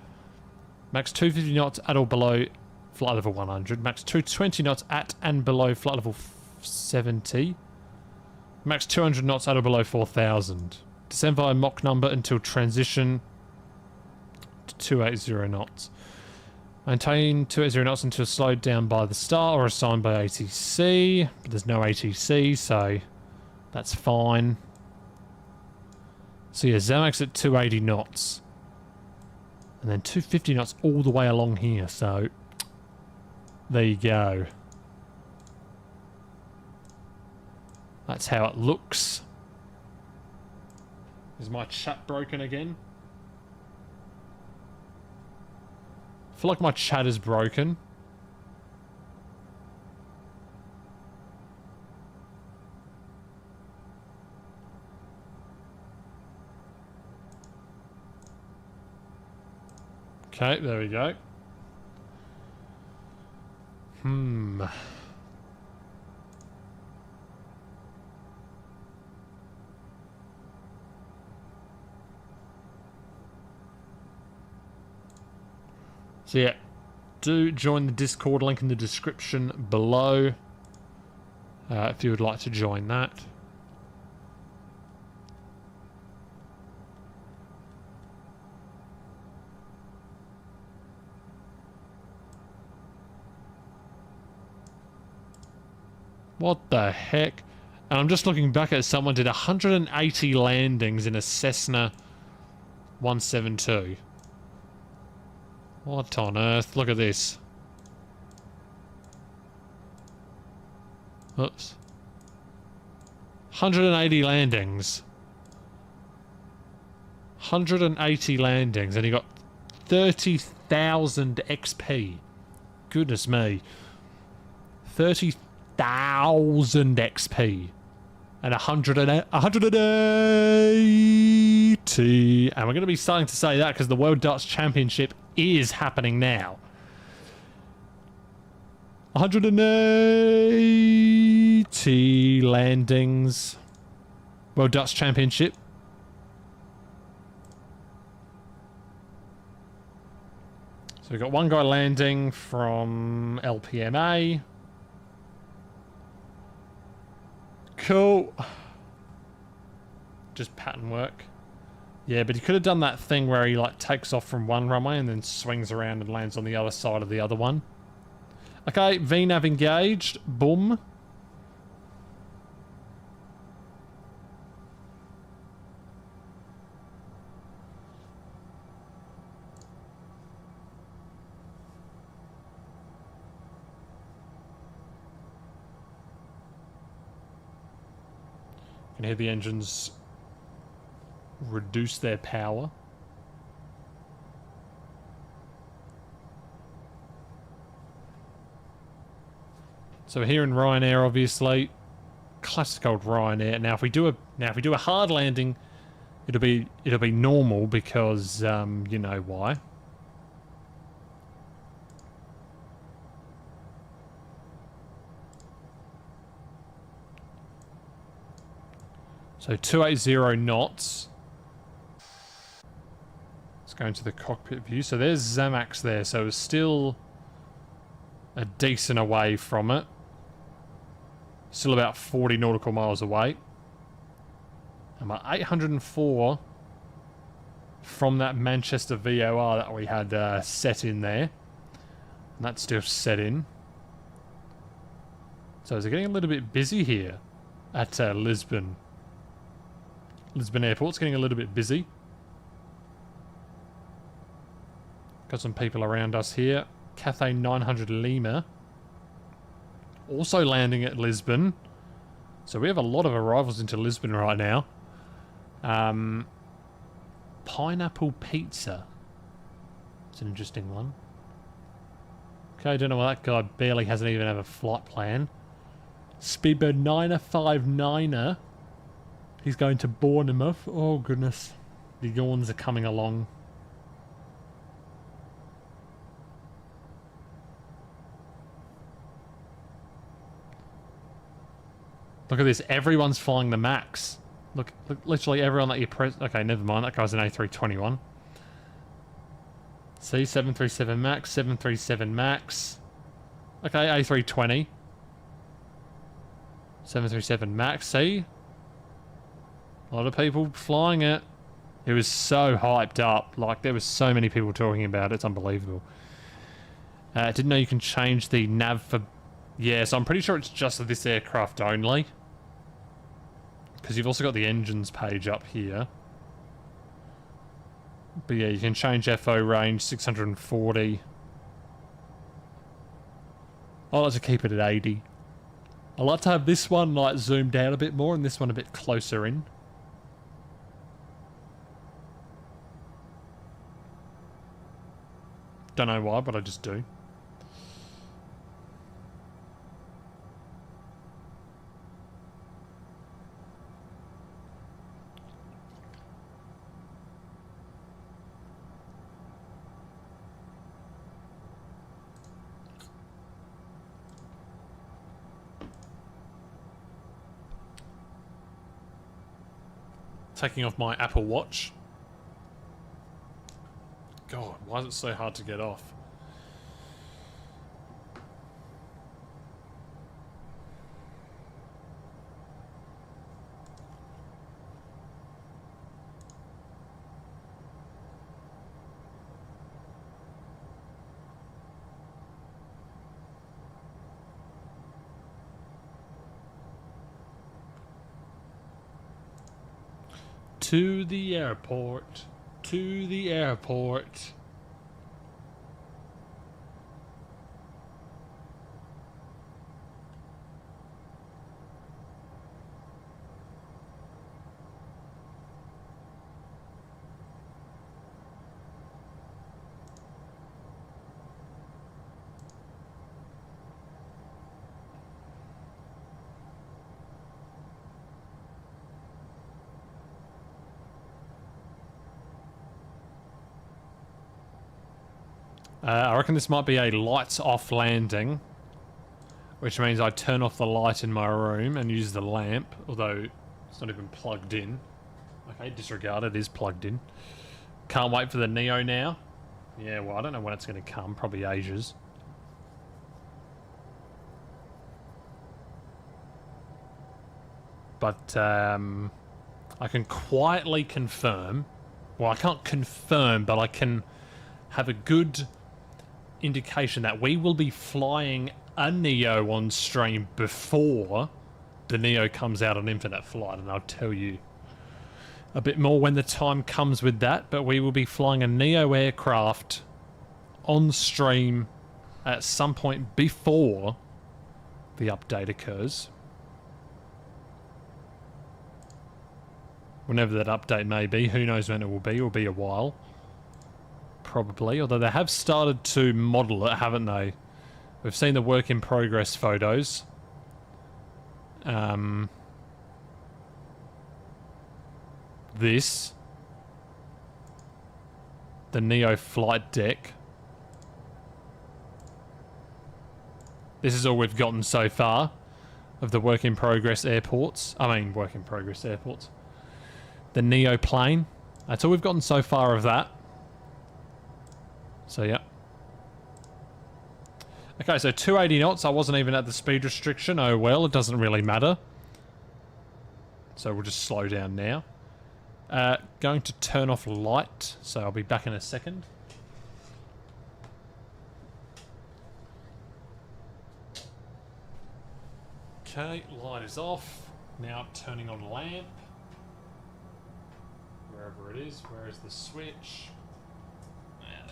A: Max 250 knots at or below flight level 100. Max 220 knots at and below flight level 70. Max 200 knots at or below 4,000. Descend via Mach number until transition to 280 knots. Maintain 280 knots until slowed down by the star or assigned by ATC. But there's no ATC, so that's fine. So yeah, Zamax at 280 knots. And then 250 knots all the way along here, so there you go. That's how it looks. Is my chat broken again? I feel like my chat is broken. Okay, there we go. So yeah, do join the Discord, link in the description below, if you would like to join that. What the heck? And I'm just looking back at someone did 180 landings in a Cessna 172. What on earth? Look at this. Oops. 180 landings. 180 landings, and he got 30,000 XP. Goodness me. 30,000 XP. And 180. And we're going to be starting to say that because the World Darts Championship is happening now. 180 landings. World Darts Championship. So we've got one guy landing from LPMA. Cool. Just pattern work. Yeah, but he could have done that thing where he like takes off from one runway and then swings around and lands on the other side of the other one. Okay, VNAV engaged. Boom. You can hear the engines reduce their power. So here in Ryanair, obviously, classic old Ryanair. Now, if we do a hard landing, it'll be normal because you know why. So 280 knots. Let's go into the cockpit view. So there's Zamax there. So it's still a decent away from it. Still about 40 nautical miles away. And my 804 from that Manchester VOR that we had set in there. And that's still set in. So is it getting a little bit busy here at Lisbon? Lisbon Airport's getting a little bit busy. Got some people around us here. Cathay 900 Lima. Also landing at Lisbon. So we have a lot of arrivals into Lisbon right now. Pineapple Pizza. It's an interesting one. Okay, I don't know why that guy barely hasn't even have a flight plan. Speedbird 959er. He's going to Bournemouth. Oh, goodness. The yawns are coming along. Look at this. Everyone's flying the Max. Look, literally everyone that you press... Okay, never mind. That guy's an A321. See, 737 Max, 737 Max. Okay, A320. 737 Max, see? A lot of people flying it. It was so hyped up. Like, there was so many people talking about it. It's unbelievable. Didn't know you can change the nav for... Yeah, so I'm pretty sure it's just this aircraft only. Because you've also got the engines page up here. But yeah, you can change FO range 640. I like to keep it at 80. I like to have this one like zoomed out a bit more and this one a bit closer in. Don't know why, but I just do. Taking off my Apple Watch. God, why is it so hard to get off? To the airport. To the airport. I reckon this might be a lights off landing, which means I turn off the light in my room and use the lamp, although it's not even plugged in. Okay, disregard, it is plugged in. Can't wait for the Neo now. Yeah, well, I don't know when it's going to come, probably ages. But I can quietly confirm, well, I can't confirm, but I can have a good indication that we will be flying a Neo on stream before the Neo comes out on Infinite Flight, and I'll tell you a bit more when the time comes with that, but we will be flying a Neo aircraft on stream at some point before the update occurs. Whenever that update may be, who knows when it will be. It will be a while. Probably, although they have started to model it, haven't they? We've seen the work in progress photos. This. The Neo flight deck. This is all we've gotten so far of the work in progress airports. I mean, work in progress airports. The Neo plane. That's all we've gotten so far of that. So, yeah. Okay, so 280 knots. I wasn't even at the speed restriction. Oh, well, it doesn't really matter. So we'll just slow down now. Going to turn off light. So I'll be back in a second. Okay, light is off. Now turning on lamp. Wherever it is. Where is the switch?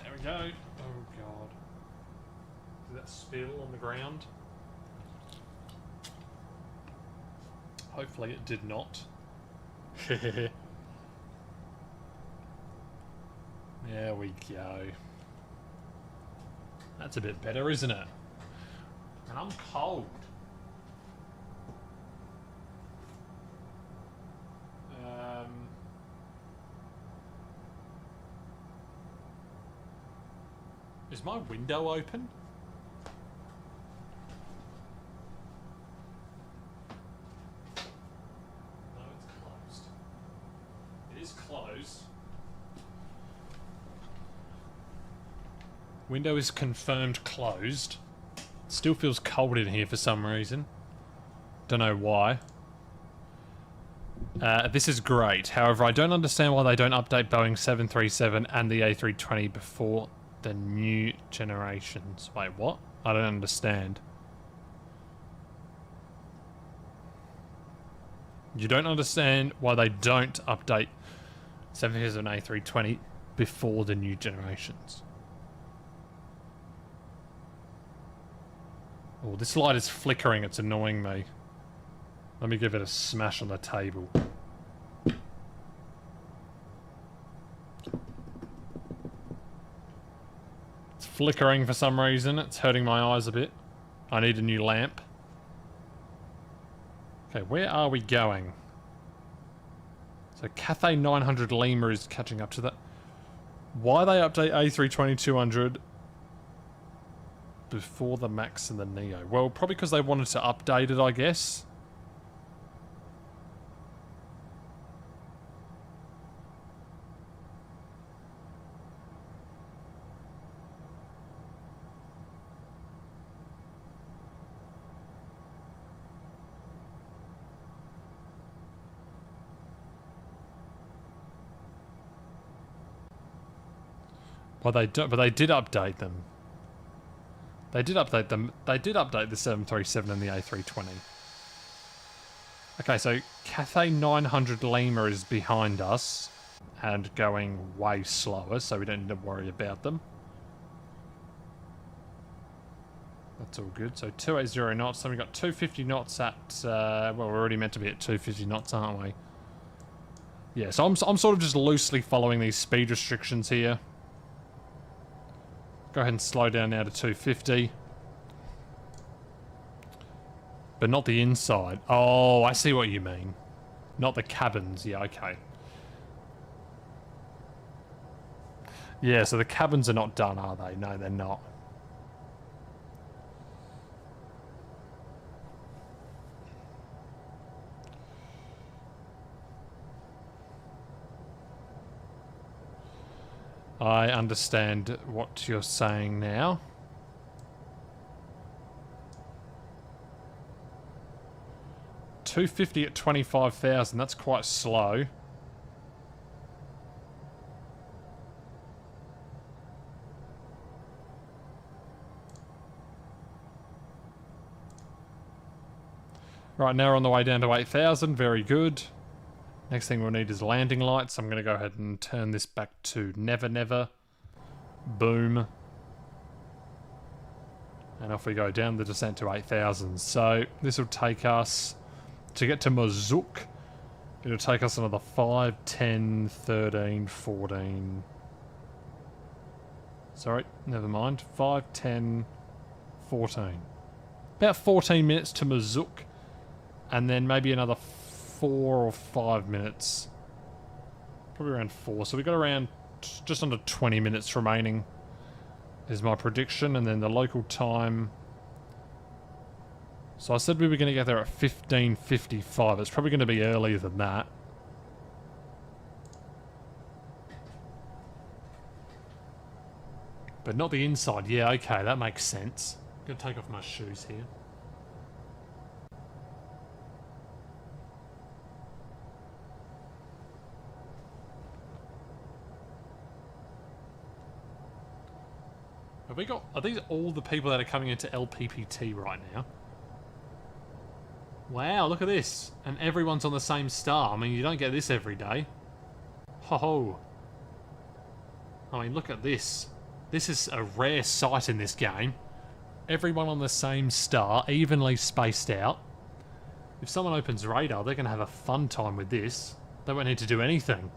A: There we go. Oh god. Did that spill on the ground? Hopefully it did not. There we go. That's a bit better, isn't it? And I'm cold. Is my window open? No, it's closed. It is closed. Window is confirmed closed. It still feels cold in here for some reason. Don't know why. This is great. However, I don't understand why they don't update Boeing 737 and the A320 before the new generations. Wait, what? I don't understand. You don't understand why they don't update 737 and A320 before the new generations. Oh, this light is flickering. It's annoying me. Let me give it a smash on the table. It's flickering for some reason. It's hurting my eyes a bit. I need a new lamp. Okay, where are we going? So Cathay 900 Lima is catching up to that. Why they update A320-200 before the Max and the Neo? Well, probably because they wanted to update it, I guess. Well, they don't, but they did update them. They did update them. They did update the 737 and the A320. Okay, so Cathay 900 Lima is behind us and going way slower, so we don't need to worry about them. That's all good. So 280 knots, then we got 250 knots at, well, we're already meant to be at 250 knots, aren't we? Yeah, so I'm sort of just loosely following these speed restrictions here. Go ahead and slow down now to 250. But not the inside. Oh, I see what you mean. Not the cabins. Yeah, okay. Yeah, so the cabins are not done, are they? No, they're not. I understand what you're saying now. $250 at 25,000. That's quite slow. Right, now we're on the way down to 8,000. Very good. Next thing we'll need is landing lights. I'm going to go ahead and turn this back to never, never. Boom. And off we go down the descent to 8,000. So this will take us, to get to Mazook, it'll take us another 5, 10, 13, 14. Sorry, never mind. 5, 10, 14. About 14 minutes to Mazook. And then maybe another 4 or 5 minutes. Probably around 4. So we've got around just under 20 minutes remaining is my prediction. And then the local time. So I said we were going to get there at 15:55. It's probably going to be earlier than that. But not the inside. Yeah, okay, that makes sense. I'm going to take off my shoes here. Have we got... Are these all the people that are coming into LPPT right now? Wow, look at this. And everyone's on the same star. I mean, you don't get this every day. Ho ho. I mean, look at this. This is a rare sight in this game. Everyone on the same star, evenly spaced out. If someone opens radar, they're going to have a fun time with this. They won't need to do anything.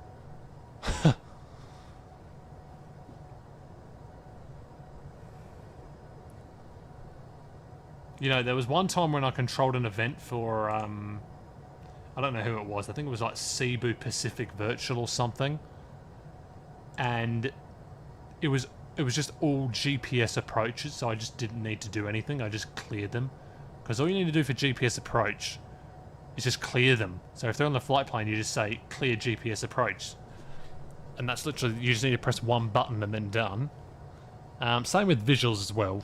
A: You know, there was one time when I controlled an event for, I don't know who it was. I think it was like Cebu Pacific Virtual or something. And it was just all GPS approaches, so I just didn't need to do anything. I just cleared them. Because all you need to do for GPS approach is just clear them. So if they're on the flight plane, you just say, clear GPS approach. And that's literally, you just need to press one button and then done. Same with visuals as well.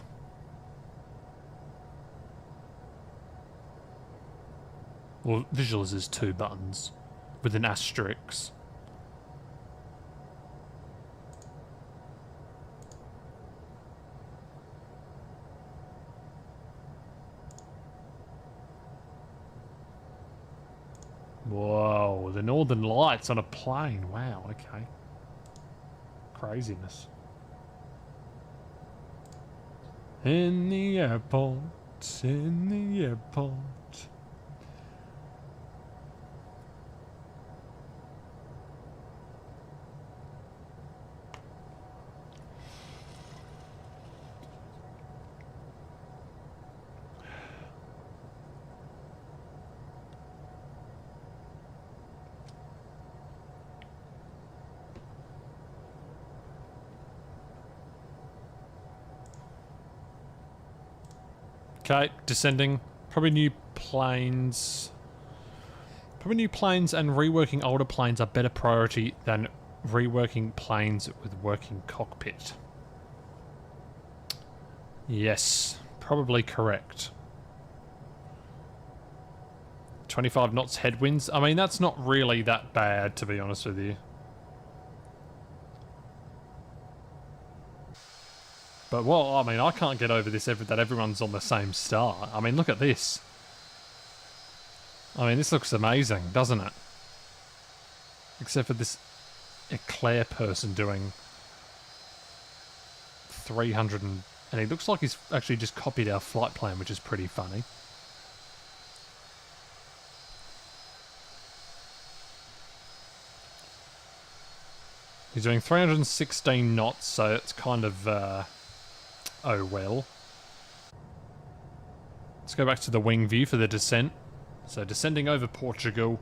A: Well, visuals is 2 buttons. with an asterisk. Whoa, the Northern Lights on a plane. Wow, okay. Craziness. In the airport, in the airport. Okay, descending. Probably new planes. Probably new planes and reworking older planes are better priority than reworking planes with working cockpit. Yes, probably correct. 25 knots headwinds. I mean, that's not really that bad, to be honest with you. But, well, I mean, I can't get over this that everyone's on the same star. I mean, look at this. I mean, this looks amazing, doesn't it? Except for this Eclair person doing 300 and he looks like he's actually just copied our flight plan, which is pretty funny. He's doing 316 knots, so it's kind of, oh well. Let's go back to the wing view for the descent. So descending over Portugal.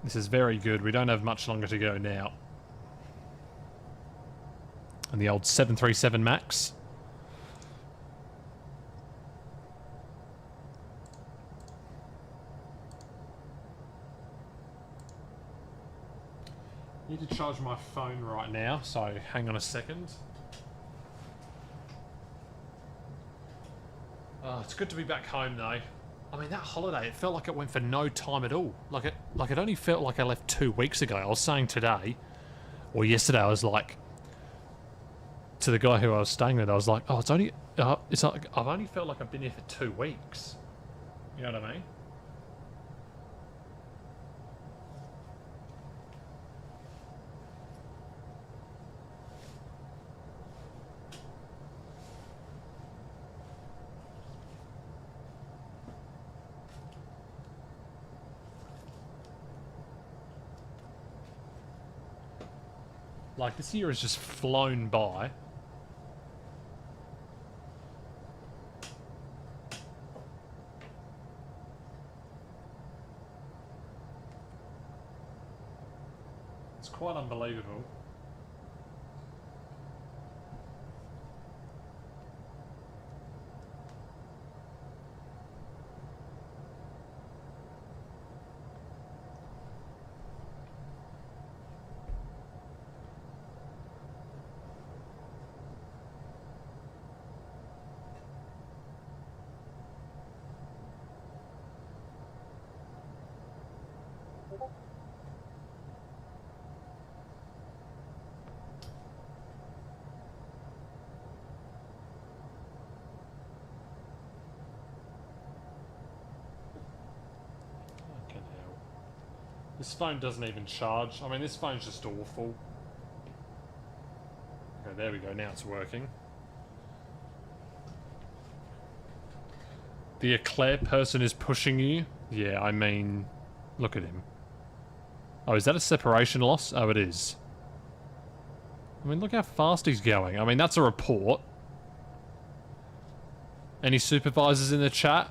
A: This is very good. We don't have much longer to go now. And the old 737 MAX. I need to charge my phone right now, so hang on a second. Oh, it's good to be back home though. I mean, that holiday, it felt like it went for no time at all. Like it only felt like I left 2 weeks ago. I was saying today, or yesterday, I was like, to the guy who I was staying with, I was like, oh, it's like, I've only felt like I've been here for 2 weeks. You know what I mean? Like, this year has just flown by. It's quite unbelievable. This phone doesn't even charge. I mean, this phone's just awful. Okay, there we go. Now it's working. The Eclair person is pushing you? Yeah, I mean, look at him. Oh, is that a separation loss? Oh, it is. I mean, look how fast he's going. I mean, that's a report. Any supervisors in the chat?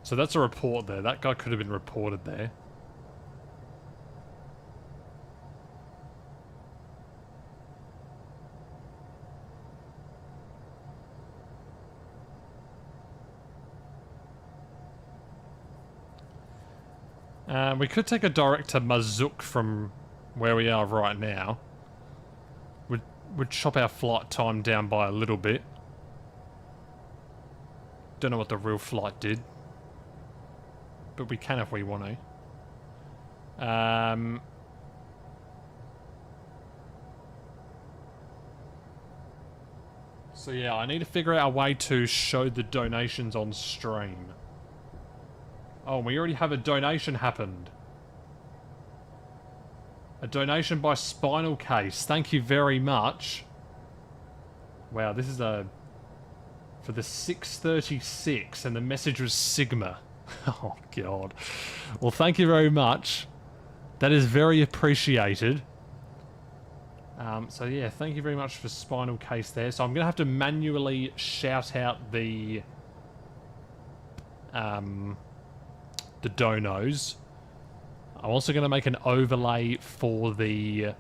A: So that's a report there. That guy could have been reported there. We could take a direct to Mazook from where we are right now. Would chop our flight time down by a little bit. Don't know what the real flight did. But we can if we want to. So yeah, I need to figure out a way to show the donations on stream. Oh, we already have a donation happened. A donation by Spinal Case. Thank you very much. Wow, this is a... for the 636, and the message was Sigma. Oh, God. Well, thank you very much. That is very appreciated. So, yeah, thank you very much for Spinal Case there. So I'm going to have to manually shout out the donos. I'm also going to make an overlay for the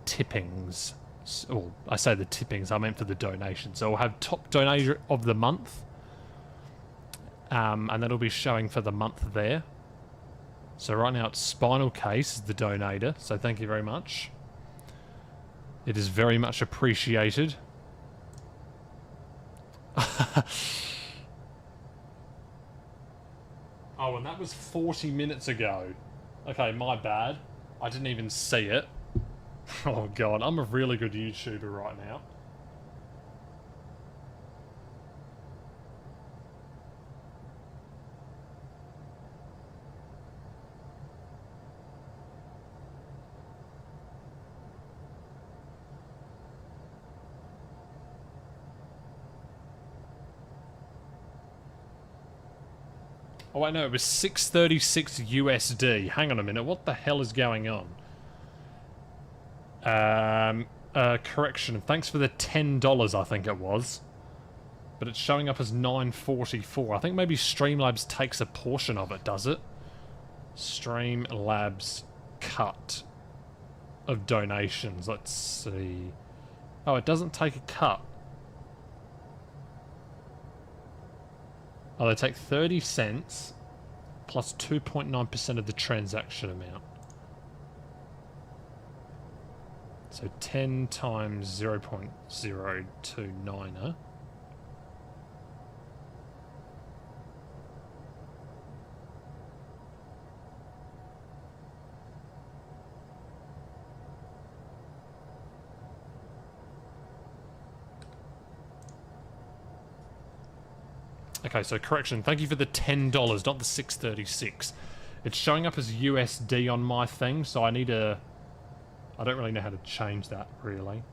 A: tippings. Well, I say the tippings, I meant for the donations. So we'll have top donator of the month. And that'll be showing for the month there. So right now it's Spinal Case is the donator. So thank you very much. It is very much appreciated. Oh, and that was 40 minutes ago. Okay, my bad. I didn't even see it. Oh god, I'm a really good YouTuber right now. Oh wait, no, it was 636 USD. Hang on a minute, what the hell is going on? Correction, thanks for the $10, I think it was. But it's showing up as 944. I think maybe Streamlabs takes a portion of it, does it? Streamlabs cut of donations, let's see. Oh, it doesn't take a cut. Oh, they take 30 cents plus 2.9% of the transaction amount. So 10 times 0.029er. Okay, so correction. Thank you for the $10, not the 636. It's showing up as USD on my thing, so I need to... I don't really know how to change that, really.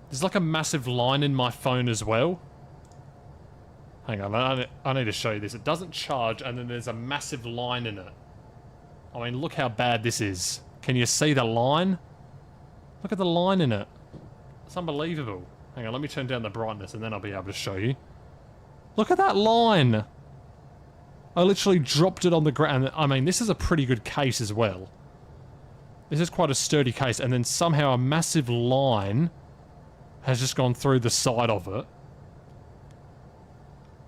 A: There's like a massive line in my phone as well. Hang on, I need to show you this. It doesn't charge, and then there's a massive line in it. I mean, look how bad this is. Can you see the line? Look at the line in it. It's unbelievable. Hang on, let me turn down the brightness, and then I'll be able to show you. Look at that line! I literally dropped it on the ground. I mean, this is a pretty good case as well. This is quite a sturdy case, and then somehow a massive line has just gone through the side of it.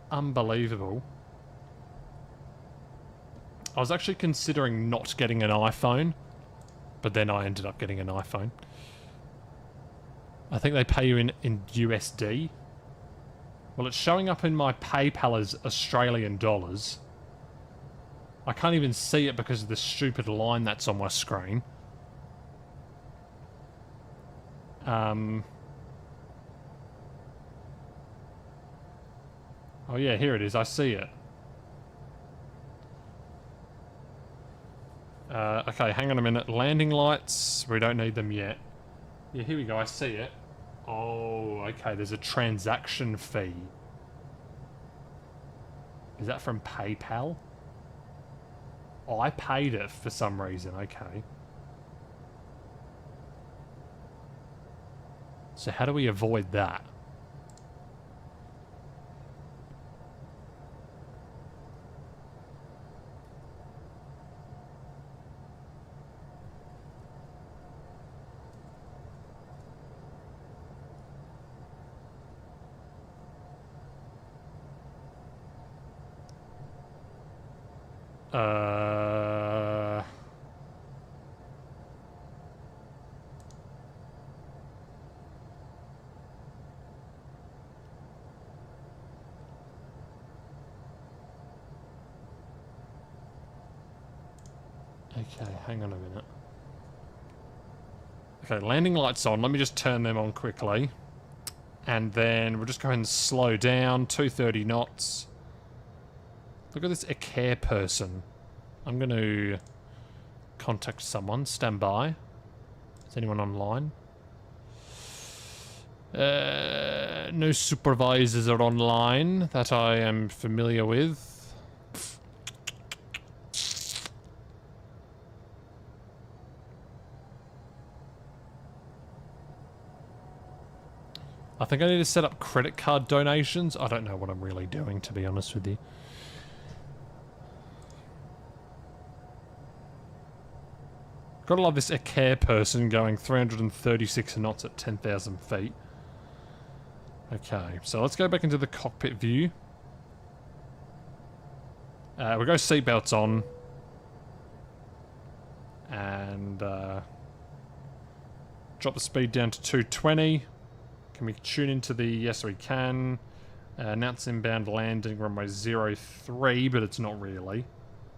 A: Unbelievable. I was actually considering not getting an iPhone, but then I ended up getting an iPhone. I think they pay you in USD. Well, it's showing up in my PayPal as Australian dollars. I can't even see it because of the stupid line that's on my screen. Oh yeah, here it is. I see it. Okay, hang on a minute. Landing lights. We don't need them yet. Yeah, here we go. I see it. Oh, okay. There's a transaction fee. Is that from PayPal? Oh, I paid it for some reason. Okay. So how do we avoid that? Okay, hang on a minute. Okay, landing lights on. Let me just turn them on quickly. And then we'll just go ahead and slow down. 230 knots. Look at this care person. I'm going to contact someone. Stand by. Is anyone online? No supervisors are online that I am familiar with. I think I need to set up credit card donations. I don't know what I'm really doing, to be honest with you. Gotta love this care person going 336 knots at 10,000 feet. Okay, so let's go back into the cockpit view. We'll go seatbelts on. And drop the speed down to 220. Can we tune into the... Yes, we can. Announce inbound landing runway 03, but it's not really.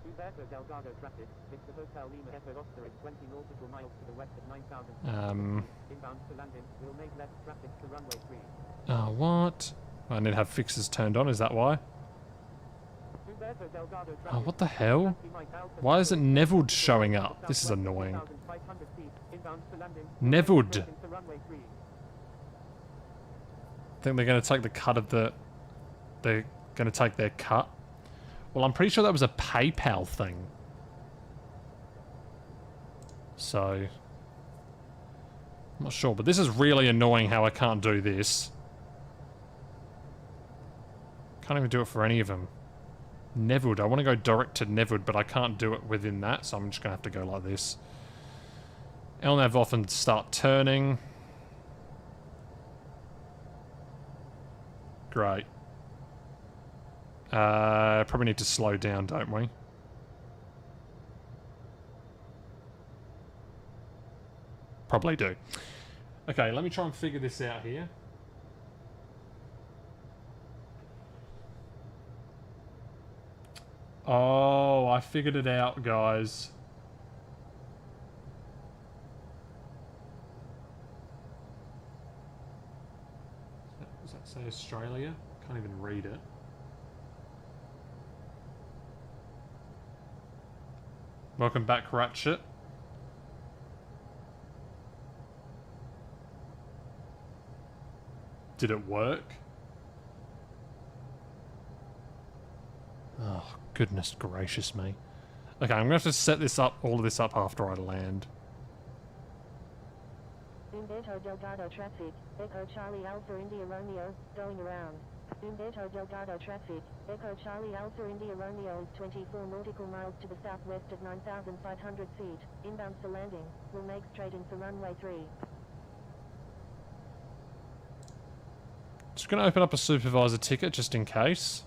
B: Umberto Delgado traffic. It's the Hotel Lima Echo Oscar at 20 nautical miles to the west at 9,000 inbound to landing. We'll make less traffic to runway 3.
A: Oh, what? I need to have fixes turned on, is that why?
B: Umberto Delgado traffic.
A: Oh, what the hell? Why isn't Neville showing up? This is annoying. Neville. Think they're going to take the cut of the... They're going to take their cut? Well, I'm pretty sure that was a PayPal thing. So... I'm not sure, but this is really annoying how I can't do this. Can't even do it for any of them. Neville. I want to go direct to Neville, but I can't do it within that, so I'm just going to have to go like this. LNAV off and start turning. Great. Probably need to slow down, don't we? Probably do. Okay, let me try and figure this out here. Oh, I figured it out, guys. Does that say Australia? Can't even read it. Welcome back, Ratchet. Did it work? Oh, goodness gracious me. Okay, I'm going to have to set this up, all of this up after I land.
P: Umberto Delgado traffic, Echo Charlie Alpha India Romeo, going around. Umberto Delgado traffic, Echo Charlie Alpha India Romeo is 24 nautical miles to the southwest at 9,500 feet, inbound for landing, will make straight in for runway 3.
A: Just going to open up a supervisor ticket just in case.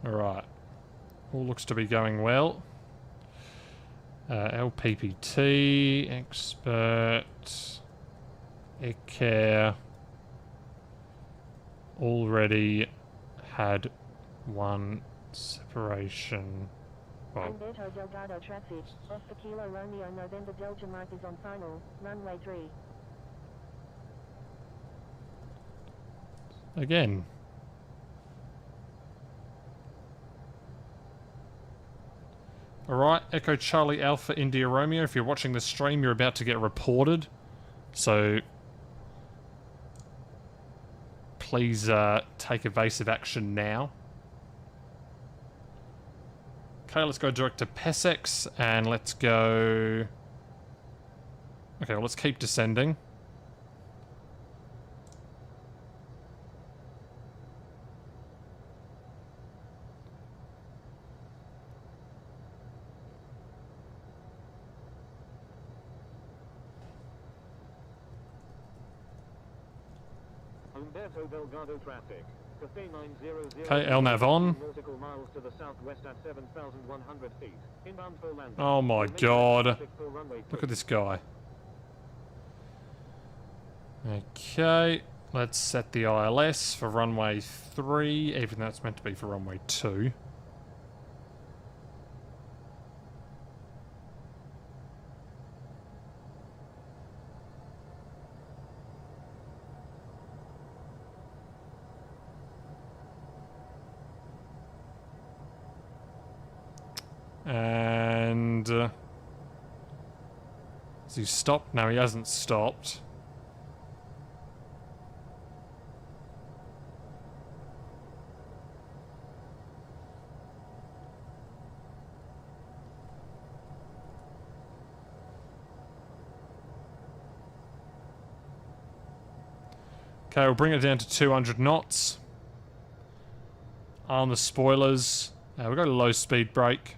A: Alright. All looks to be going well. LPPT, expert, Air already had one separation. Well,
P: Umberto Delgado traffic, off the Kilo Romeo November Delta Mike is on final, runway 3.
A: again. Alright, Echo Charlie Alpha India Romeo. If you're watching the stream, you're about to get reported. So, please take evasive action now. Okay, let's go direct to Pessex, and let's go... Okay, well, let's keep descending.
C: Umberto Delgado traffic. Cafe 900
A: Okay, LNAV on.
C: nautical miles to the southwest at 7,100 feet. Inbound for landing.
A: Oh my god. Look at this guy. Okay, let's set the ILS for runway 3, even though it's meant to be for runway 2. And... has he stopped? No, he hasn't stopped. Okay, we'll bring it down to 200 knots. Arm the spoilers. We've got a low speed brake.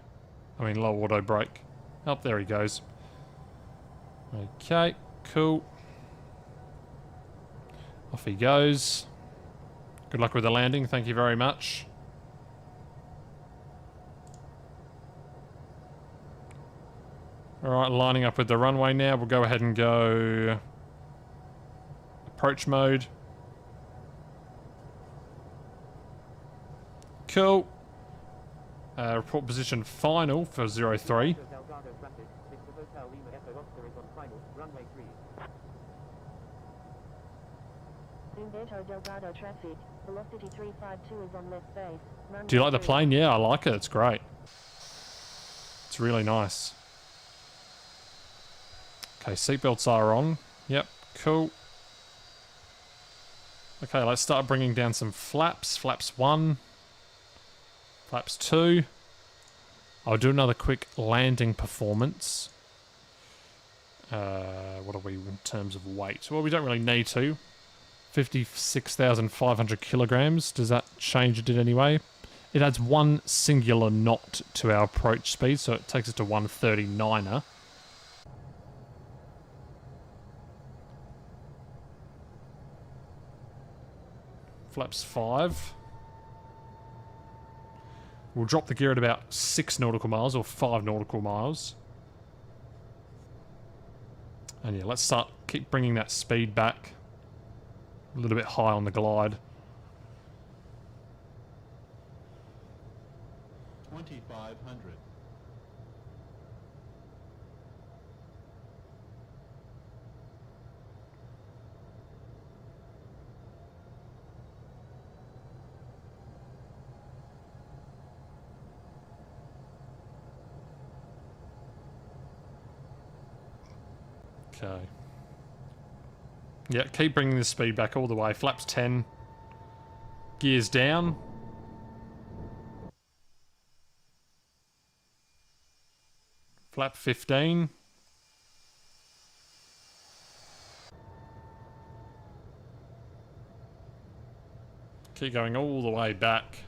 A: I mean, low auto brake. Oh, there he goes. Okay, cool. Off he goes. Good luck with the landing. Thank you very much. Alright, lining up with the runway now. We'll go ahead and go... approach mode. Cool. Report position final for 03.
P: Umberto Delgado traffic. Velocity 352 is on left base.
A: Do you like the plane? Yeah, I like it. It's great. It's really nice. Okay, seatbelts are on. Yep, cool. Okay, let's start bringing down some flaps. Flaps 1. Flaps 2. I'll do another quick landing performance. What are we in terms of weight? Well, we don't really need to. 56,500 kilograms. Does that change it in any way? It adds 1 singular knot to our approach speed, so it takes us to 139er. Flaps 5. We'll drop the gear at about 6 nautical miles or 5 nautical miles. And yeah, let's keep bringing that speed back. A little bit high on the glide.
Q: 2,500.
A: Okay. Yeah, keep bringing the speed back all the way. Flaps 10. Gears down. Flap 15. Keep going all the way back.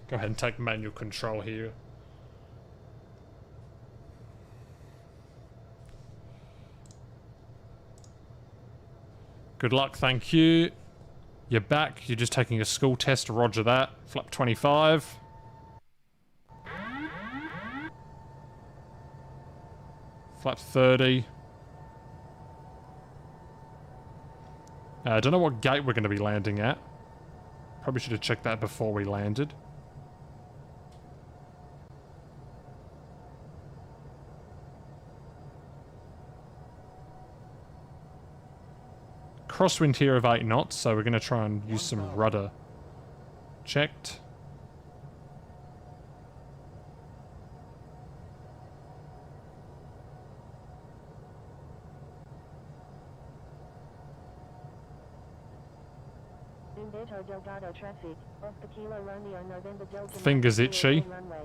A: Go ahead and take manual control here. Good luck, thank you. You're back. You're just taking a school test. Roger that. Flap 25. Flap 30. I don't know what gate we're going to be landing at. Probably should have checked that before we landed. Crosswind here of 8 knots, so we're going to try and use some rudder. Checked.
P: Umberto Delgado traffic, off the Kilo Romeo November Delta.
A: Fingers itchy.
P: Runway.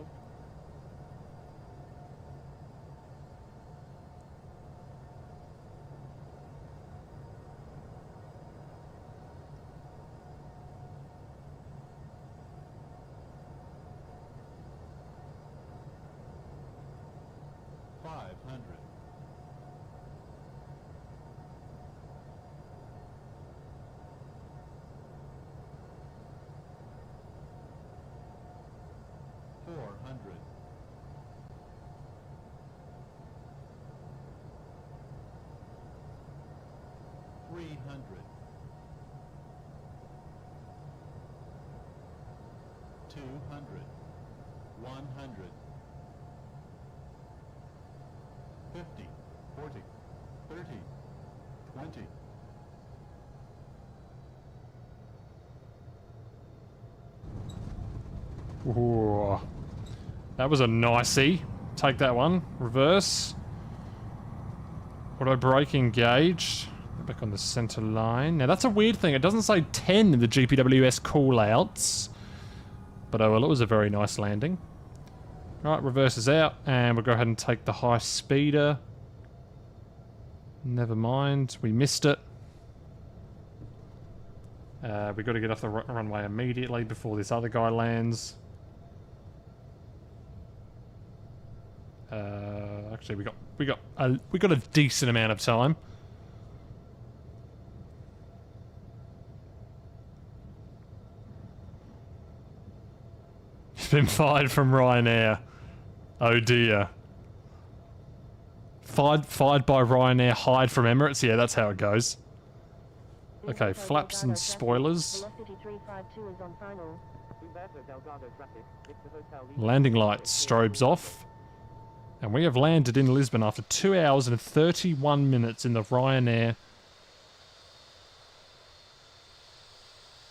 A: Ooh, that was a nicey. Take that one. Reverse. Auto brake engaged. Back on the center line. Now that's a weird thing. It doesn't say 10 in the GPWS callouts. But oh well, it was a very nice landing. Right, reverses out, and we'll go ahead and take the high speeder. Never mind, we missed it. We've got to get off the runway immediately before this other guy lands. Actually, we got a decent amount of time. He's been fired from Ryanair. Oh dear. Fired by Ryanair, hired from Emirates. Yeah, that's how it goes. Okay, flaps and spoilers. Landing lights, strobes off. And we have landed in Lisbon after 2 hours and 31 minutes in the Ryanair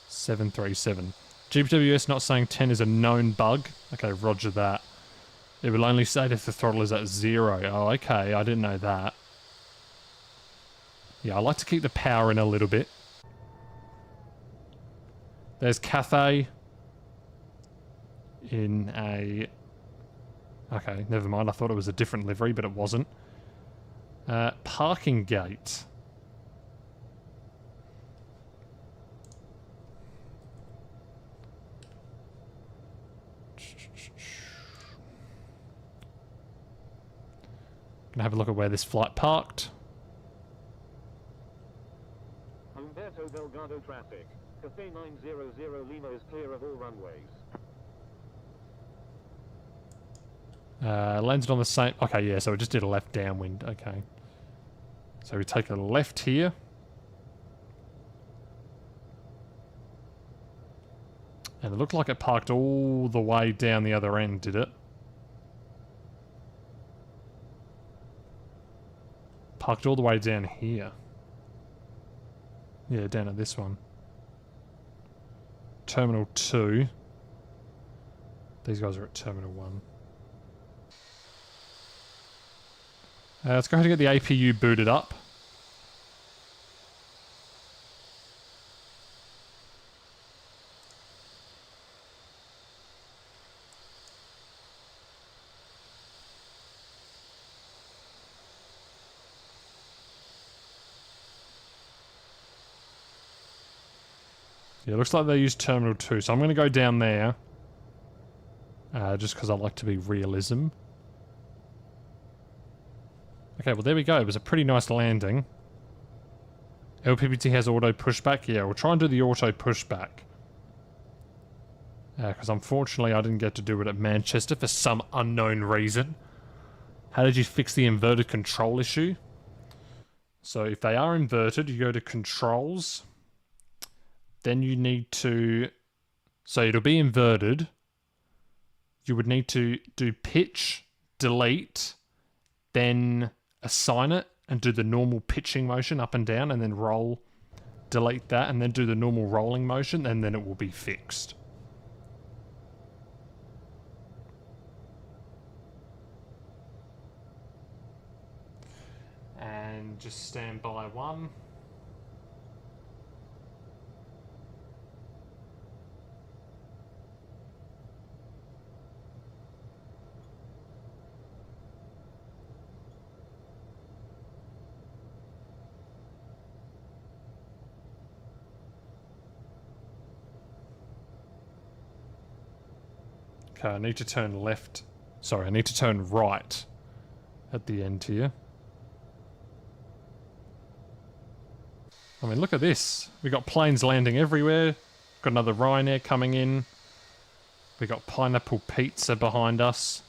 A: 737. GPWS not saying 10 is a known bug. Okay, roger that. It will only say if the throttle is at 0. Oh, okay, I didn't know that. Yeah, I like to keep the power in a little bit. There's Cathay in a... Okay, never mind. I thought it was a different livery, but it wasn't. Parking gate. Gonna have a look at where this flight parked.
C: Umberto Delgado traffic. Cafe 900 Lima is clear of all runways.
A: Landed on the same... Okay, yeah, so we just did a left downwind. Okay. So we take a left here. And it looked like it parked all the way down the other end, did it? Parked all the way down here. Yeah, down at this one. Terminal 2. These guys are at Terminal 1. Let's go ahead and get the APU booted up. Yeah, it looks like they use Terminal 2, so I'm going to go down there. Just because I like to be realism. Okay, well there we go. It was a pretty nice landing. LPPT has auto pushback. Yeah, we'll try and do the auto pushback. Because unfortunately I didn't get to do it at Manchester for some unknown reason. How did you fix the inverted control issue? So if they are inverted, you go to controls. Then you need to... So it'll be inverted. You would need to do pitch, delete, then assign it and do the normal pitching motion up and down and then roll, delete that and then do the normal rolling motion and then it will be fixed. And just stand by one. Okay, I need to turn left. Sorry, I need to turn right at the end here. I mean, look at this. We got planes landing everywhere. Got another Ryanair coming in. We got Pineapple Pizza behind us.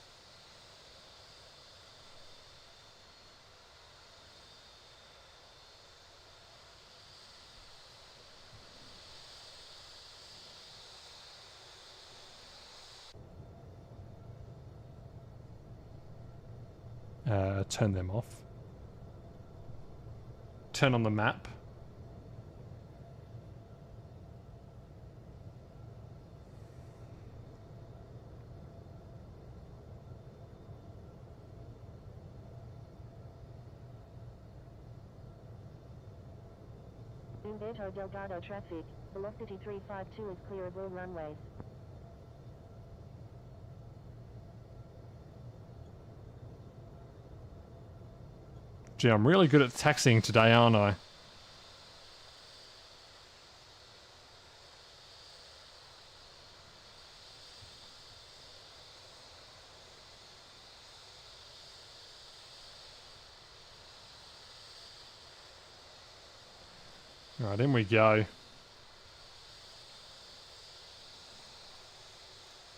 A: Turn them off. Turn on the map.
P: Umberto Delgado traffic, velocity 352 is clear of all runways.
A: Gee, I'm really good at taxiing today, aren't I? Right, in we go.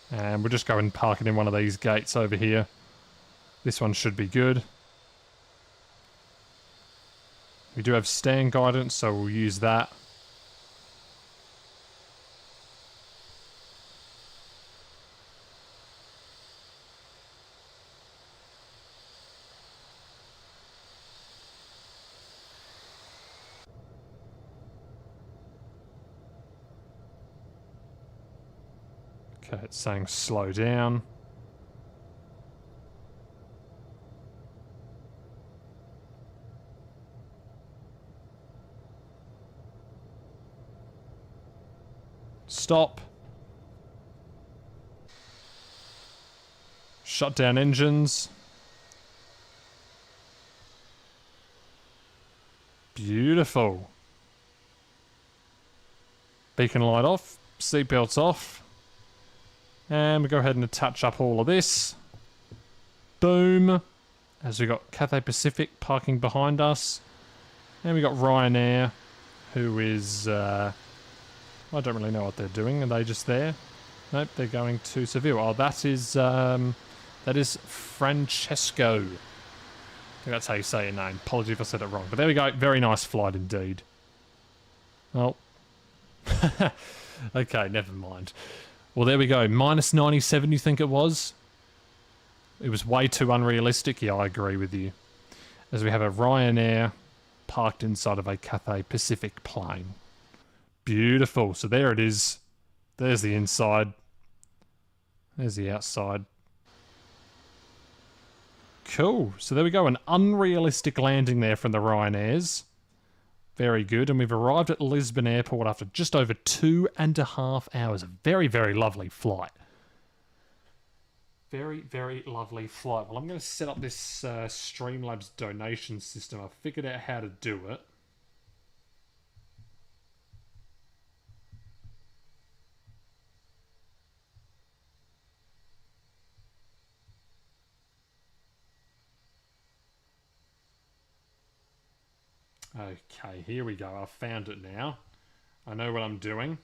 A: And we'll just go and park it in one of these gates over here. This one should be good. We do have stand guidance, so we'll use that. Okay, it's saying slow down. Stop. Shut down engines. Beautiful. Beacon light off. Seatbelts off. And we go ahead and attach up all of this. Boom. As we got Cathay Pacific parking behind us. And we got Ryanair, who is... I don't really know what they're doing. Are they just there? Nope, they're going to Seville. Oh, that is Francesco. I think that's how you say your name. Apology if I said it wrong. But there we go. Very nice flight indeed. Oh. Okay, never mind. Well, there we go. Minus 97, you think it was? It was way too unrealistic. Yeah, I agree with you. As we have a Ryanair parked inside of a Cathay Pacific plane. Beautiful. So there it is. There's the inside. There's the outside. Cool. So there we go. An unrealistic landing there from the Ryanairs. Very good. And we've arrived at Lisbon Airport after just over 2.5 hours. A very, very lovely flight. Very, very lovely flight. Well, I'm going to set up this Streamlabs donation system. I've figured out how to do it. Okay, here we go. I've found it now. I know what I'm doing.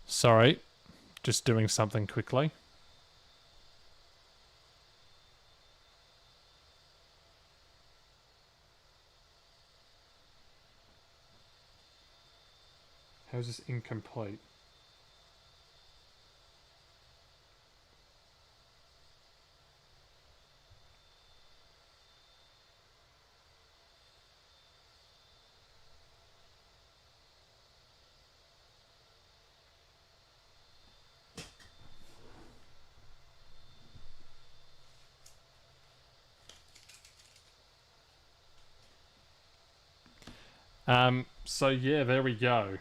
A: Sorry, just doing something quickly. How's this incomplete? So yeah, there we go.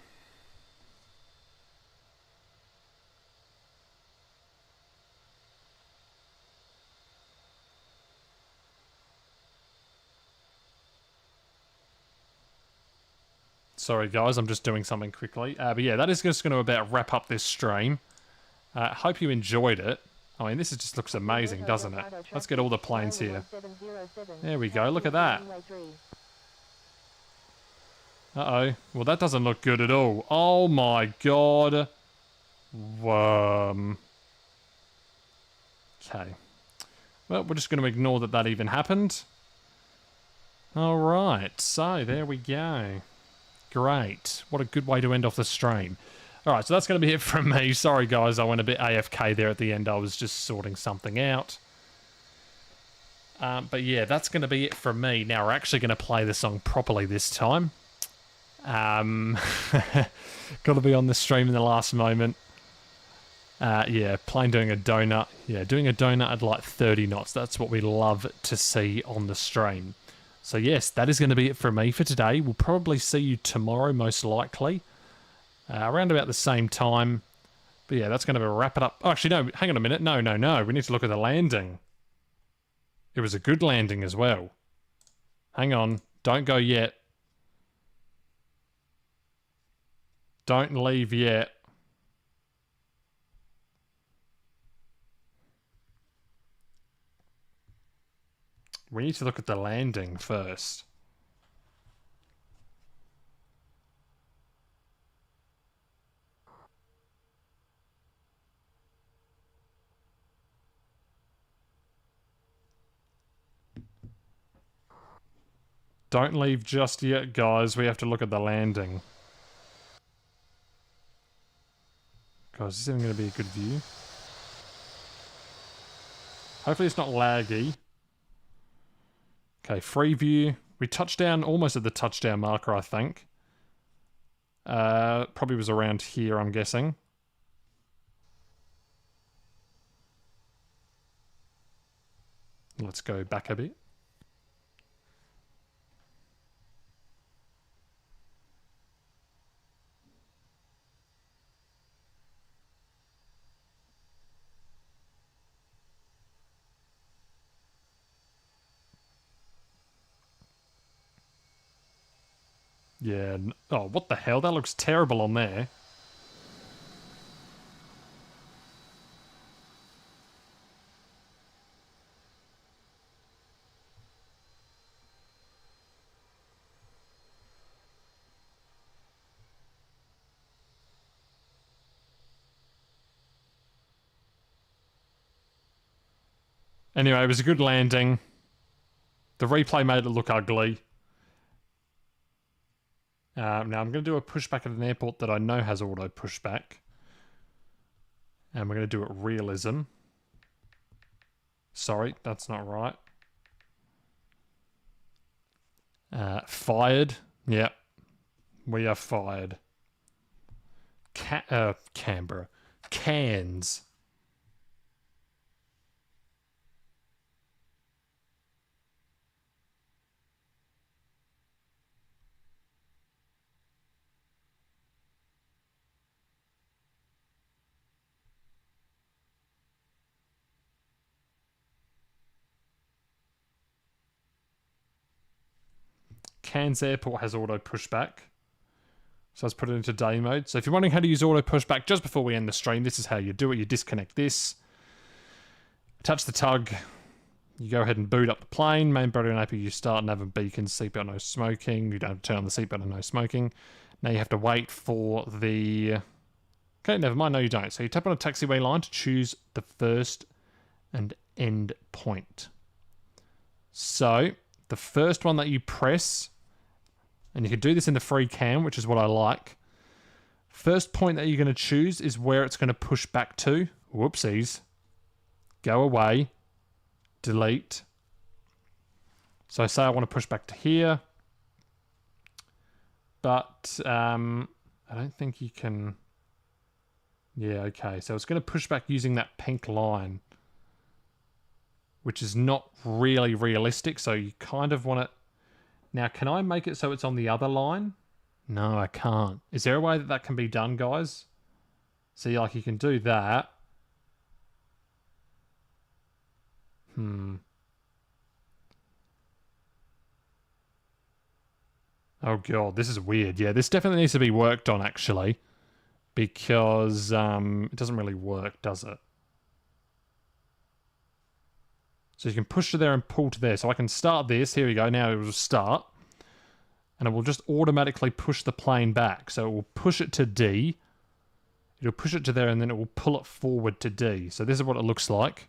A: Sorry guys, I'm just doing something quickly. But yeah, that is just going to about wrap up this stream. Hope you enjoyed it. I mean, this just looks amazing, doesn't it? Let's get all the planes here. There we go, look at that. Uh-oh. Well, that doesn't look good at all. Oh my god. Okay. Well, we're just going to ignore that that even happened. Alright, so there we go. Great. What a good way to end off the stream. Alright, so that's going to be it from me. Sorry guys, I went a bit AFK there at the end. I was just sorting something out. But yeah, that's going to be it from me. Now we're actually going to play the song properly this time. Got to be on the stream in the last moment. Yeah, plane doing a donut. Yeah, doing a donut at like 30 knots. That's what we love to see on the stream. So yes, that is going to be it from me for today. We'll probably see you tomorrow, most likely. Around about the same time. But yeah, that's going to wrap it up. Oh, actually, no, hang on a minute. No. We need to look at the landing. It was a good landing as well. Hang on. Don't go yet. Don't leave yet. We need to look at the landing first. Don't leave just yet, guys. We have to look at the landing. Guys, is this even going to be a good view? Hopefully it's not laggy. Okay, free view. We touched down almost at the touchdown marker, I think. Probably was around here, I'm guessing. Let's go back a bit. Yeah. Oh, what the hell? That looks terrible on there. Anyway, it was a good landing. The replay made it look ugly. Now I'm going to do a pushback at an airport that I know has auto pushback. And we're going to do it realism. Sorry, that's not right. Fired. Yep. We are fired. Canberra. Cairns. Cairns Airport has auto pushback. So let's put it into day mode. So if you're wondering how to use auto pushback just before we end the stream, this is how you do it. You disconnect this. Touch the tug. You go ahead and boot up the plane. Main body on AP, you start, nav and beacon, seatbelt no smoking. You don't have to turn on the seatbelt and no smoking. Now you have to wait for the... Okay, never mind. No, you don't. So you tap on a taxiway line to choose the first and end point. So the first one that you press... And you can do this in the free cam, which is what I like. First point that you're going to choose is where it's going to push back to. Whoopsies. Go away. Delete. So say I want to push back to here. But I don't think you can... Yeah, okay. So it's going to push back using that pink line, which is not really realistic. So you kind of want it... Now, can I make it so it's on the other line? No, I can't. Is there a way that that can be done, guys? See, like, you can do that. Oh, God, this is weird. Yeah, this definitely needs to be worked on, actually. Because it doesn't really work, does it? So you can push to there and pull to there. So I can start this. Here we go. Now it will start. And it will just automatically push the plane back. So it will push it to D. It'll push it to there and then it will pull it forward to D. So this is what it looks like.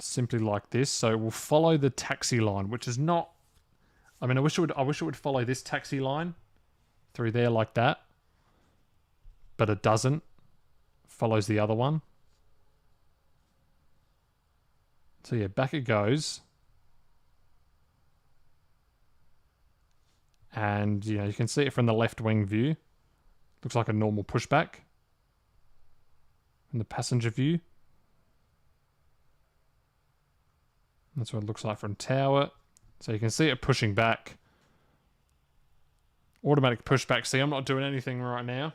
A: Simply like this. So it will follow the taxi line, which is not... I mean, I wish it would follow this taxi line through there like that. But it doesn't. Follows the other one. So yeah, back it goes. And you know, you can see it from the left wing view. Looks like a normal pushback. From the passenger view. That's what it looks like from tower. So you can see it pushing back. Automatic pushback. See, I'm not doing anything right now.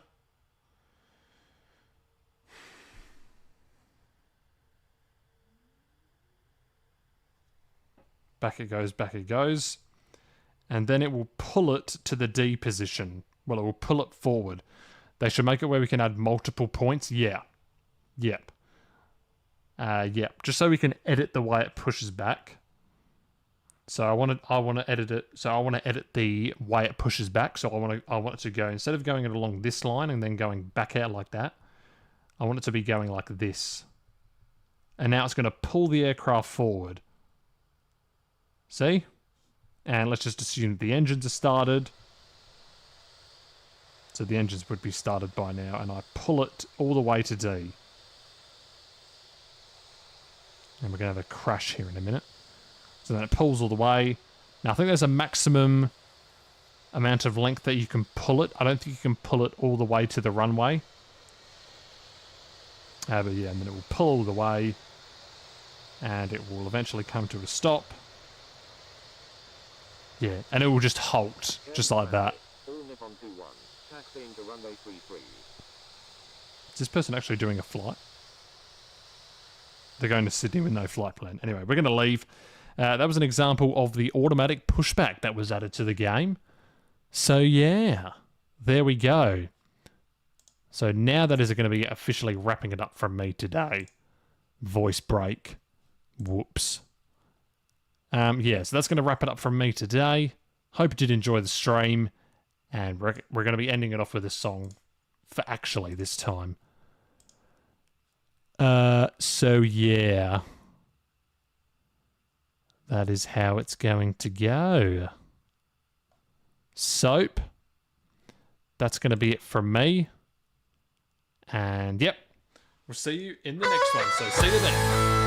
A: Back it goes, back it goes. And then it will pull it to the D position. Well, it will pull it forward. They should make it where we can add multiple points. Yeah. Yep. Yep. Just so we can edit the way it pushes back. So I want to edit it. So I want to edit the way it pushes back. So I want it to go, instead of going it along this line and then going back out like that, I want it to be going like this. And now it's going to pull the aircraft forward. See? And let's just assume the engines are started. So the engines would be started by now. And I pull it all the way to D. And we're going to have a crash here in a minute. So then it pulls all the way. Now I think there's a maximum amount of length that you can pull it. I don't think you can pull it all the way to the runway. But yeah, and then it will pull all the way. And it will eventually come to a stop. Yeah, and it will just halt, just like that. Is this person actually doing a flight? They're going to Sydney with no flight plan. Anyway, we're going to leave. That was an example of the automatic pushback that was added to the game. So yeah, there we go. So now that is going to be officially wrapping it up from me today. Voice break. Whoops. Yeah, so that's going to wrap it up from me today. Hope you did enjoy the stream. And we're going to be ending it off with a song for actually this time. So yeah. That is how it's going to go. Soap. That's going to be it from me. And yep. We'll see you in the next one. So see you then.